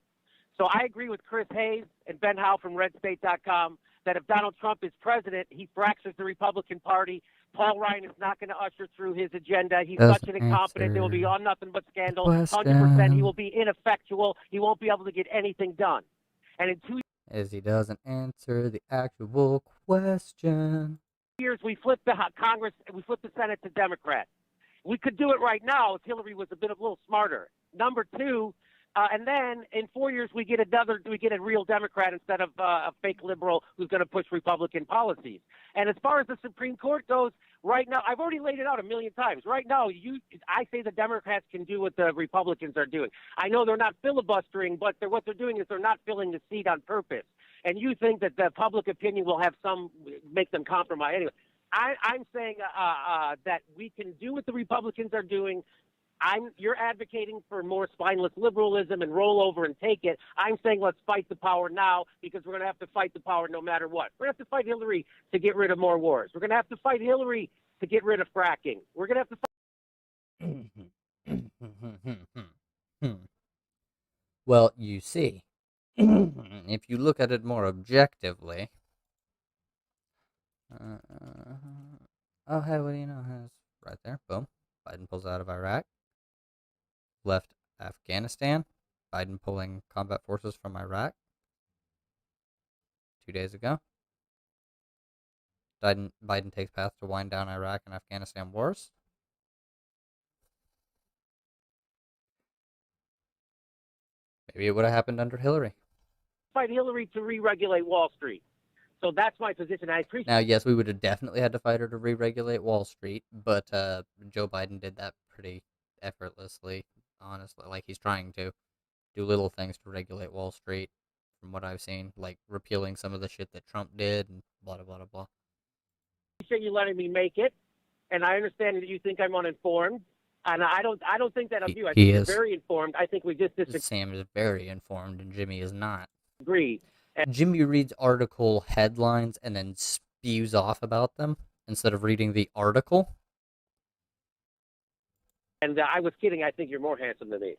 Speaker 12: So I agree with Chris Hayes and Ben Howe from RedState.com that if Donald Trump is president, he fractures the Republican Party. Paul Ryan is not going to usher through his agenda. He's such an incompetent. There will be on nothing but scandal. 100%. He will be ineffectual. He won't be able to get anything done. And in 2
Speaker 1: As he doesn't answer the actual question.
Speaker 12: years, we flipped the Congress, we flipped the Senate to Democrat. We could do it right now if Hillary was a little smarter. Number two, and then in 4 years we get a real Democrat instead of a fake liberal who's going to push Republican policies. And as far as the Supreme Court goes, right now I've already laid it out a million times. Right now, I say the Democrats can do what the Republicans are doing. I know they're not filibustering, but what they're doing is they're not filling the seat on purpose. And you think that the public opinion will have make them compromise. Anyway, I'm saying that we can do what the Republicans are doing. You're advocating for more spineless liberalism and roll over and take it. I'm saying let's fight the power now because we're going to have to fight the power no matter what. We're going to have to fight Hillary to get rid of more wars. We're going to have to fight Hillary to get rid of fracking. We're going to have to fight.
Speaker 1: Well, you see, if you look at it more objectively, oh, hey, what do you know? It's right there. Boom. Biden pulls out of Iraq. Left Afghanistan. Biden pulling combat forces from Iraq 2 days ago. Biden takes path to wind down Iraq and Afghanistan wars. Maybe it would have happened under Hillary.
Speaker 12: Fight Hillary to re-regulate Wall Street. So that's my position. I appreciate.
Speaker 1: Now, yes, we would have definitely had to fight her to re-regulate Wall Street, but Joe Biden did that pretty effortlessly, honestly. Like, he's trying to do little things to regulate Wall Street, from what I've seen, like repealing some of the shit that Trump did and blah, blah, blah, blah.
Speaker 12: I appreciate you letting me make it, and I understand that you think I'm uninformed, and I don't think that of you. I think you're very informed. I think we just disagree.
Speaker 1: Sam is very informed, and Jimmy is not.
Speaker 12: Agree.
Speaker 1: Jimmy reads article headlines and then spews off about them instead of reading the article.
Speaker 12: And I was kidding. I think you're more handsome than me.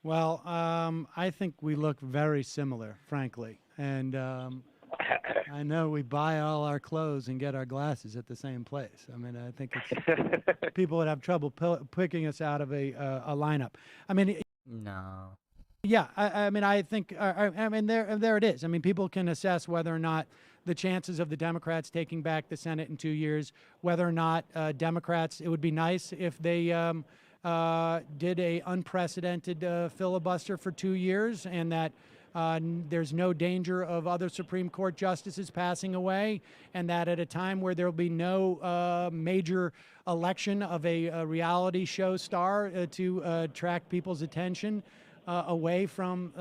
Speaker 11: Well, I think we look very similar, frankly. And I know we buy all our clothes and get our glasses at the same place. I mean, I think it's people would have trouble picking us out of a lineup. I mean,
Speaker 1: no.
Speaker 11: Yeah, I mean, I think, I mean, there it is. I mean, people can assess whether or not the chances of the Democrats taking back the Senate in 2 years, whether or not Democrats, it would be nice if they did a unprecedented filibuster for 2 years, and that There's no danger of other Supreme Court justices passing away, and that at a time where there will be no major election of a reality show star to attract people's attention away from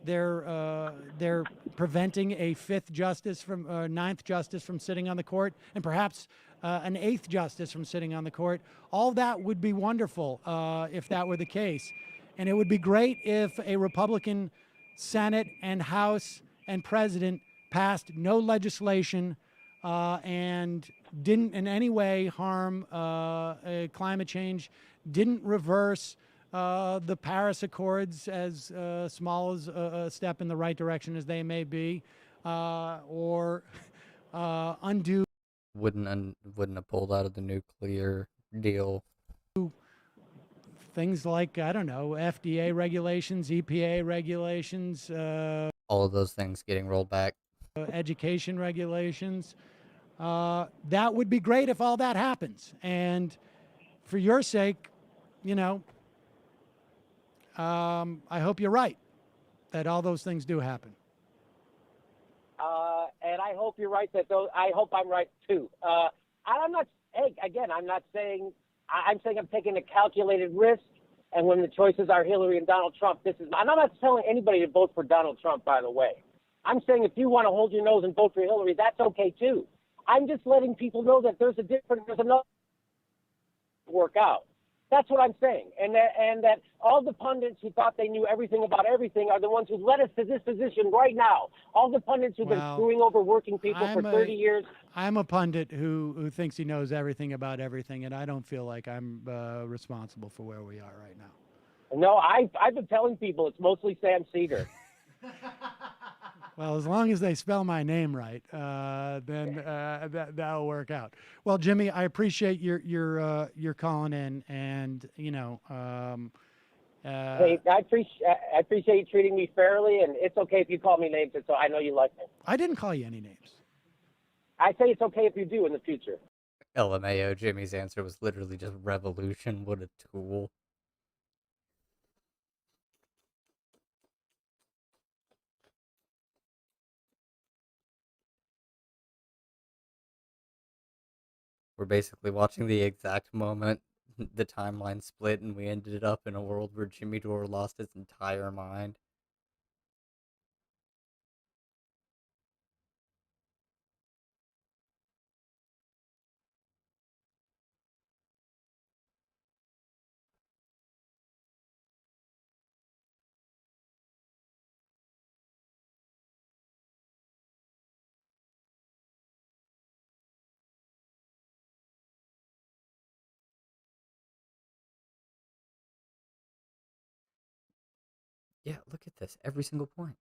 Speaker 11: they're preventing a ninth justice from sitting on the court, and perhaps an eighth justice from sitting on the court. All that would be wonderful if that were the case. And it would be great if a Republican Senate and House and President passed no legislation and didn't in any way harm climate change, didn't reverse the Paris Accords, as small as a step in the right direction as they may be, or undo.
Speaker 1: Wouldn't have pulled out of the nuclear deal.
Speaker 11: Things like, I don't know, FDA regulations, EPA regulations.
Speaker 1: All of those things getting rolled back.
Speaker 11: Education regulations. That would be great if all that happens. And for your sake, I hope you're right, that all those things do happen.
Speaker 12: And I hope you're right I hope I'm right too. I'm not saying, I'm saying I'm taking a calculated risk. And when the choices are Hillary and Donald Trump, and I'm not telling anybody to vote for Donald Trump, by the way. I'm saying if you want to hold your nose and vote for Hillary, that's okay too. I'm just letting people know that there's another work out. That's what I'm saying. And that all the pundits who thought they knew everything about everything are the ones who led us to this position right now. All the pundits who've been screwing over working people for 30 years.
Speaker 11: I'm a pundit who thinks he knows everything about everything, and I don't feel like I'm responsible for where we are right now.
Speaker 12: No, I've been telling people it's mostly Sam Cedar.
Speaker 11: Well, as long as they spell my name right, then that'll work out. Well, Jimmy, I appreciate your calling in, and
Speaker 12: hey, I appreciate you treating me fairly, and it's okay if you call me names, so I know you like me.
Speaker 11: I didn't call you any names.
Speaker 12: I say it's okay if you do in the future.
Speaker 1: LMAO, Jimmy's answer was literally just revolution. What a tool. We're basically watching the exact moment the timeline split and we ended up in a world where Jimmy Dore lost his entire mind. Yeah, look at this. Every single point.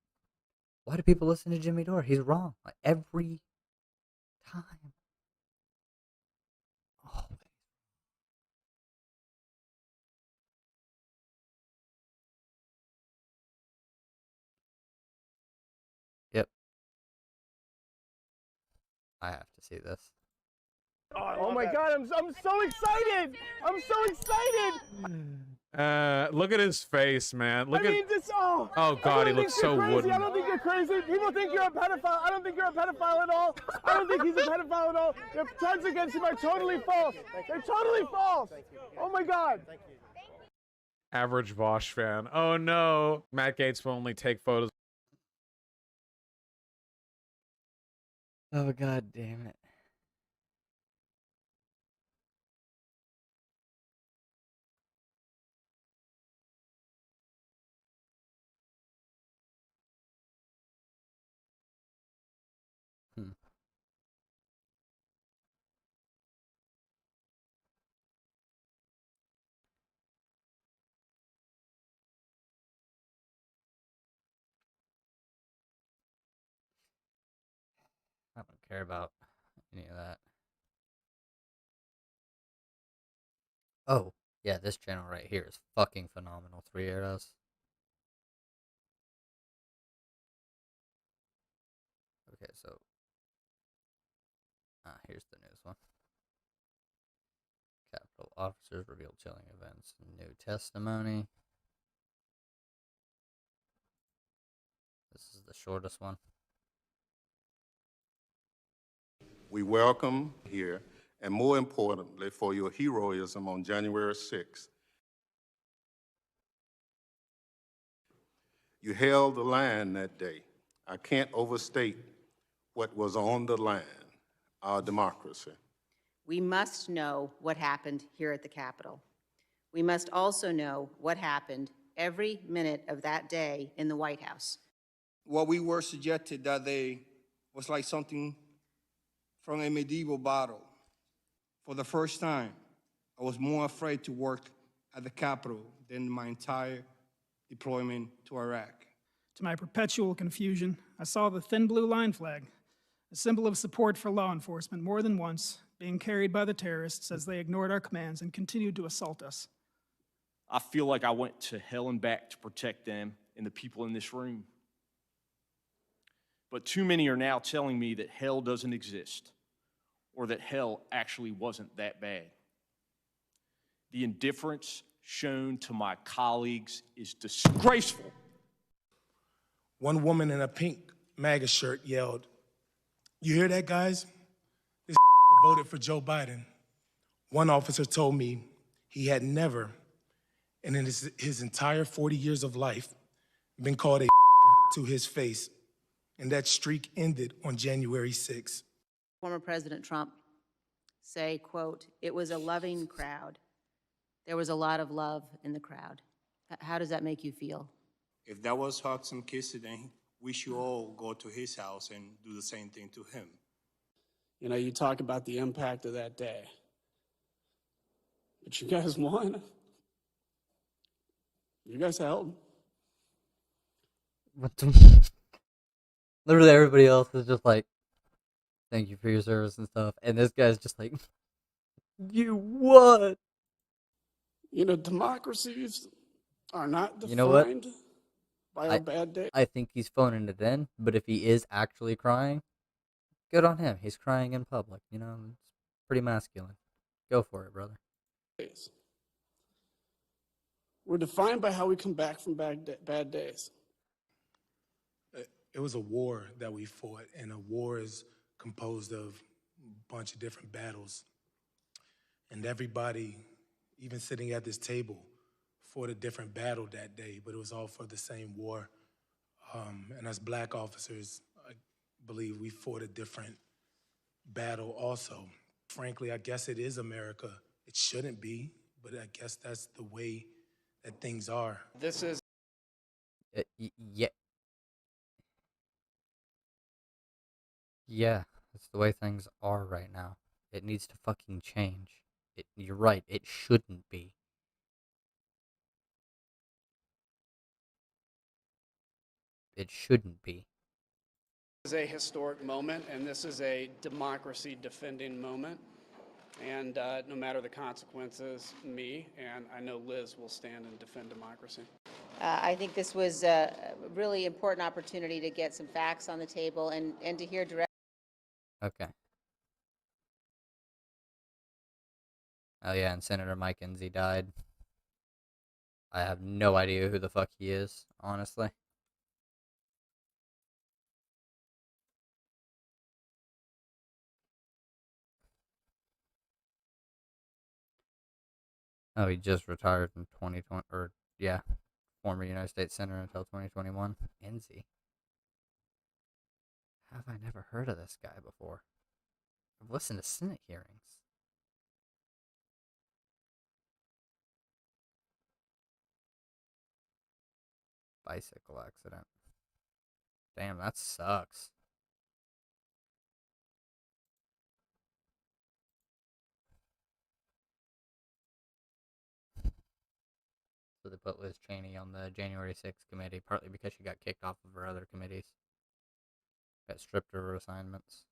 Speaker 1: Why do people listen to Jimmy Dore? He's wrong. Like, every time. Oh. Yep. I have to see this.
Speaker 7: Oh my God, I'm so excited! I'm so excited!
Speaker 13: Look at his face, man. Look
Speaker 7: oh
Speaker 13: God, he looks so wooden.
Speaker 7: I don't think you're crazy. People think you're a pedophile. I don't think you're a pedophile at all. I don't think he's a pedophile at all. The charges against him are totally false. They're totally false. Oh my God.
Speaker 13: Average Bosch fan. Oh no. Matt Gaetz will only take photos.
Speaker 1: Oh, God damn it. I don't care about any of that. Oh, yeah, this channel right here is fucking phenomenal. 3 Arrows. Okay, so here's the news one. Capitol officers reveal chilling events. New testimony. This is the shortest one.
Speaker 14: We welcome here, and more importantly, for your heroism on January 6th. You held the line that day. I can't overstate what was on the line, our democracy.
Speaker 15: We must know what happened here at the Capitol. We must also know what happened every minute of that day in the White House.
Speaker 16: What we were subjected that day was like something from a medieval battle. For the first time, I was more afraid to work at the Capitol than my entire deployment to Iraq.
Speaker 17: To my perpetual confusion, I saw the thin blue line flag, a symbol of support for law enforcement, more than once, being carried by the terrorists as they ignored our commands and continued to assault us.
Speaker 18: I feel like I went to hell and back to protect them and the people in this room. But too many are now telling me that hell doesn't exist, or that hell actually wasn't that bad. The indifference shown to my colleagues is disgraceful.
Speaker 19: One woman in a pink MAGA shirt yelled, "You hear that, guys? This voted for Joe Biden." One officer told me he had never, and in his entire 40 years of life, been called a to his face, and that streak ended on January 6th.
Speaker 15: Former President Trump say, quote, "It was a loving crowd. There was a lot of love in the crowd." How does that make you feel?
Speaker 16: If that was hugs and kisses, then we should all go to his house and do the same thing to him.
Speaker 20: You know, you talk about the impact of that day. But you guys won. You guys held.
Speaker 1: What the... Literally everybody else is just like, "Thank you for your service" and stuff. And this guy's just like, "You won."
Speaker 20: You know, democracies are not defined
Speaker 1: You know what?
Speaker 20: by a bad day.
Speaker 1: I think he's phoning it in, but if he is actually crying, good on him. He's crying in public, you know? It's pretty masculine. Go for it, brother.
Speaker 20: We're defined by how we come back from bad days.
Speaker 19: It was a war that we fought, and a war is composed of a bunch of different battles. And everybody, even sitting at this table, fought a different battle that day, but it was all for the same war. And as black officers, I believe we fought a different battle also. Frankly, I guess it is America. It shouldn't be, but I guess that's the way that things are.
Speaker 20: This is...
Speaker 1: Yeah. Yeah, that's the way things are right now. It needs to fucking change. You're right, it shouldn't be. It shouldn't be.
Speaker 20: This is a historic moment, and this is a democracy-defending moment. And no matter the consequences, me and I know Liz will stand and defend democracy.
Speaker 15: I think this was a really important opportunity to get some facts on the table and to hear direct.
Speaker 1: Okay. Oh yeah, and Senator Mike Enzi died. I have no idea who the fuck he is, honestly. Oh, he just retired in 2020, or yeah, former United States Senator until 2021. Enzi. How have I never heard of this guy before? I've listened to Senate hearings. Bicycle accident. Damn, that sucks. So they put Liz Cheney on the January 6th committee, partly because she got kicked off of her other committees. Got stripped of her assignments.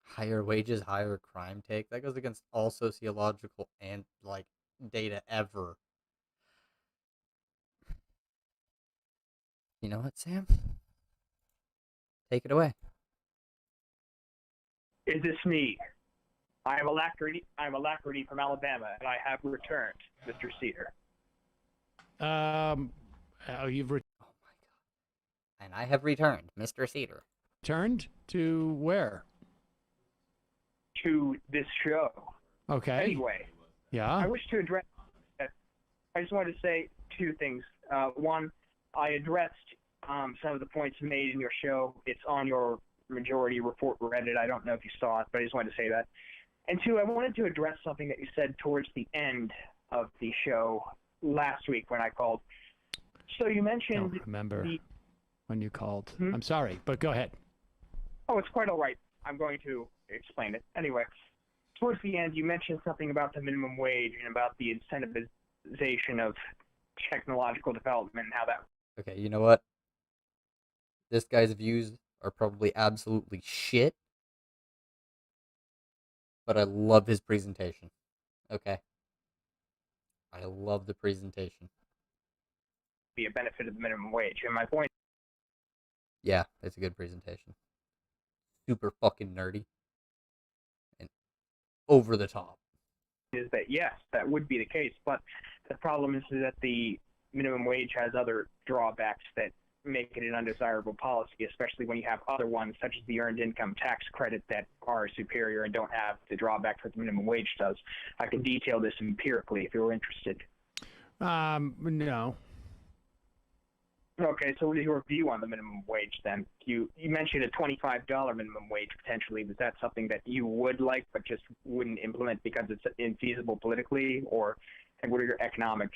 Speaker 1: Higher wages, higher crime take. That goes against all sociological and like data ever. You know what, Sam? Take it away.
Speaker 21: Is this me? I'm Alacrity from Alabama, and I have returned, Mr. Cedar.
Speaker 11: You've
Speaker 1: And I have returned, Mr. Cedar.
Speaker 11: returned to where?
Speaker 21: To this show.
Speaker 11: Okay.
Speaker 21: Anyway,
Speaker 11: Yeah.
Speaker 21: I wish to address. I just wanted to say two things. One, I addressed some of the points made in your show. It's on your majority report Reddit. I don't know if you saw it, but I just wanted to say that. And two, I wanted to address something that you said towards the end of the show last week when I called. So you mentioned.
Speaker 11: Don't remember when you called.
Speaker 21: Hmm?
Speaker 11: I'm sorry, but go ahead.
Speaker 21: Oh, it's quite all right. I'm going to explain it. Anyway, towards the end, you mentioned something about the minimum wage and about the incentivization of technological development and how that.
Speaker 1: Okay, you know what? This guy's views are probably absolutely shit, but I love his presentation. Okay? I love the presentation.
Speaker 21: Be a benefit of the minimum wage. And my point.
Speaker 1: Yeah, it's a good presentation. Super fucking nerdy. And over the top.
Speaker 21: Is that yes, that would be the case, but the problem is that the minimum wage has other drawbacks that make it an undesirable policy, especially when you have other ones such as the earned income tax credit that are superior and don't have the drawbacks that the minimum wage does. I can detail this empirically if you're interested.
Speaker 11: No.
Speaker 21: Okay, so what is your view on the minimum wage then? You mentioned a $25 minimum wage potentially. Was that something that you would like but just wouldn't implement because it's infeasible politically, or and what is your economic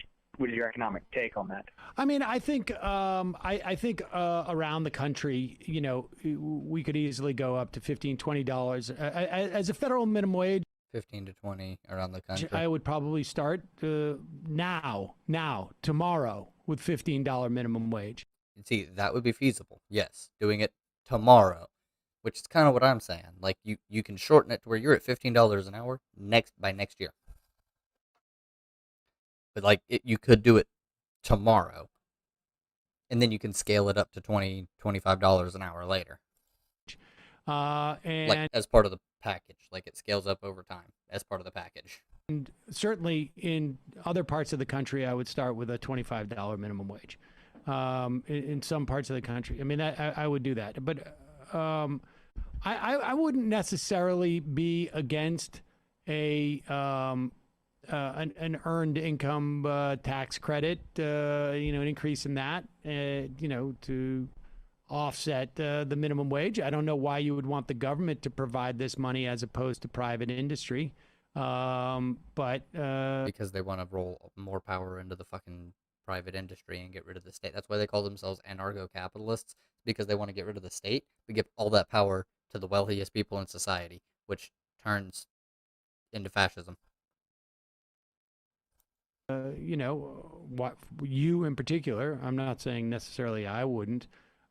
Speaker 21: take on that?
Speaker 11: I mean, I think I think around the country, you know, we could easily go up to $15, $20 as a federal minimum wage.
Speaker 1: 15 to 20 around the country.
Speaker 11: I would probably start tomorrow with $15 minimum wage.
Speaker 1: See, that would be feasible. Yes, doing it tomorrow, which is kind of what I'm saying. Like you can shorten it to where you're at $15 an hour by next year. But like you could do it tomorrow, and then you can scale it up to $20, $25 an hour later.
Speaker 11: And
Speaker 1: like as part of the package, like it scales up over time as part of the package.
Speaker 11: And certainly in other parts of the country, I would start with a $25 minimum wage. In some parts of the country, I mean, I would do that. But I wouldn't necessarily be against an earned income tax credit, an increase in that, to offset the minimum wage. I don't know why you would want the government to provide this money as opposed to private industry. But
Speaker 1: because they want to roll more power into the fucking private industry and get rid of the state. That's why they call themselves anarcho-capitalists, because they want to get rid of the state, but give all that power to the wealthiest people in society, which turns into fascism.
Speaker 11: What you in particular, I'm not saying necessarily I wouldn't,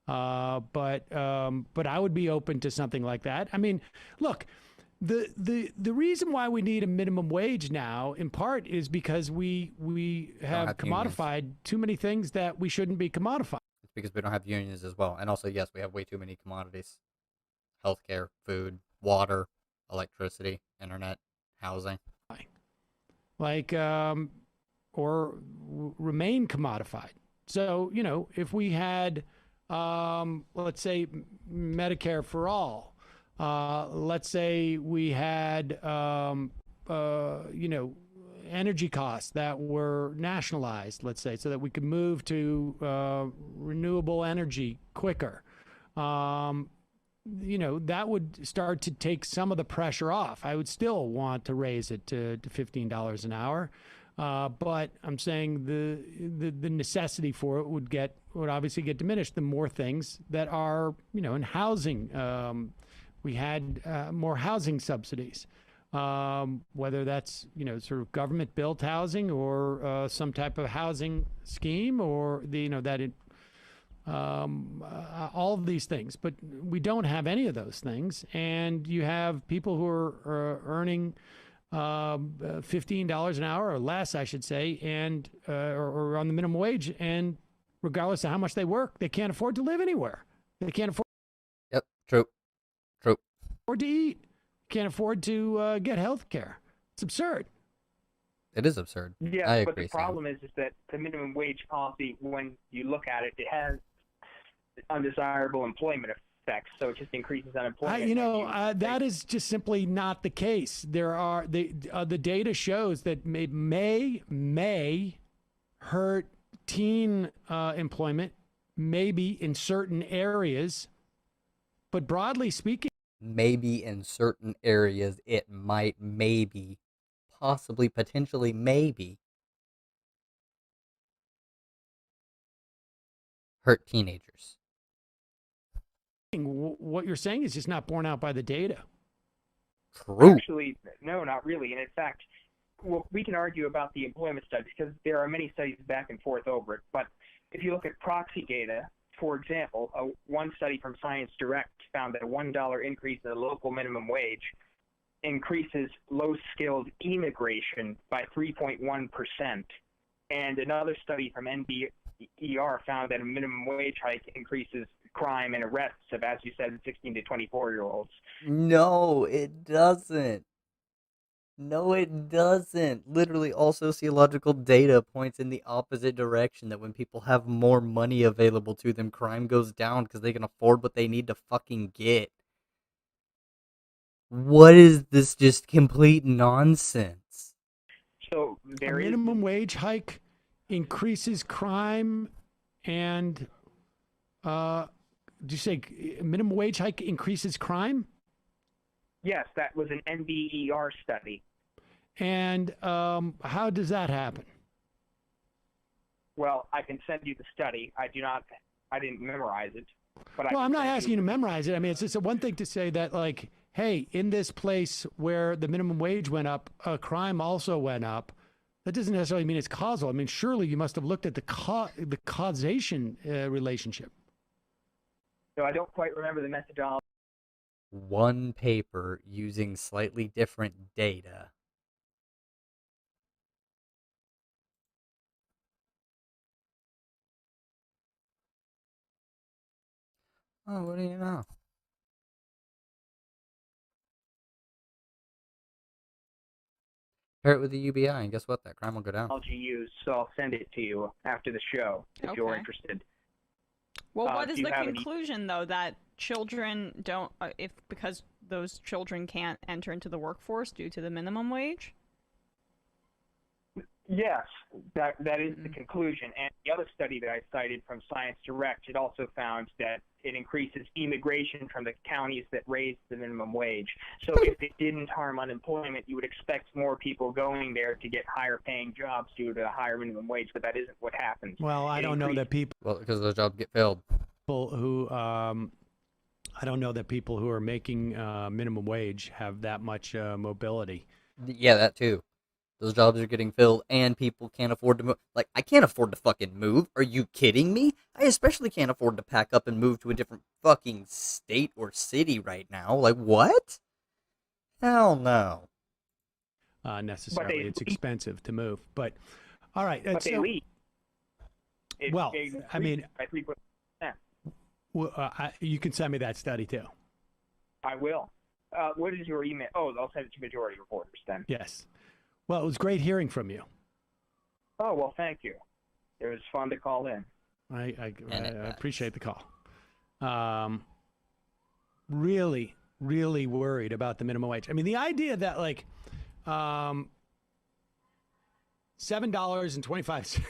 Speaker 11: but I would be open to something like that. I mean, look, the reason why we need a minimum wage now, in part, is because we have commodified too many things that we shouldn't be commodified.
Speaker 1: It's because we don't have unions as well, and also yes, we have way too many commodities: healthcare, food, water, electricity, internet, housing.
Speaker 11: Or remain commodified. So, if we had, let's say, Medicare for all, let's say we had, energy costs that were nationalized, let's say, so that we could move to renewable energy quicker. That would start to take some of the pressure off. I would still want to raise it to $15 an hour. But I'm saying the necessity for it would obviously get diminished the more things that are, in housing. We had more housing subsidies, whether that's, sort of government built housing or some type of housing scheme or all of these things. But we don't have any of those things. And you have people who are earning $15 an hour or less, I should say, and or on the minimum wage, and regardless of how much they work, they can't afford to live anywhere. They can't afford.
Speaker 1: Yep, true.
Speaker 11: Afford to eat. can't afford to get health care. It's absurd.
Speaker 1: It is absurd.
Speaker 21: Yeah,
Speaker 1: I
Speaker 21: but
Speaker 1: agree,
Speaker 21: the problem is that the minimum wage policy, when you look at it, it has undesirable employment effects. So it just increases unemployment.
Speaker 11: That is just simply not the case. There are the data shows that may hurt teen employment, maybe in certain areas, but broadly speaking,
Speaker 1: maybe in certain areas it might, maybe, possibly, potentially, maybe hurt teenagers.
Speaker 11: what you're saying is just not borne out by the data.
Speaker 1: True.
Speaker 21: Actually, no, not really. And in fact, well, we can argue about the employment studies because there are many studies back and forth over it. But if you look at proxy data, for example, one study from Science Direct found that a $1 increase in the local minimum wage increases low-skilled immigration by 3.1%. And another study from NBER found that a minimum wage hike increases crime and arrests of, as you said, 16 to 24-year-olds.
Speaker 1: No, it doesn't. No, it doesn't. Literally, all sociological data points in the opposite direction, that when people have more money available to them, crime goes down because they can afford what they need to fucking get. What is this just complete nonsense?
Speaker 21: So
Speaker 11: a minimum wage hike increases crime and do you say minimum wage hike increases crime?
Speaker 21: Yes, that was an NBER study.
Speaker 11: And how does that happen?
Speaker 21: Well, I can send you the study. I didn't memorize it. But
Speaker 11: I'm not asking you to memorize it. I mean, it's just one thing to say that, like, hey, in this place where the minimum wage went up, crime also went up. That doesn't necessarily mean it's causal. I mean, surely you must have looked at the causation relationship.
Speaker 21: So I don't quite remember the methodology.
Speaker 1: One paper using slightly different data. Oh, what do you know? Pair it with the UBI, and guess what? That crime will go down.
Speaker 21: Used, so I'll send it to you after the show if you're interested.
Speaker 2: Well, what is the conclusion, though, that children don't, because those children can't enter into the workforce due to the minimum wage?
Speaker 21: Yes, that is the conclusion. And the other study that I cited from Science Direct, it also found that it increases immigration from the counties that raised the minimum wage. So if it didn't harm unemployment, you would expect more people going there to get higher paying jobs due to a higher minimum wage, but that isn't what happens.
Speaker 11: Well, I don't know that people...
Speaker 1: Well, because those jobs get filled.
Speaker 11: People who... I don't know that people who are making minimum wage have that much mobility.
Speaker 1: Yeah, that too. Those jobs are getting filled, and people can't afford to move. Like, I can't afford to fucking move. Are you kidding me? I especially can't afford to pack up and move to a different fucking state or city right now. Like, what? Hell no.
Speaker 11: Necessarily. It's expensive to move. But, all right.
Speaker 21: But they leave.
Speaker 11: Well, I mean...
Speaker 21: By 3%.
Speaker 11: Well, you can send me that study, too.
Speaker 21: I will. What is your email? Oh, I'll send it to Majority Reporters then.
Speaker 11: Yes. Well, it was great hearing from you.
Speaker 21: Oh, well, thank you. It was fun to call in.
Speaker 11: I appreciate the call. Really, really worried about the minimum wage. I mean, the idea that, like, $7.25,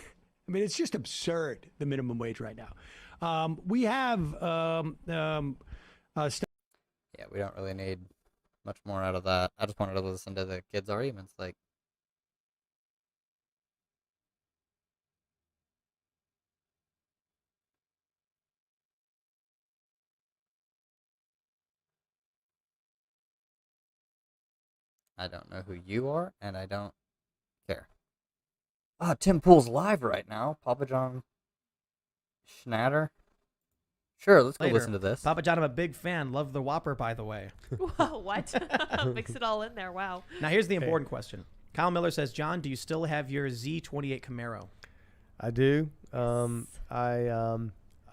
Speaker 11: I mean, it's just absurd, the minimum wage right now. We have...
Speaker 1: yeah, we don't really need much more out of that. I just wanted to listen to the kids' arguments, like... I don't know who you are, and I don't care. Oh, Tim Pool's live right now. Papa John Schnatter. Sure, let's go listen to this.
Speaker 22: Papa John, I'm a big fan. Love the Whopper, by the way.
Speaker 23: Whoa, what? Mix it all in there. Wow.
Speaker 22: Now, here's the important question. Kyle Miller says, John, do you still have your Z28 Camaro?
Speaker 24: I do. I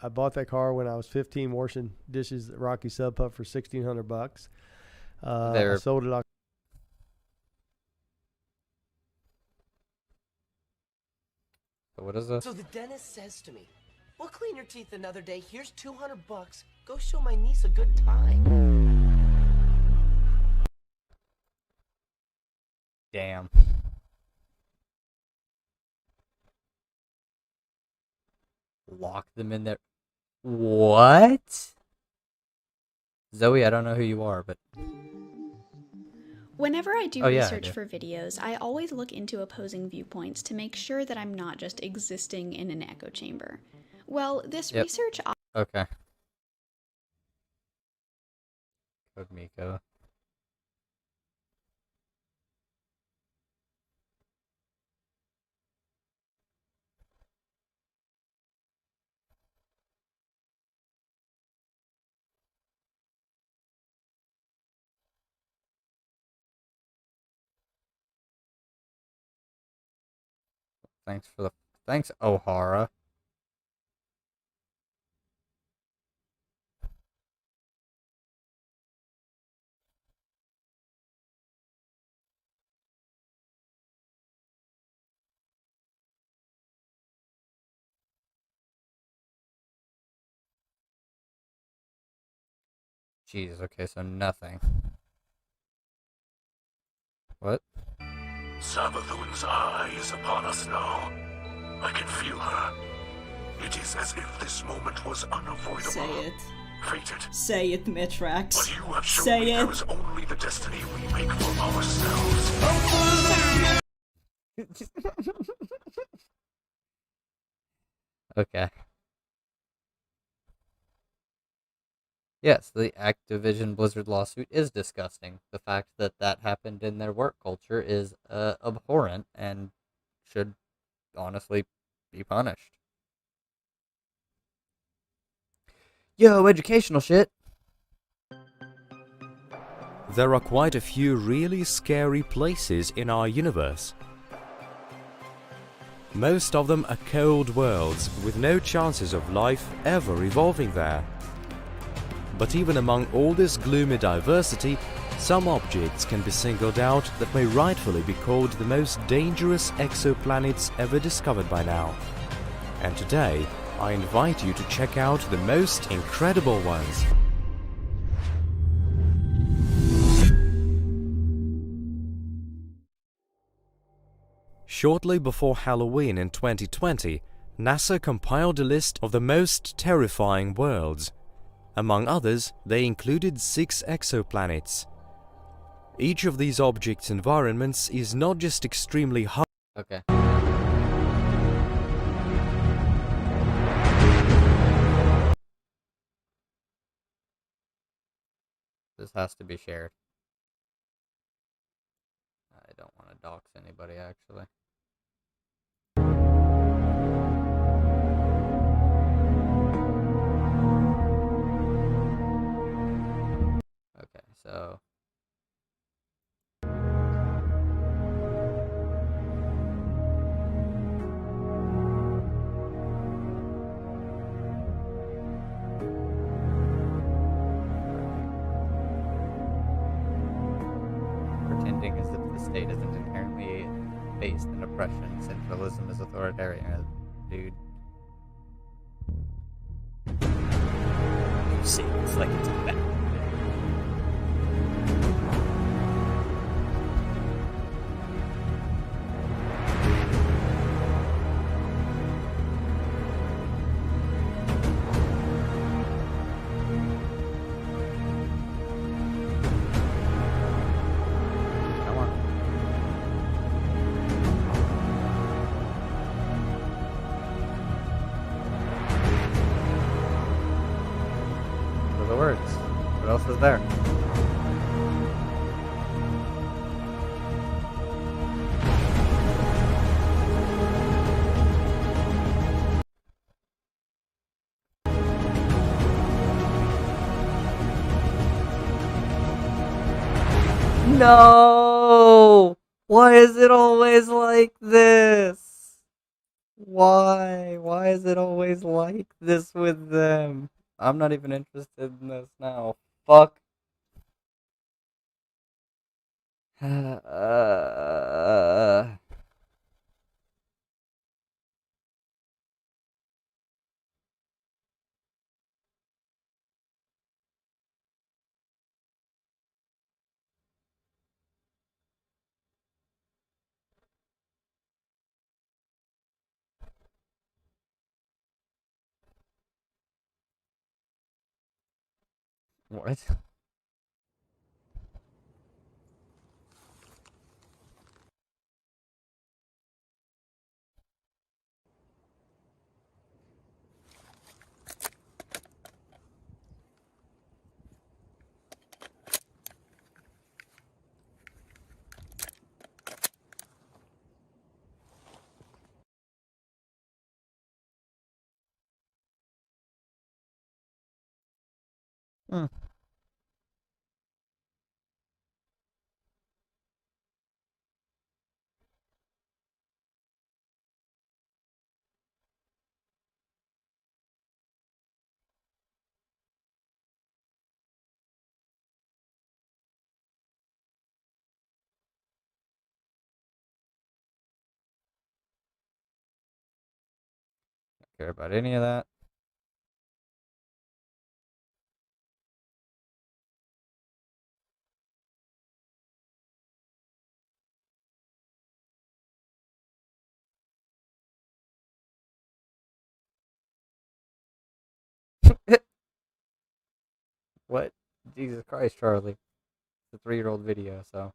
Speaker 24: bought that car when I was 15, washing dishes at Rocky Sub Pub for $1,600.
Speaker 1: They're-
Speaker 3: soda.
Speaker 1: What is this?
Speaker 4: So the dentist says to me, "We'll clean your teeth another day. Here's $200. Go show my niece a good time."
Speaker 1: Damn. Lock them in there. What? Zoe, I don't know who you are, but...
Speaker 5: Whenever I do
Speaker 1: Oh, yeah, I
Speaker 5: research
Speaker 1: do.
Speaker 5: for videos, I always look into opposing viewpoints to make sure that I'm not just existing in an echo chamber. Well, this
Speaker 1: Yep.
Speaker 5: research...
Speaker 1: Okay. Code Miko. Thanks, O'Hara. Jeez, okay, so nothing. What?
Speaker 6: Sabathun's eye is upon us now. I can feel her. It is as if this moment was unavoidable.
Speaker 24: Say it.
Speaker 6: Fated.
Speaker 24: Say it, Mitrax.
Speaker 6: But you have shown
Speaker 24: Say
Speaker 6: me
Speaker 24: it.
Speaker 6: there is only the destiny we make for ourselves.
Speaker 1: Okay. Yes, the Activision Blizzard lawsuit is disgusting. The fact that that happened in their work culture is abhorrent and should honestly be punished. Yo, educational shit.
Speaker 25: There are quite a few really scary places in our universe. Most of them are cold worlds with no chances of life ever evolving there. But even among all this gloomy diversity, some objects can be singled out that may rightfully be called the most dangerous exoplanets ever discovered by now. And today, I invite you to check out the most incredible ones. Shortly before Halloween in 2020, NASA compiled a list of the most terrifying worlds. Among others, they included 6 exoplanets. Each of these objects' environments is not just extremely hot.
Speaker 1: Okay. This has to be shared. I don't want to dox anybody, actually. Okay, so... Pretending as if the state isn't inherently based in oppression, centralism is authoritarian, dude. You say it's like it's bad. Come on. What are the words? What else is there? No! Why is it always like this? Why? Why is it always like this with them? I'm not even interested in this now. Fuck What? Hmm. Don't care about any of that. What? Jesus Christ, Charlie. It's a 3-year-old video, so.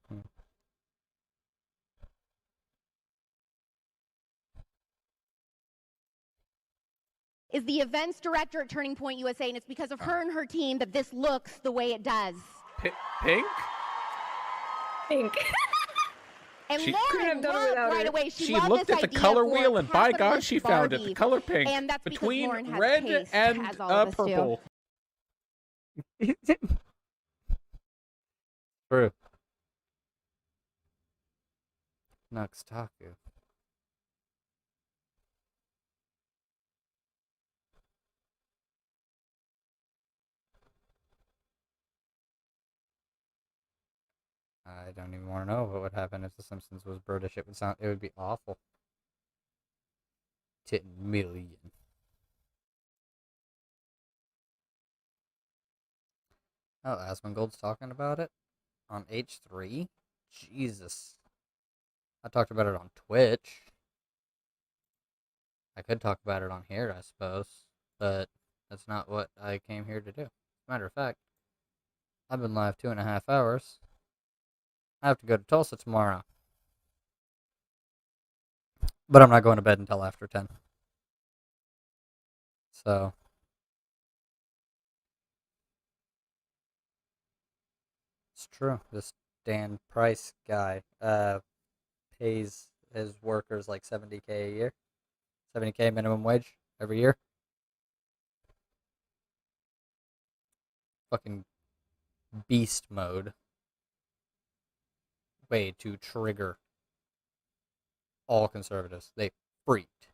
Speaker 3: Is the events director at Turning Point USA, and it's because of her and her team that this looks the way it does.
Speaker 13: Pink?
Speaker 3: Pink. And
Speaker 13: She-
Speaker 3: Lauren loved right away.
Speaker 13: She
Speaker 3: loved
Speaker 13: looked
Speaker 3: this
Speaker 13: at the
Speaker 3: idea
Speaker 13: color
Speaker 3: for
Speaker 13: wheel, and by God,
Speaker 3: capitalist
Speaker 13: she found it. The
Speaker 3: Barbie.
Speaker 13: color pink
Speaker 3: And that's because
Speaker 13: between
Speaker 3: Lauren has
Speaker 13: red
Speaker 3: taste,
Speaker 13: and
Speaker 3: as all of us do.
Speaker 13: purple.
Speaker 1: True. Noxtaku. I don't even want to know what would happen if The Simpsons was British. It would be awful. 10 million. Oh, Asmongold's talking about it on H3? Jesus. I talked about it on Twitch. I could talk about it on here, I suppose, but that's not what I came here to do. As a matter of fact, I've been live 2.5 hours. I have to go to Tulsa tomorrow. But I'm not going to bed until after 10. So. It's true. This Dan Price guy pays his workers like $70K a year. $70K minimum wage every year. Fucking beast mode. Way to trigger all conservatives. They freaked.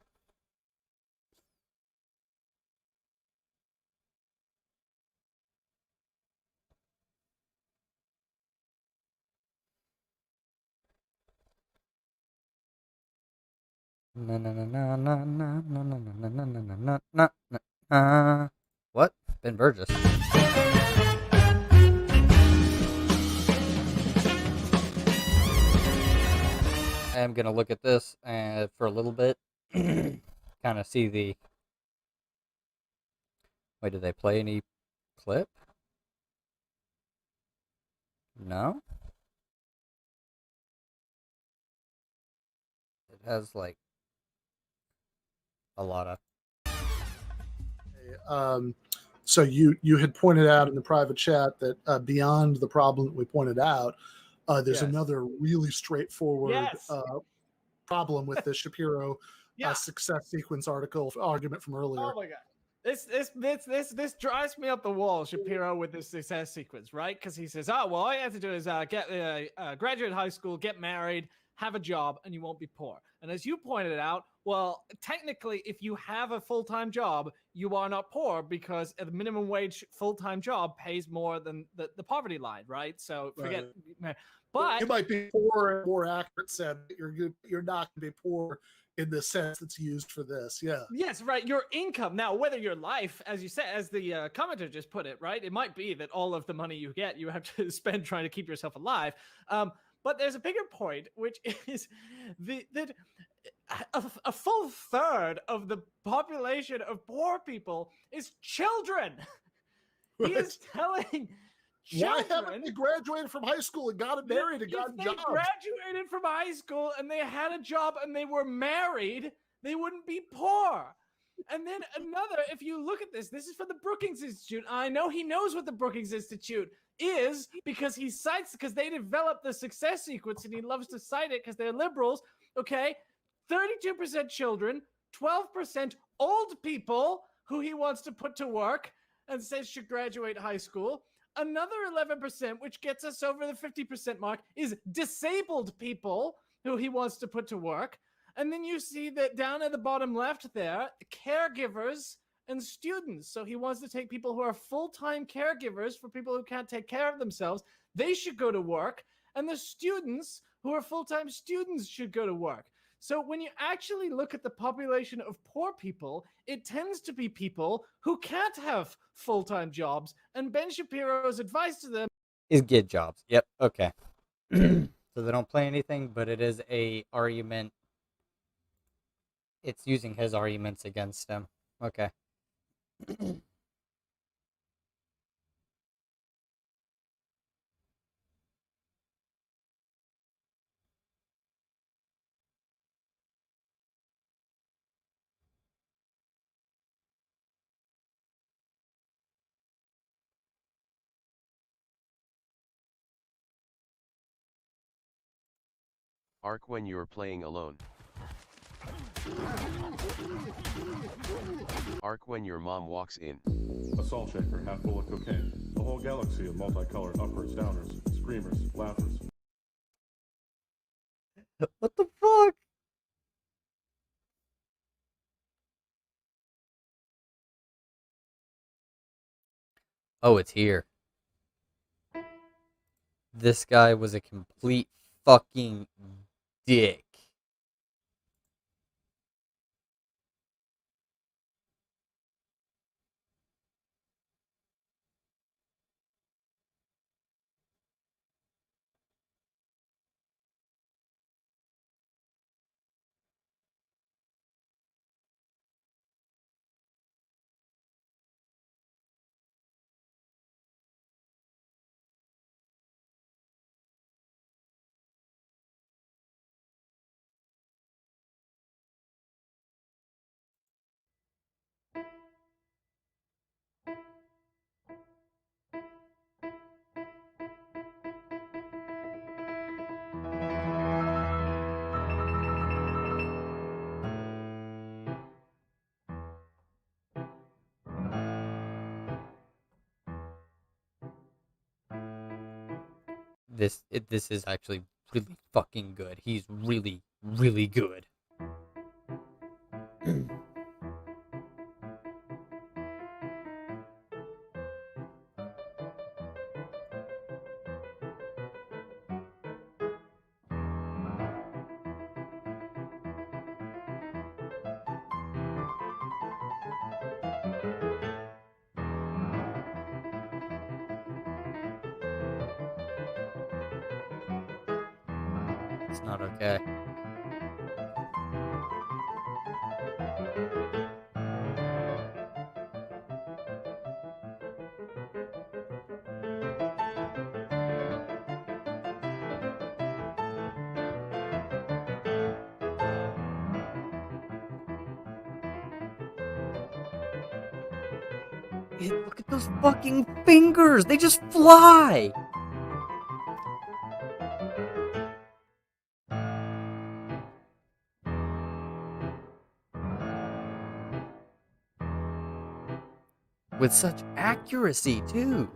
Speaker 1: What? Ben Burgess. I am gonna look at this for a little bit, kind of see the. Wait, did they play any clip? No. It has like a lot of.
Speaker 8: So you had pointed out in the private chat that beyond the problem that we pointed out, there's another really straightforward problem with the Shapiro success sequence argument from earlier.
Speaker 9: Oh my God. This drives me up the wall, Shapiro, with this success sequence, right? Because he says, "Oh, well, all you have to do is get graduate high school, get married, have a job and you won't be poor. And as you pointed out, well, technically, if you have a full-time job, you are not poor because a minimum wage full-time job pays more than the poverty line, right? So forget.
Speaker 8: Right.
Speaker 9: But
Speaker 8: you might be poor, more accurate said. You're not going to be poor in the sense that's used for this. Yeah.
Speaker 9: Yes, right. Your income. Now, whether your life, as you said, as the commenter just put it, right? It might be that all of the money you get, you have to spend trying to keep yourself alive. But there's a bigger point, which is that a full third of the population of poor people is children. Right. He is telling children.
Speaker 8: Why haven't they graduated from high school and got married and got jobs?
Speaker 9: If they graduated from high school and they had a job and they were married, they wouldn't be poor. And then another, if you look at this is from the Brookings Institute. I know he knows what the Brookings Institute is because he cites, because they developed the success sequence and he loves to cite it because they're liberals. Okay, 32% children, 12% old people who he wants to put to work and says should graduate high school. Another 11%, which gets us over the 50% mark, is disabled people who he wants to put to work. And then you see that down at the bottom left there, caregivers and students. So he wants to take people who are full-time caregivers for people who can't take care of themselves. They should go to work. And the students who are full-time students should go to work. So when you actually look at the population of poor people, it tends to be people who can't have full-time jobs. And Ben Shapiro's advice to them
Speaker 1: is get jobs. Yep. Okay. So they don't play anything, but it is a argument. It's using his arguments against him. Okay.
Speaker 7: Arc when you're playing alone. Arc when your mom walks in.
Speaker 10: A salt shaker half full of cocaine. A whole galaxy of multicolored uppers, downers, screamers, laughers.
Speaker 1: What the fuck? Oh, it's here. This guy was a complete fucking dick. This is actually really fucking good. He's really, really good. It's not okay. Look at those fucking fingers! They just fly! With such accuracy, too.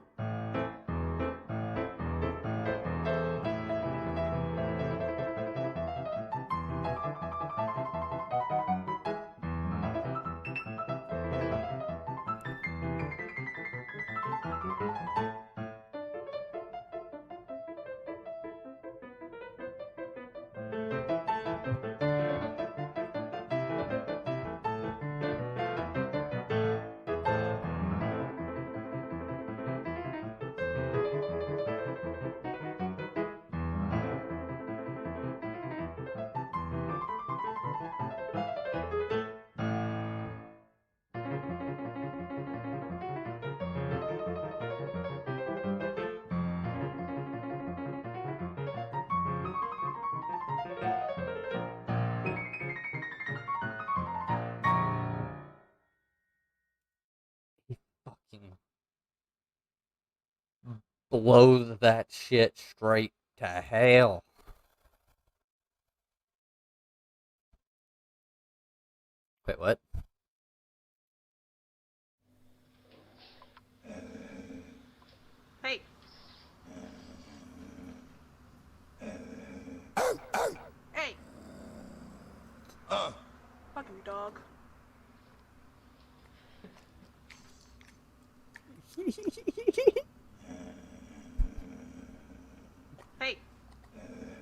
Speaker 1: blow that shit straight to hell. Wait, what?
Speaker 23: Hey. Hey. Fuck you, dog. Hey.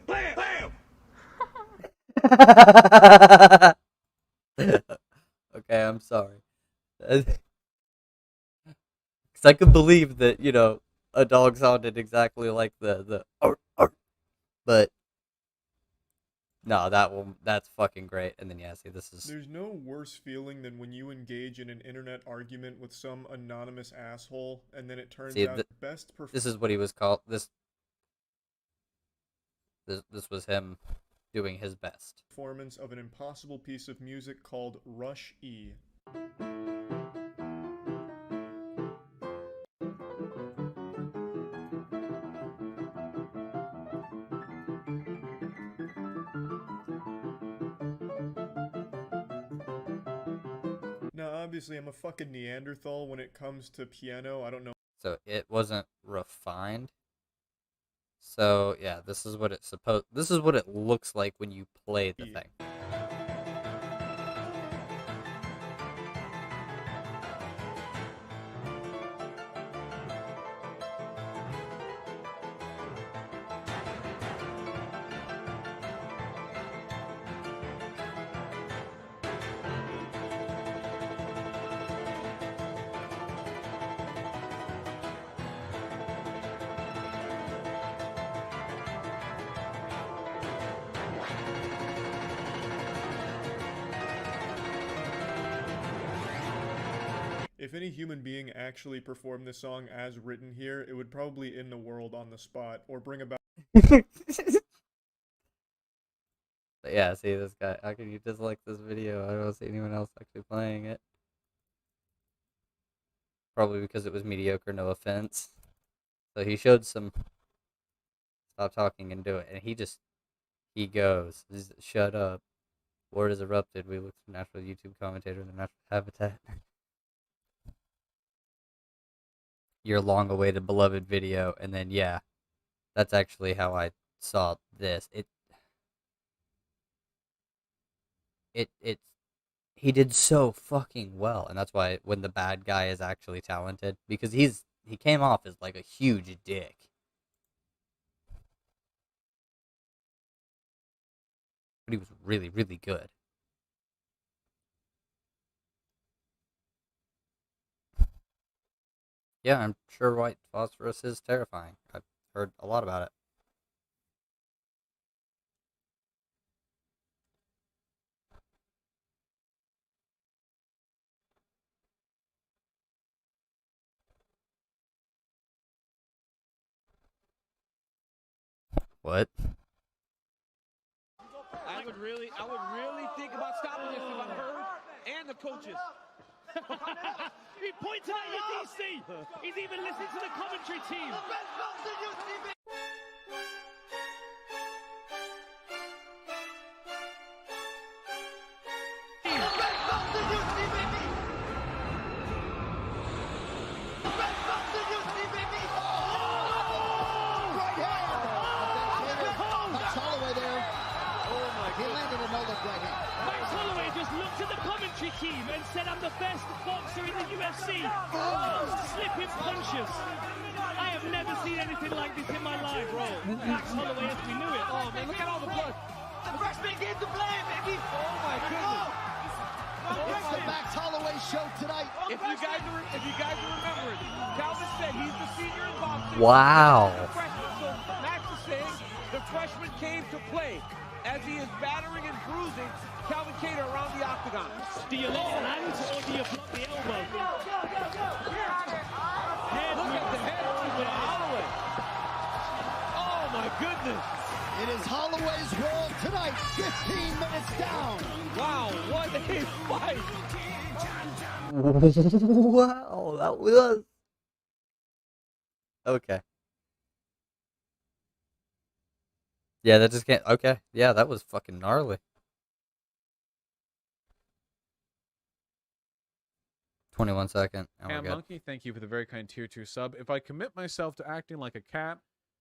Speaker 23: Bam! Bam!
Speaker 1: Okay, I'm sorry. Because I could believe that, you know, a dog sounded exactly like the but no, that's fucking great. And then yeah, see, this is
Speaker 12: There's no worse feeling than when you engage in an internet argument with some anonymous asshole, and then it turns out the best.
Speaker 1: This is what he was called. This was him doing his best.
Speaker 12: Performance of an impossible piece of music called Rush E. Now, obviously, I'm a fucking Neanderthal when it comes to piano. I don't know.
Speaker 1: So it wasn't refined. So yeah, this is what it looks like when you play the thing.
Speaker 12: If any human being actually performed this song as written here, it would probably end the world on the spot, or bring about...
Speaker 1: But yeah, see this guy. How can you dislike this video? I don't see anyone else actually playing it. Probably because it was mediocre, no offense. So he showed some... Stop talking and do it. And he goes, shut up. War has erupted. We look for natural YouTube commentator in the natural habitat. Your long-awaited beloved video, and then yeah, that's actually how I saw this. He did so fucking well, and that's why when the bad guy is actually talented, because he came off as like a huge dick. But he was really, really good. Yeah, I'm sure white phosphorus is terrifying. I've heard a lot about it. What?
Speaker 14: I would really think about stopping this if I'm Bird and the coaches.
Speaker 17: He points out the DC. He's even listening to the commentary team. Team and said I'm the best boxer in the UFC. Slipping punches. I have never seen anything like this in my life, bro. Max Holloway, as we knew it. Oh man, look at all the blood. The freshman came to play, baby. Oh my goodness. It's the Max Holloway show tonight. If you guys remember it, Calvin said he's the senior in boxing.
Speaker 1: Wow.
Speaker 14: So Max is saying the freshman came to play. As he is battering and bruising Calvin Kattar around the octagon. Do you let it land or do you block the elbow? Look at the head with Holloway. Oh my goodness. It is Holloway's world tonight, 15 minutes down. Wow, what a fight.
Speaker 1: Wow, that was... Okay. Yeah, that just can't. Okay, yeah, that was fucking gnarly. 21 second. And we're
Speaker 13: Ham
Speaker 1: good.
Speaker 13: Monkey, thank you for the very kind tier 2 sub. If I commit myself to acting like a cat,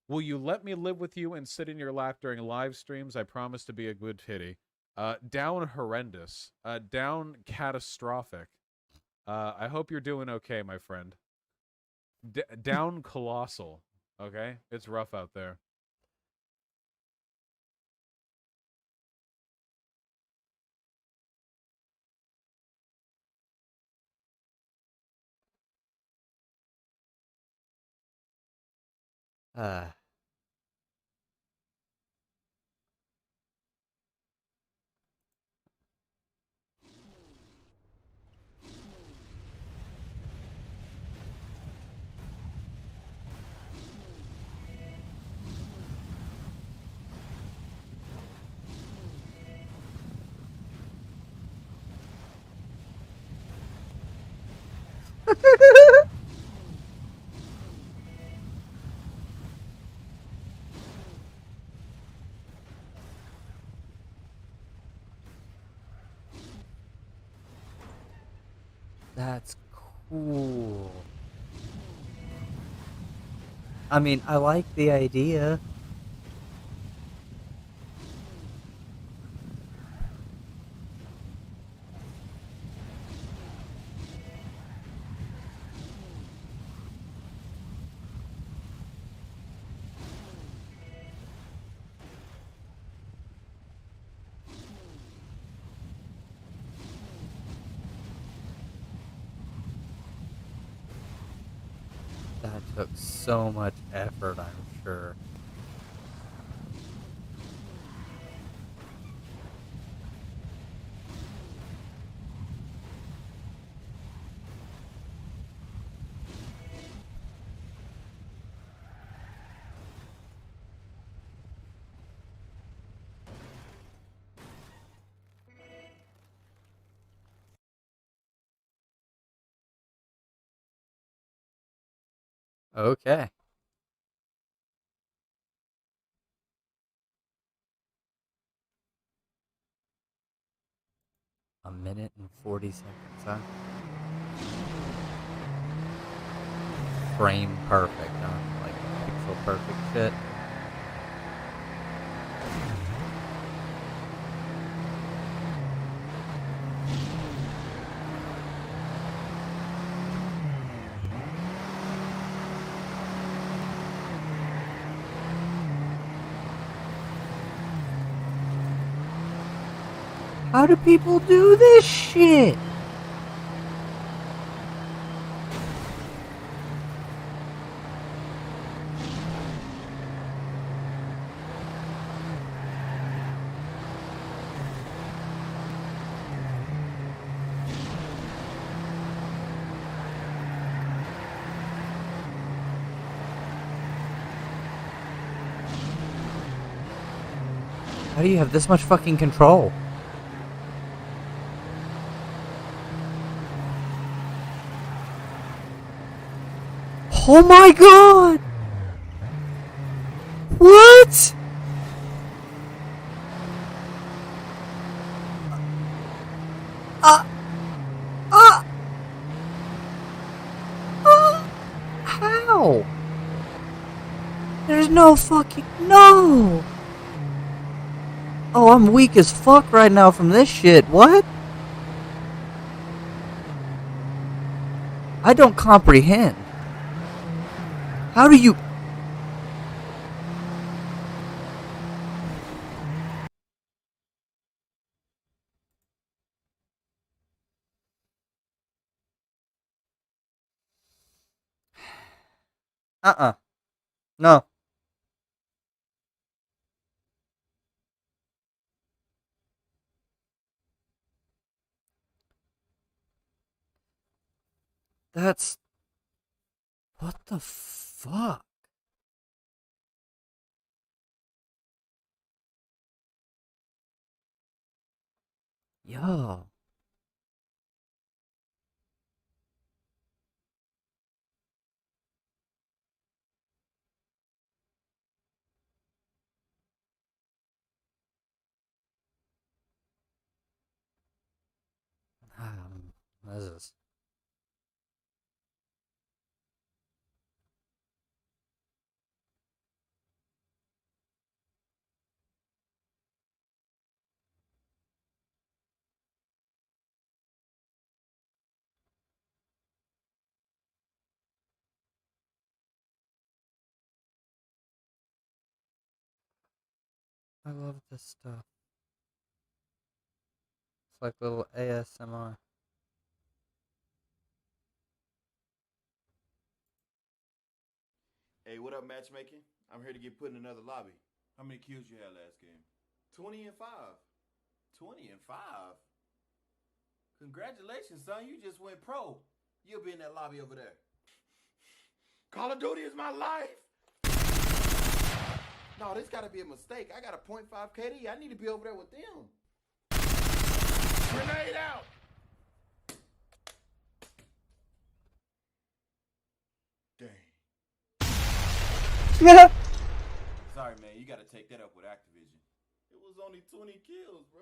Speaker 13: will you let me live with you and sit in your lap during live streams? I promise to be a good kitty. Down horrendous. Down catastrophic. I hope you're doing okay, my friend. Down colossal. Okay? It's rough out there.
Speaker 1: That's cool. I mean, I like the idea. That took so much effort, I'm sure. Okay. A minute and 40 seconds, huh? Frame perfect, huh? Like pixel perfect shit. How do people do this shit? How do you have this much fucking control? Oh my god! What? How? There's no fucking... No! Oh, I'm weak as fuck right now from this shit. What? I don't comprehend. How do you... No. That's... What the fuck? Yo. What is this? I love this stuff. It's like little ASMR.
Speaker 16: Hey, what up, matchmaking? I'm here to get put in another lobby. How many kills you had last game? 20 and 5. 20 and 5? Congratulations, son. You just went pro. You'll be in that lobby over there. Call of Duty is my life. No, this got to be a mistake. I got a .5 KD. I need to be over there with them. Grenade out. Dang. Sorry, man. You got to take that up with Activision. It was only 20 kills, bro.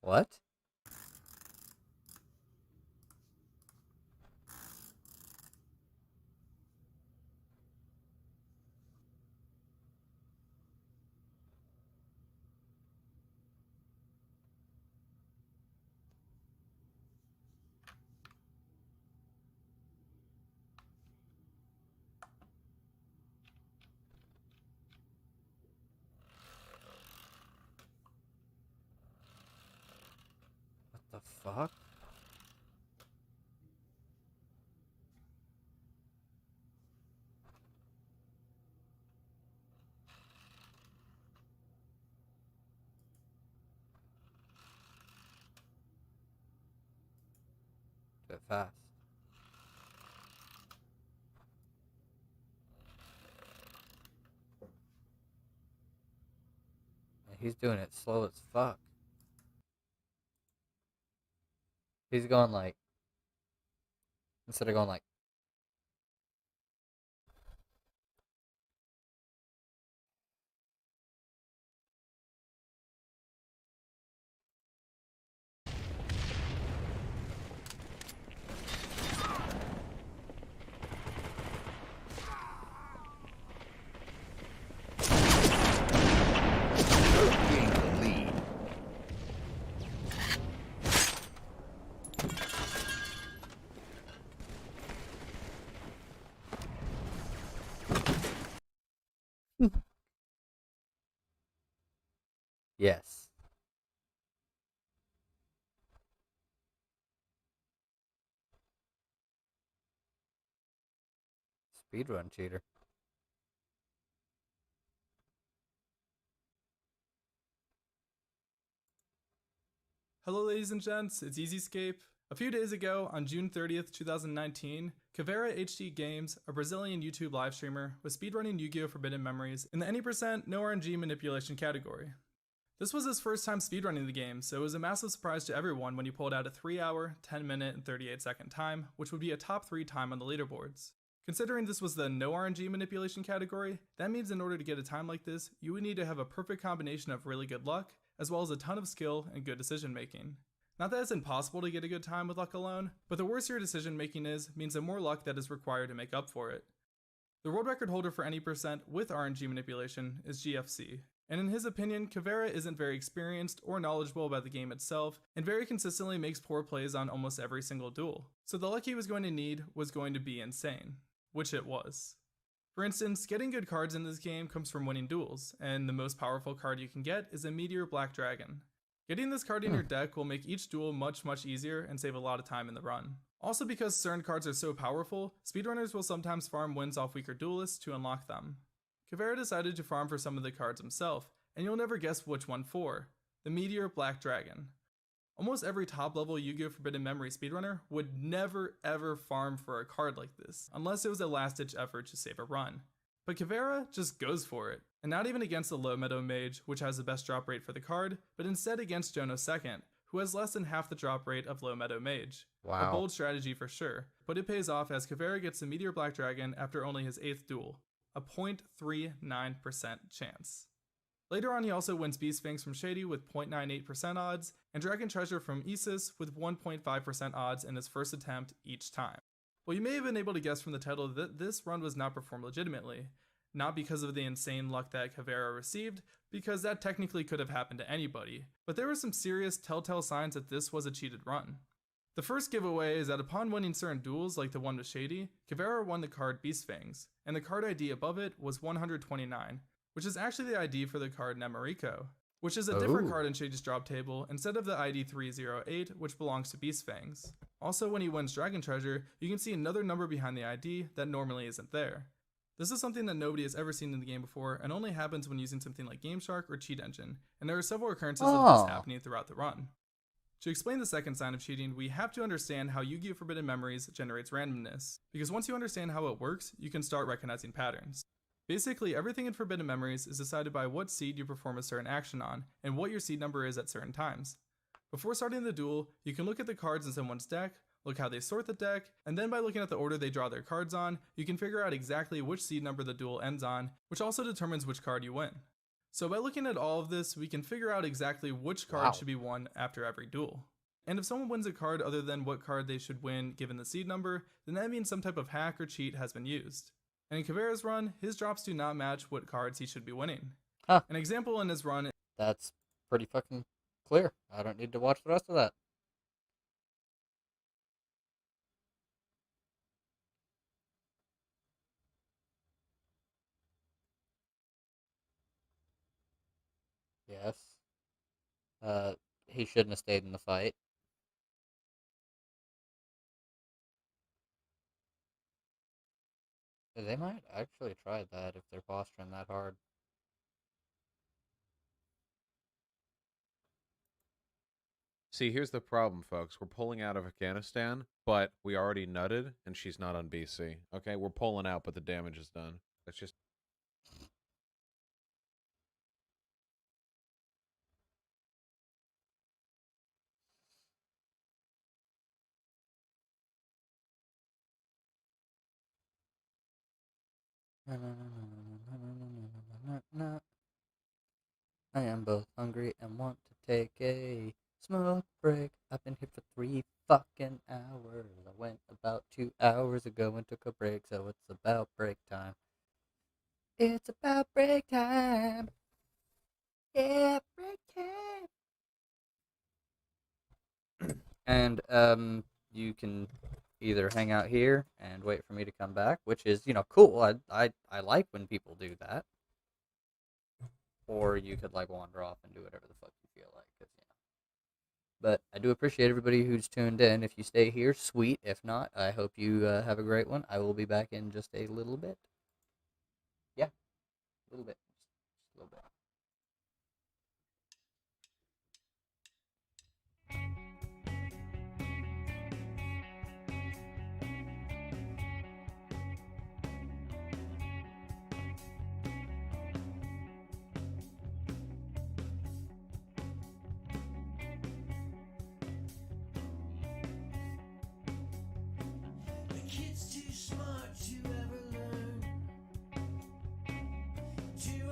Speaker 1: What? What the fuck? Do it fast. He's doing it slow as fuck. He's going like, instead of going like, yes. Speedrun cheater.
Speaker 18: Hello ladies and gents, it's EasyScape. A few days ago, on June 30th, 2019, Caveira HD Games, a Brazilian YouTube live streamer, was speedrunning Yu-Gi-Oh! Forbidden Memories in the any percent no RNG manipulation category. This was his first time speedrunning the game, so it was a massive surprise to everyone when he pulled out a 3-hour, 10-minute, and 38-second time, which would be a top 3 time on the leaderboards. Considering this was the no RNG manipulation category, that means in order to get a time like this, you would need to have a perfect combination of really good luck, as well as a ton of skill and good decision making. Not that it's impossible to get a good time with luck alone, but the worse your decision making is, means the more luck that is required to make up for it. The world record holder for any percent with RNG manipulation is GFC, and in his opinion, Caveira isn't very experienced or knowledgeable about the game itself, and very consistently makes poor plays on almost every single duel. So the luck he was going to need was going to be insane, which it was. For instance, getting good cards in this game comes from winning duels, and the most powerful card you can get is a Meteor Black Dragon. Getting this card in your deck will make each duel much easier and save a lot of time in the run. Also, because certain cards are so powerful, speedrunners will sometimes farm wins off weaker duelists to unlock them. Caveira decided to farm for some of the cards himself, and you'll never guess which one for: the Meteor Black Dragon. Almost every top level Yu-Gi-Oh! Forbidden Memory speedrunner would never ever farm for a card like this, unless it was a last ditch effort to save a run. But Caveira just goes for it, and not even against the low meadow mage, which has the best drop rate for the card, but instead against Jono's second, who has less than half the drop rate of Low Meadow Mage.
Speaker 1: Wow.
Speaker 18: A bold strategy for sure, but it pays off as Caveira gets the Meteor Black Dragon after only his 8th duel, a 0.39% chance. Later on, he also wins Beast Fangs from Shady with 0.98% odds, and Dragon Treasure from Isis with 1.5% odds in his first attempt each time. Well, you may have been able to guess from the title that this run was not performed legitimately, not because of the insane luck that Caveira received, because that technically could have happened to anybody, but there were some serious telltale signs that this was a cheated run. The first giveaway is that upon winning certain duels like the one with Shady, Caveira won the card Beast Fangs, and the card ID above it was 129, which is actually the ID for the card Nemoriko, which is a different card in Shady's drop table instead of the ID 308, which belongs to Beast Fangs. Also, when he wins Dragon Treasure, you can see another number behind the ID that normally isn't there. This is something that nobody has ever seen in the game before and only happens when using something like Game Shark or Cheat Engine, and there are several occurrences of this happening throughout the run. To explain the second sign of cheating, we have to understand how Yu-Gi-Oh! Forbidden Memories generates randomness, because once you understand how it works, you can start recognizing patterns. Basically, everything in Forbidden Memories is decided by what seed you perform a certain action on, and what your seed number is at certain times. Before starting the duel, you can look at the cards in someone's deck, look how they sort the deck, and then by looking at the order they draw their cards on, you can figure out exactly which seed number the duel ends on, which also determines which card you win. So by looking at all of this, we can figure out exactly which card should be won after every duel. And if someone wins a card other than what card they should win given the seed number, then that means some type of hack or cheat has been used. And in Caveira's run, his drops do not match what cards he should be winning.
Speaker 1: Huh.
Speaker 18: An example in his run...
Speaker 1: That's pretty fucking clear. I don't need to watch the rest of that. Yes. He shouldn't have stayed in the fight. They might actually try that if they're posturing that hard.
Speaker 13: See, here's the problem, folks. We're pulling out of Afghanistan, but we already nutted, and she's not on BC. Okay, we're pulling out, but the damage is done. That's just...
Speaker 1: I am both hungry and want to take a smoke break. I've been here for 3 fucking hours. I went about 2 hours ago and took a break, so it's about break time. It's about break time. Yeah, break time. And you can either hang out here and wait for me to come back, which is, you know, cool. I like when people do that. Or you could like wander off and do whatever the fuck you feel like, 'cause, you know. But I do appreciate everybody who's tuned in. If you stay here, sweet. If not, I hope you have a great one. I will be back in just a little bit. Yeah, a little bit, just a little bit.
Speaker 14: The kid's too smart to ever learn to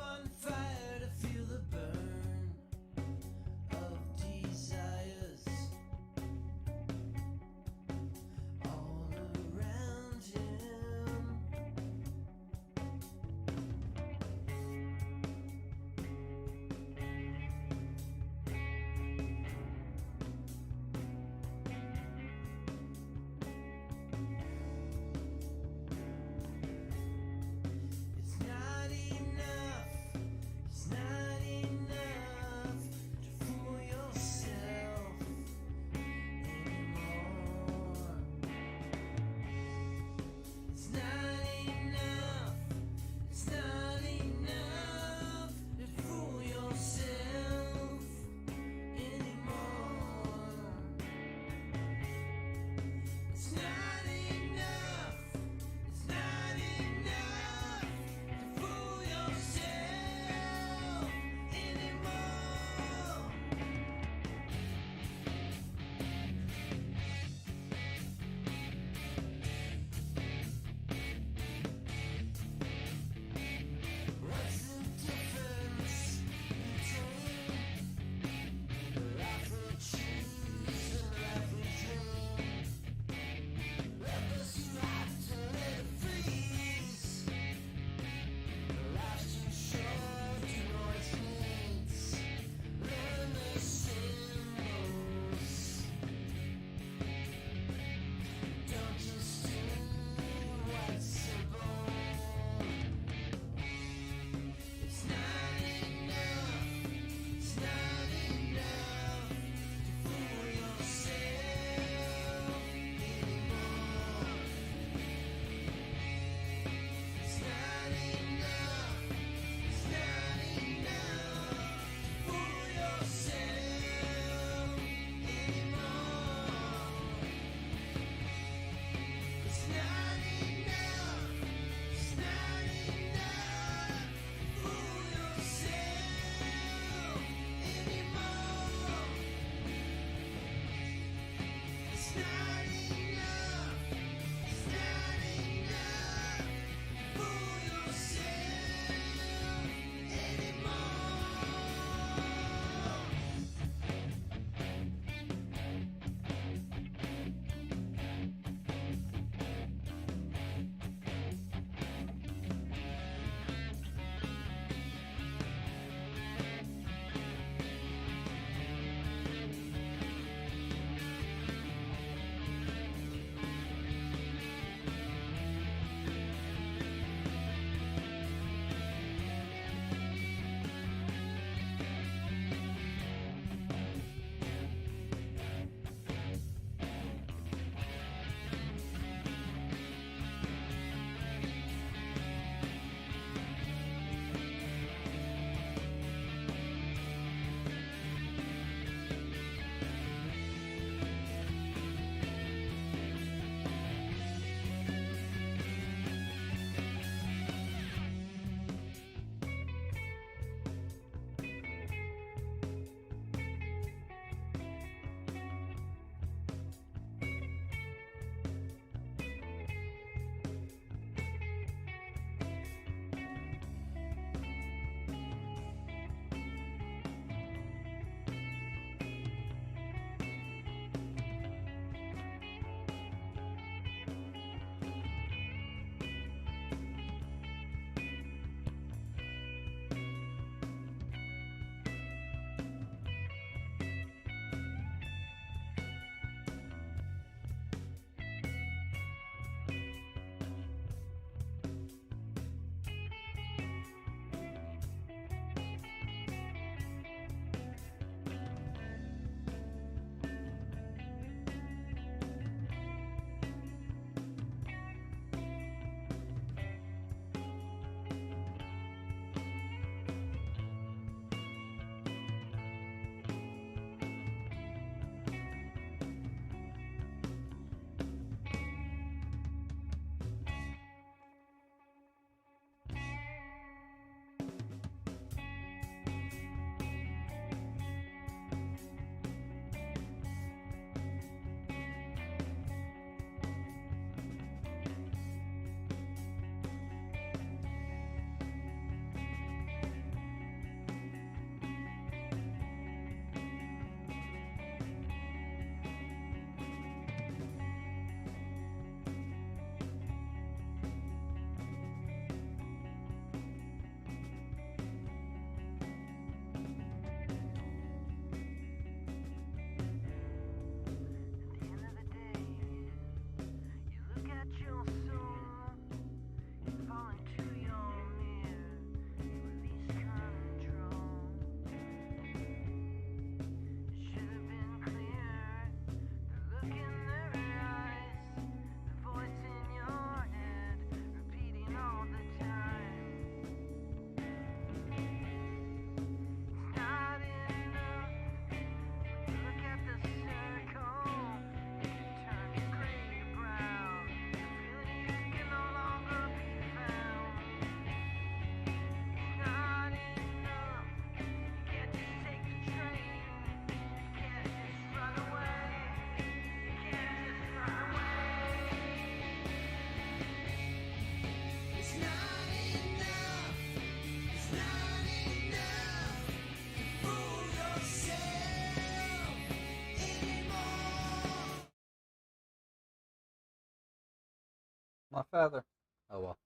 Speaker 1: My father. Oh well.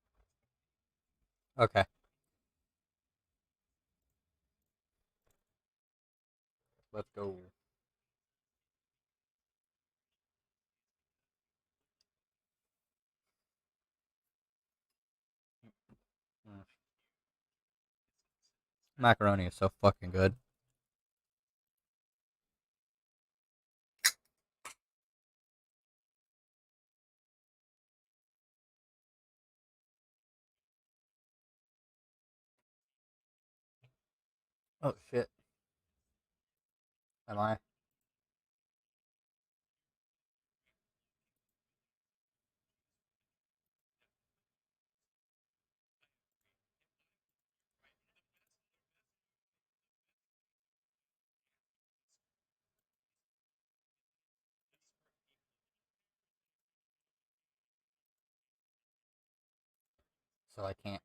Speaker 1: Okay. Let's go. Mm. Macaroni is so fucking good. Oh shit. Am I? So I can't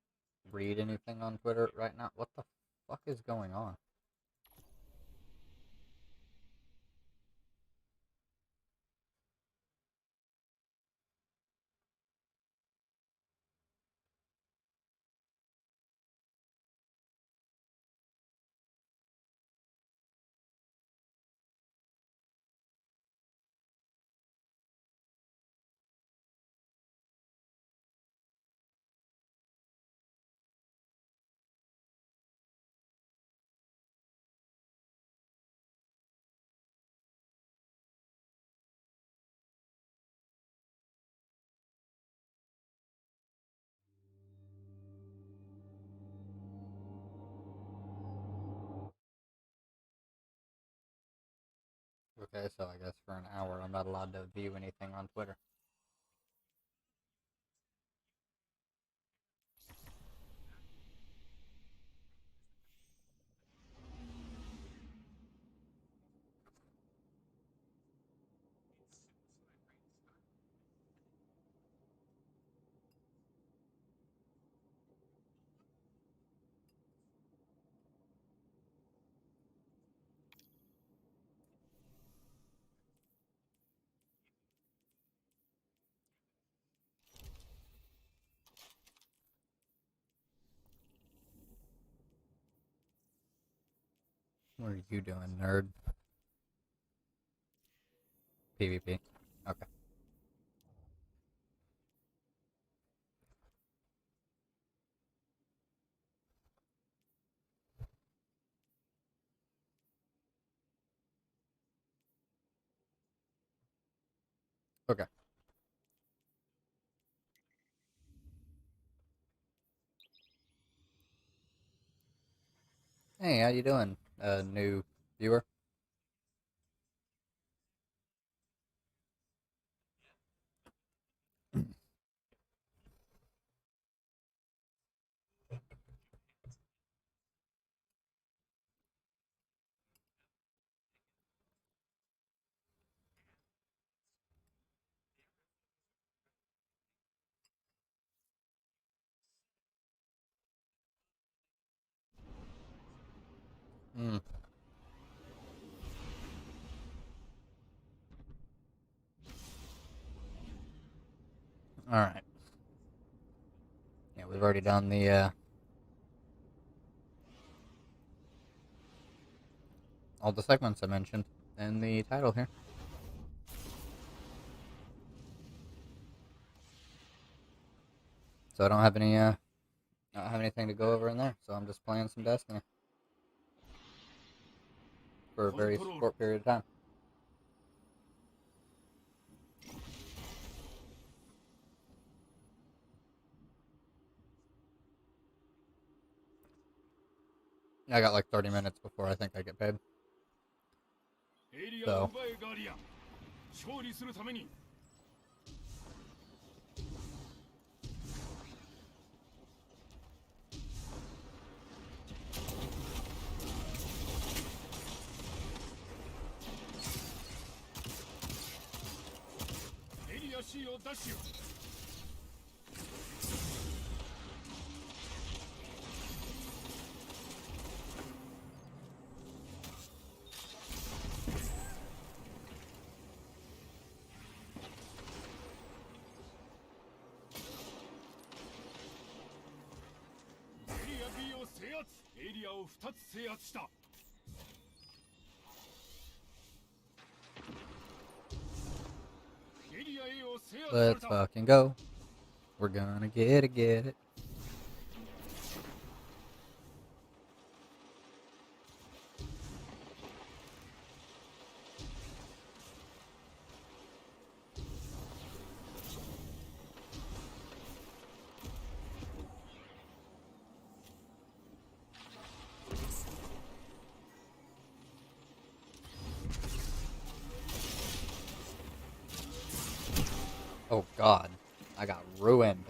Speaker 1: read anything on Twitter right now? What the fuck is going on? Okay, so I guess for an hour I'm not allowed to view anything on Twitter. What are you doing, nerd? PvP. Okay. Okay. Hey, how you doing, new viewer? Mm. Alright. Yeah, we've already done the, all the segments I mentioned in the title here. So I don't have any, I don't have anything to go over in there, so I'm just playing some Destiny. For a very short period of time. I got like 30 minutes before I think I get paid. So. Let's fucking go. We're gonna get it. Oh god, I got ruined.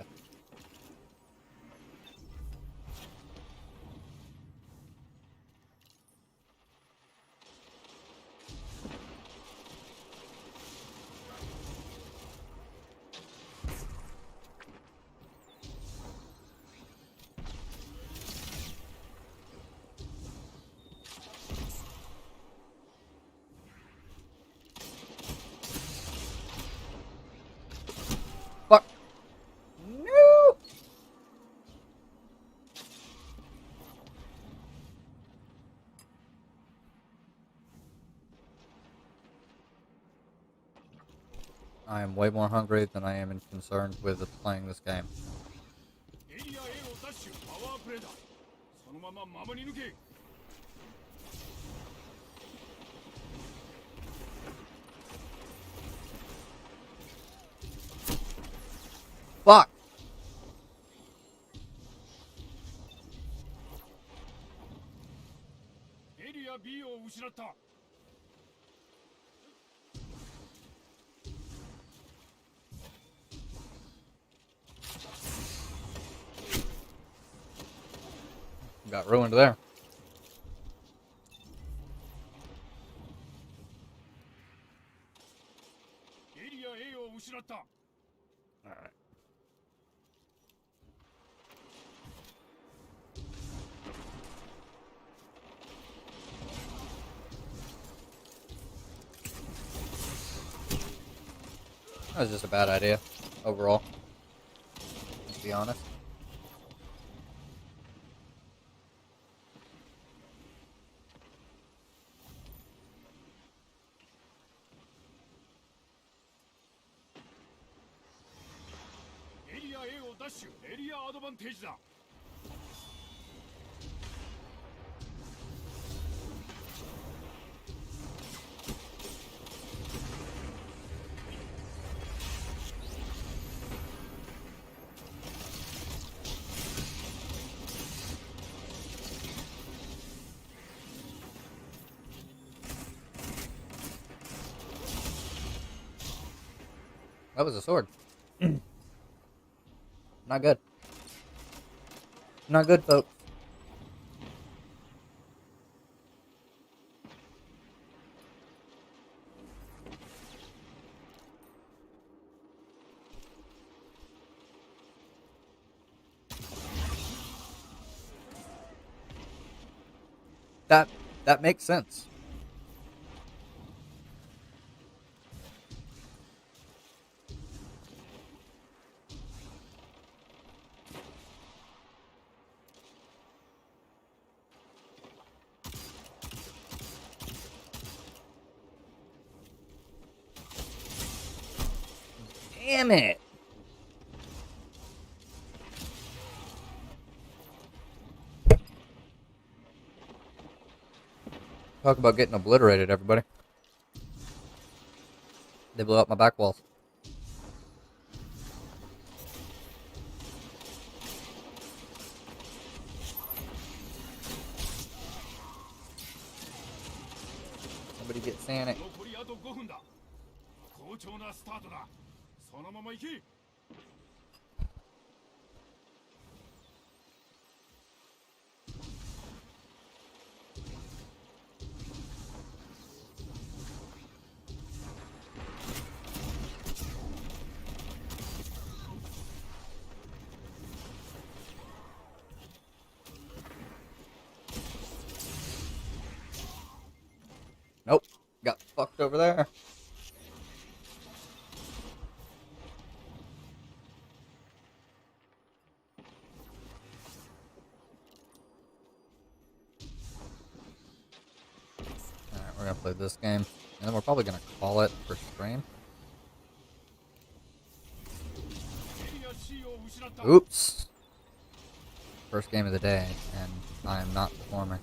Speaker 1: Fuck. No. I am way more hungry than I am concerned with playing this game. Fuck! Got ruined there. Alright. That was just a bad idea, overall. Let's be honest. That was a sword. Not good. Not good, folks. That makes sense. Damn it! Talk about getting obliterated, everybody. They blew up my back walls. Somebody get Sonic. Nope. Got fucked over there. We're gonna play this game, and then we're probably gonna call it for stream. Oops. First game of the day, and I am not performing.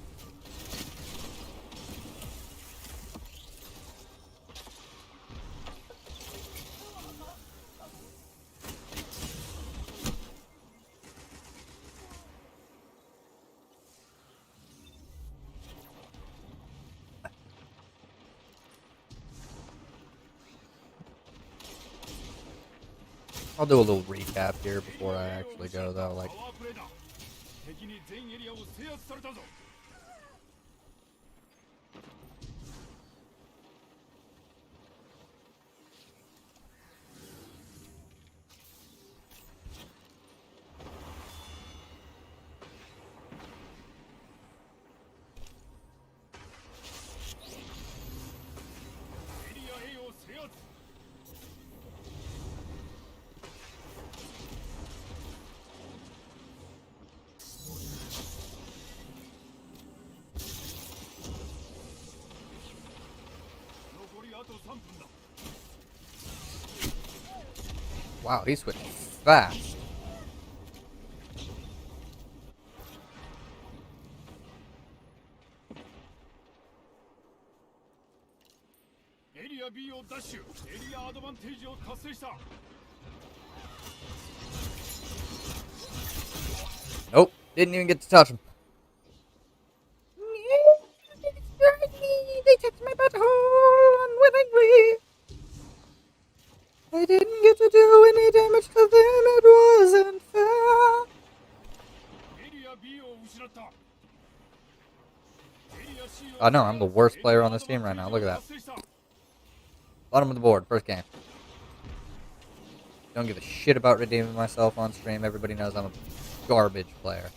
Speaker 1: I'll do a little recap here before I actually go, though. Like, wow, he switched fast. Nope, didn't even get to touch him. They touched my butthole unwittingly. I didn't get to do any damage to them, it wasn't fair. Oh no, I'm the worst player on this team right now, look at that. Bottom of the board, first game. Don't give a shit about redeeming myself on stream, everybody knows I'm a garbage player.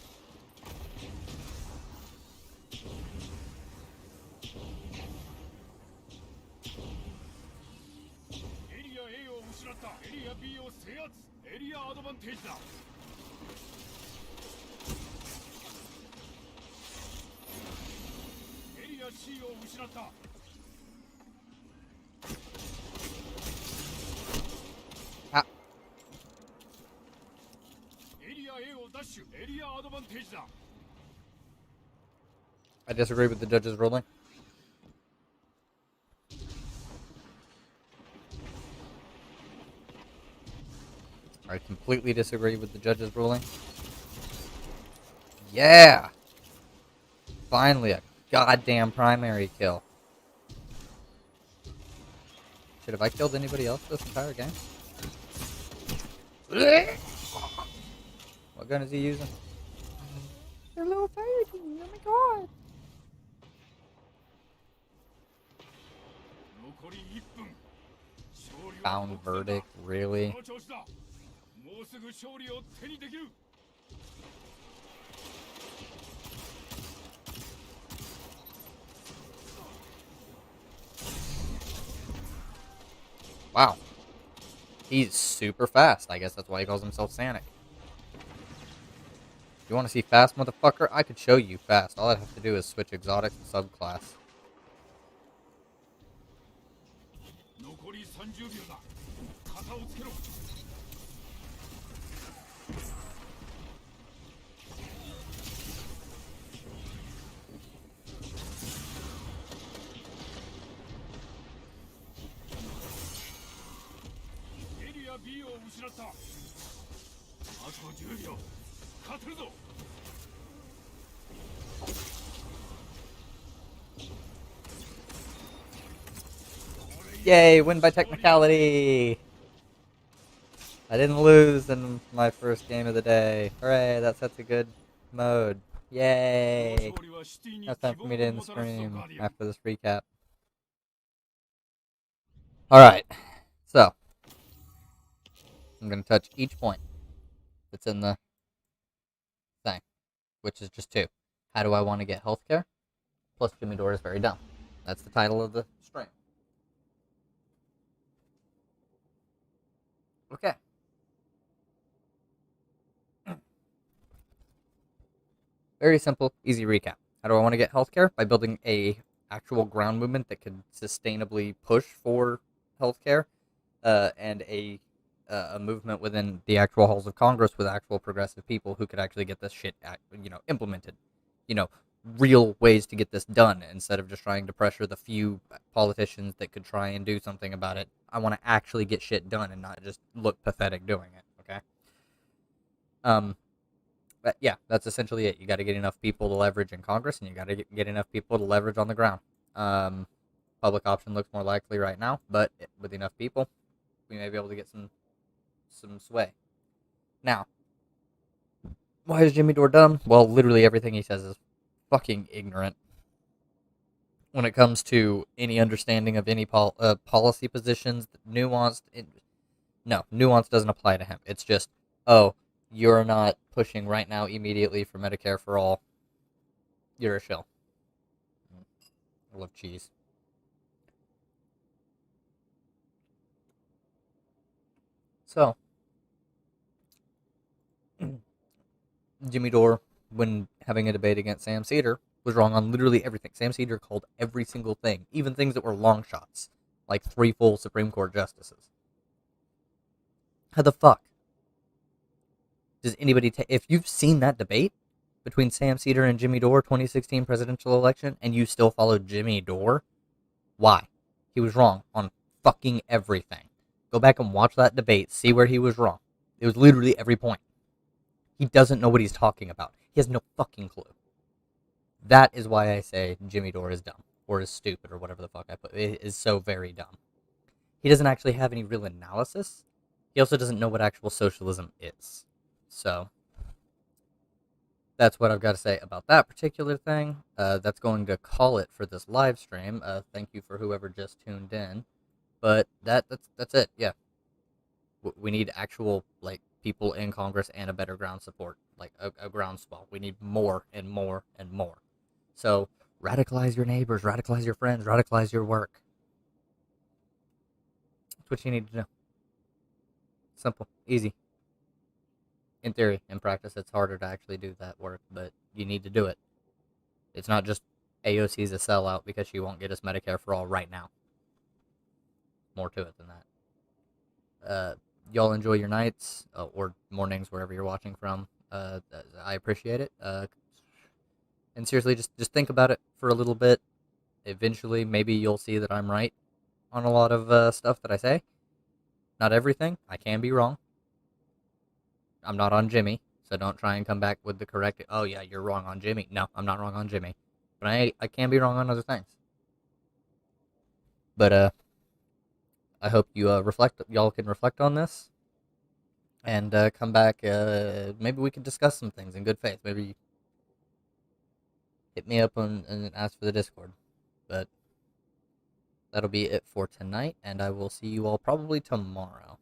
Speaker 1: Ah. I disagree with the judge's ruling. I completely disagree with the judge's ruling. Yeah! Finally, a goddamn primary kill. Shit, have I killed anybody else this entire game? What gun is he using? They're little fire team, oh my god! Found verdict, really? Wow. He's super fast. I guess that's why he calls himself Sanic. You want to see fast, motherfucker? I could show you fast. All I have to do is switch exotic subclass. Yay, win by technicality! I didn't lose in my first game of the day. Hooray, that sets a good mode. Yay! Now it's time for me to end the stream after this recap. Alright, so I'm going to touch each point that's in the thing, which is just 2. How do I want to get healthcare? Plus Jimmy Dore is very dumb. That's the title of the stream. Okay. Very simple, easy recap. How do I want to get healthcare? By building a actual ground movement that could sustainably push for healthcare, and a movement within the actual halls of Congress with actual progressive people who could actually get this shit, implemented. Real ways to get this done instead of just trying to pressure the few politicians that could try and do something about it. I want to actually get shit done and not just look pathetic doing it. Okay. But yeah, that's essentially it. You got to get enough people to leverage in Congress, and you got to get enough people to leverage on the ground. Public option looks more likely right now, but with enough people, we may be able to get some sway. Now, why is Jimmy Dore dumb? Well, literally everything he says is fucking ignorant. When it comes to any understanding of any policy positions, nuanced. No, nuance doesn't apply to him. It's just, oh, you're not pushing right now immediately for Medicare for all. You're a shill. I love cheese. So, Jimmy Dore, when having a debate against Sam Cedar, was wrong on literally everything. Sam Cedar called every single thing, even things that were long shots, like 3 full Supreme Court justices. How the fuck does anybody if you've seen that debate between Sam Cedar and Jimmy Dore, 2016 presidential election, and you still follow Jimmy Dore, why? He was wrong on fucking everything. Go back and watch that debate, see where he was wrong. It was literally every point. He doesn't know what he's talking about. He has no fucking clue. That is why I say Jimmy Dore is dumb, or is stupid, or whatever the fuck I put. It is so very dumb. He doesn't actually have any real analysis. He also doesn't know what actual socialism is. So, that's what I've got to say about that particular thing. That's going to call it for this live stream. Thank you for whoever just tuned in. But that's it. Yeah, we need actual people in Congress and a better ground support, like a groundswell. We need more and more and more. So radicalize your neighbors, radicalize your friends, radicalize your work. That's what you need to do. Simple, easy. In theory, in practice, it's harder to actually do that work, but you need to do it. It's not just AOC's a sellout because she won't get us Medicare for all right now. More to it than that. Y'all enjoy your nights or mornings, wherever you're watching from. I appreciate it. And seriously, just think about it for a little bit. Eventually, maybe you'll see that I'm right on a lot of stuff that I say. Not everything. I can be wrong. I'm not on Jimmy, so don't try and come back with the correct, oh yeah, you're wrong on Jimmy. No, I'm not wrong on Jimmy. But I can be wrong on other things. But, I hope you y'all can reflect on this, and come back. Maybe we can discuss some things in good faith. Maybe hit me up and ask for the Discord. But that'll be it for tonight, and I will see you all probably tomorrow.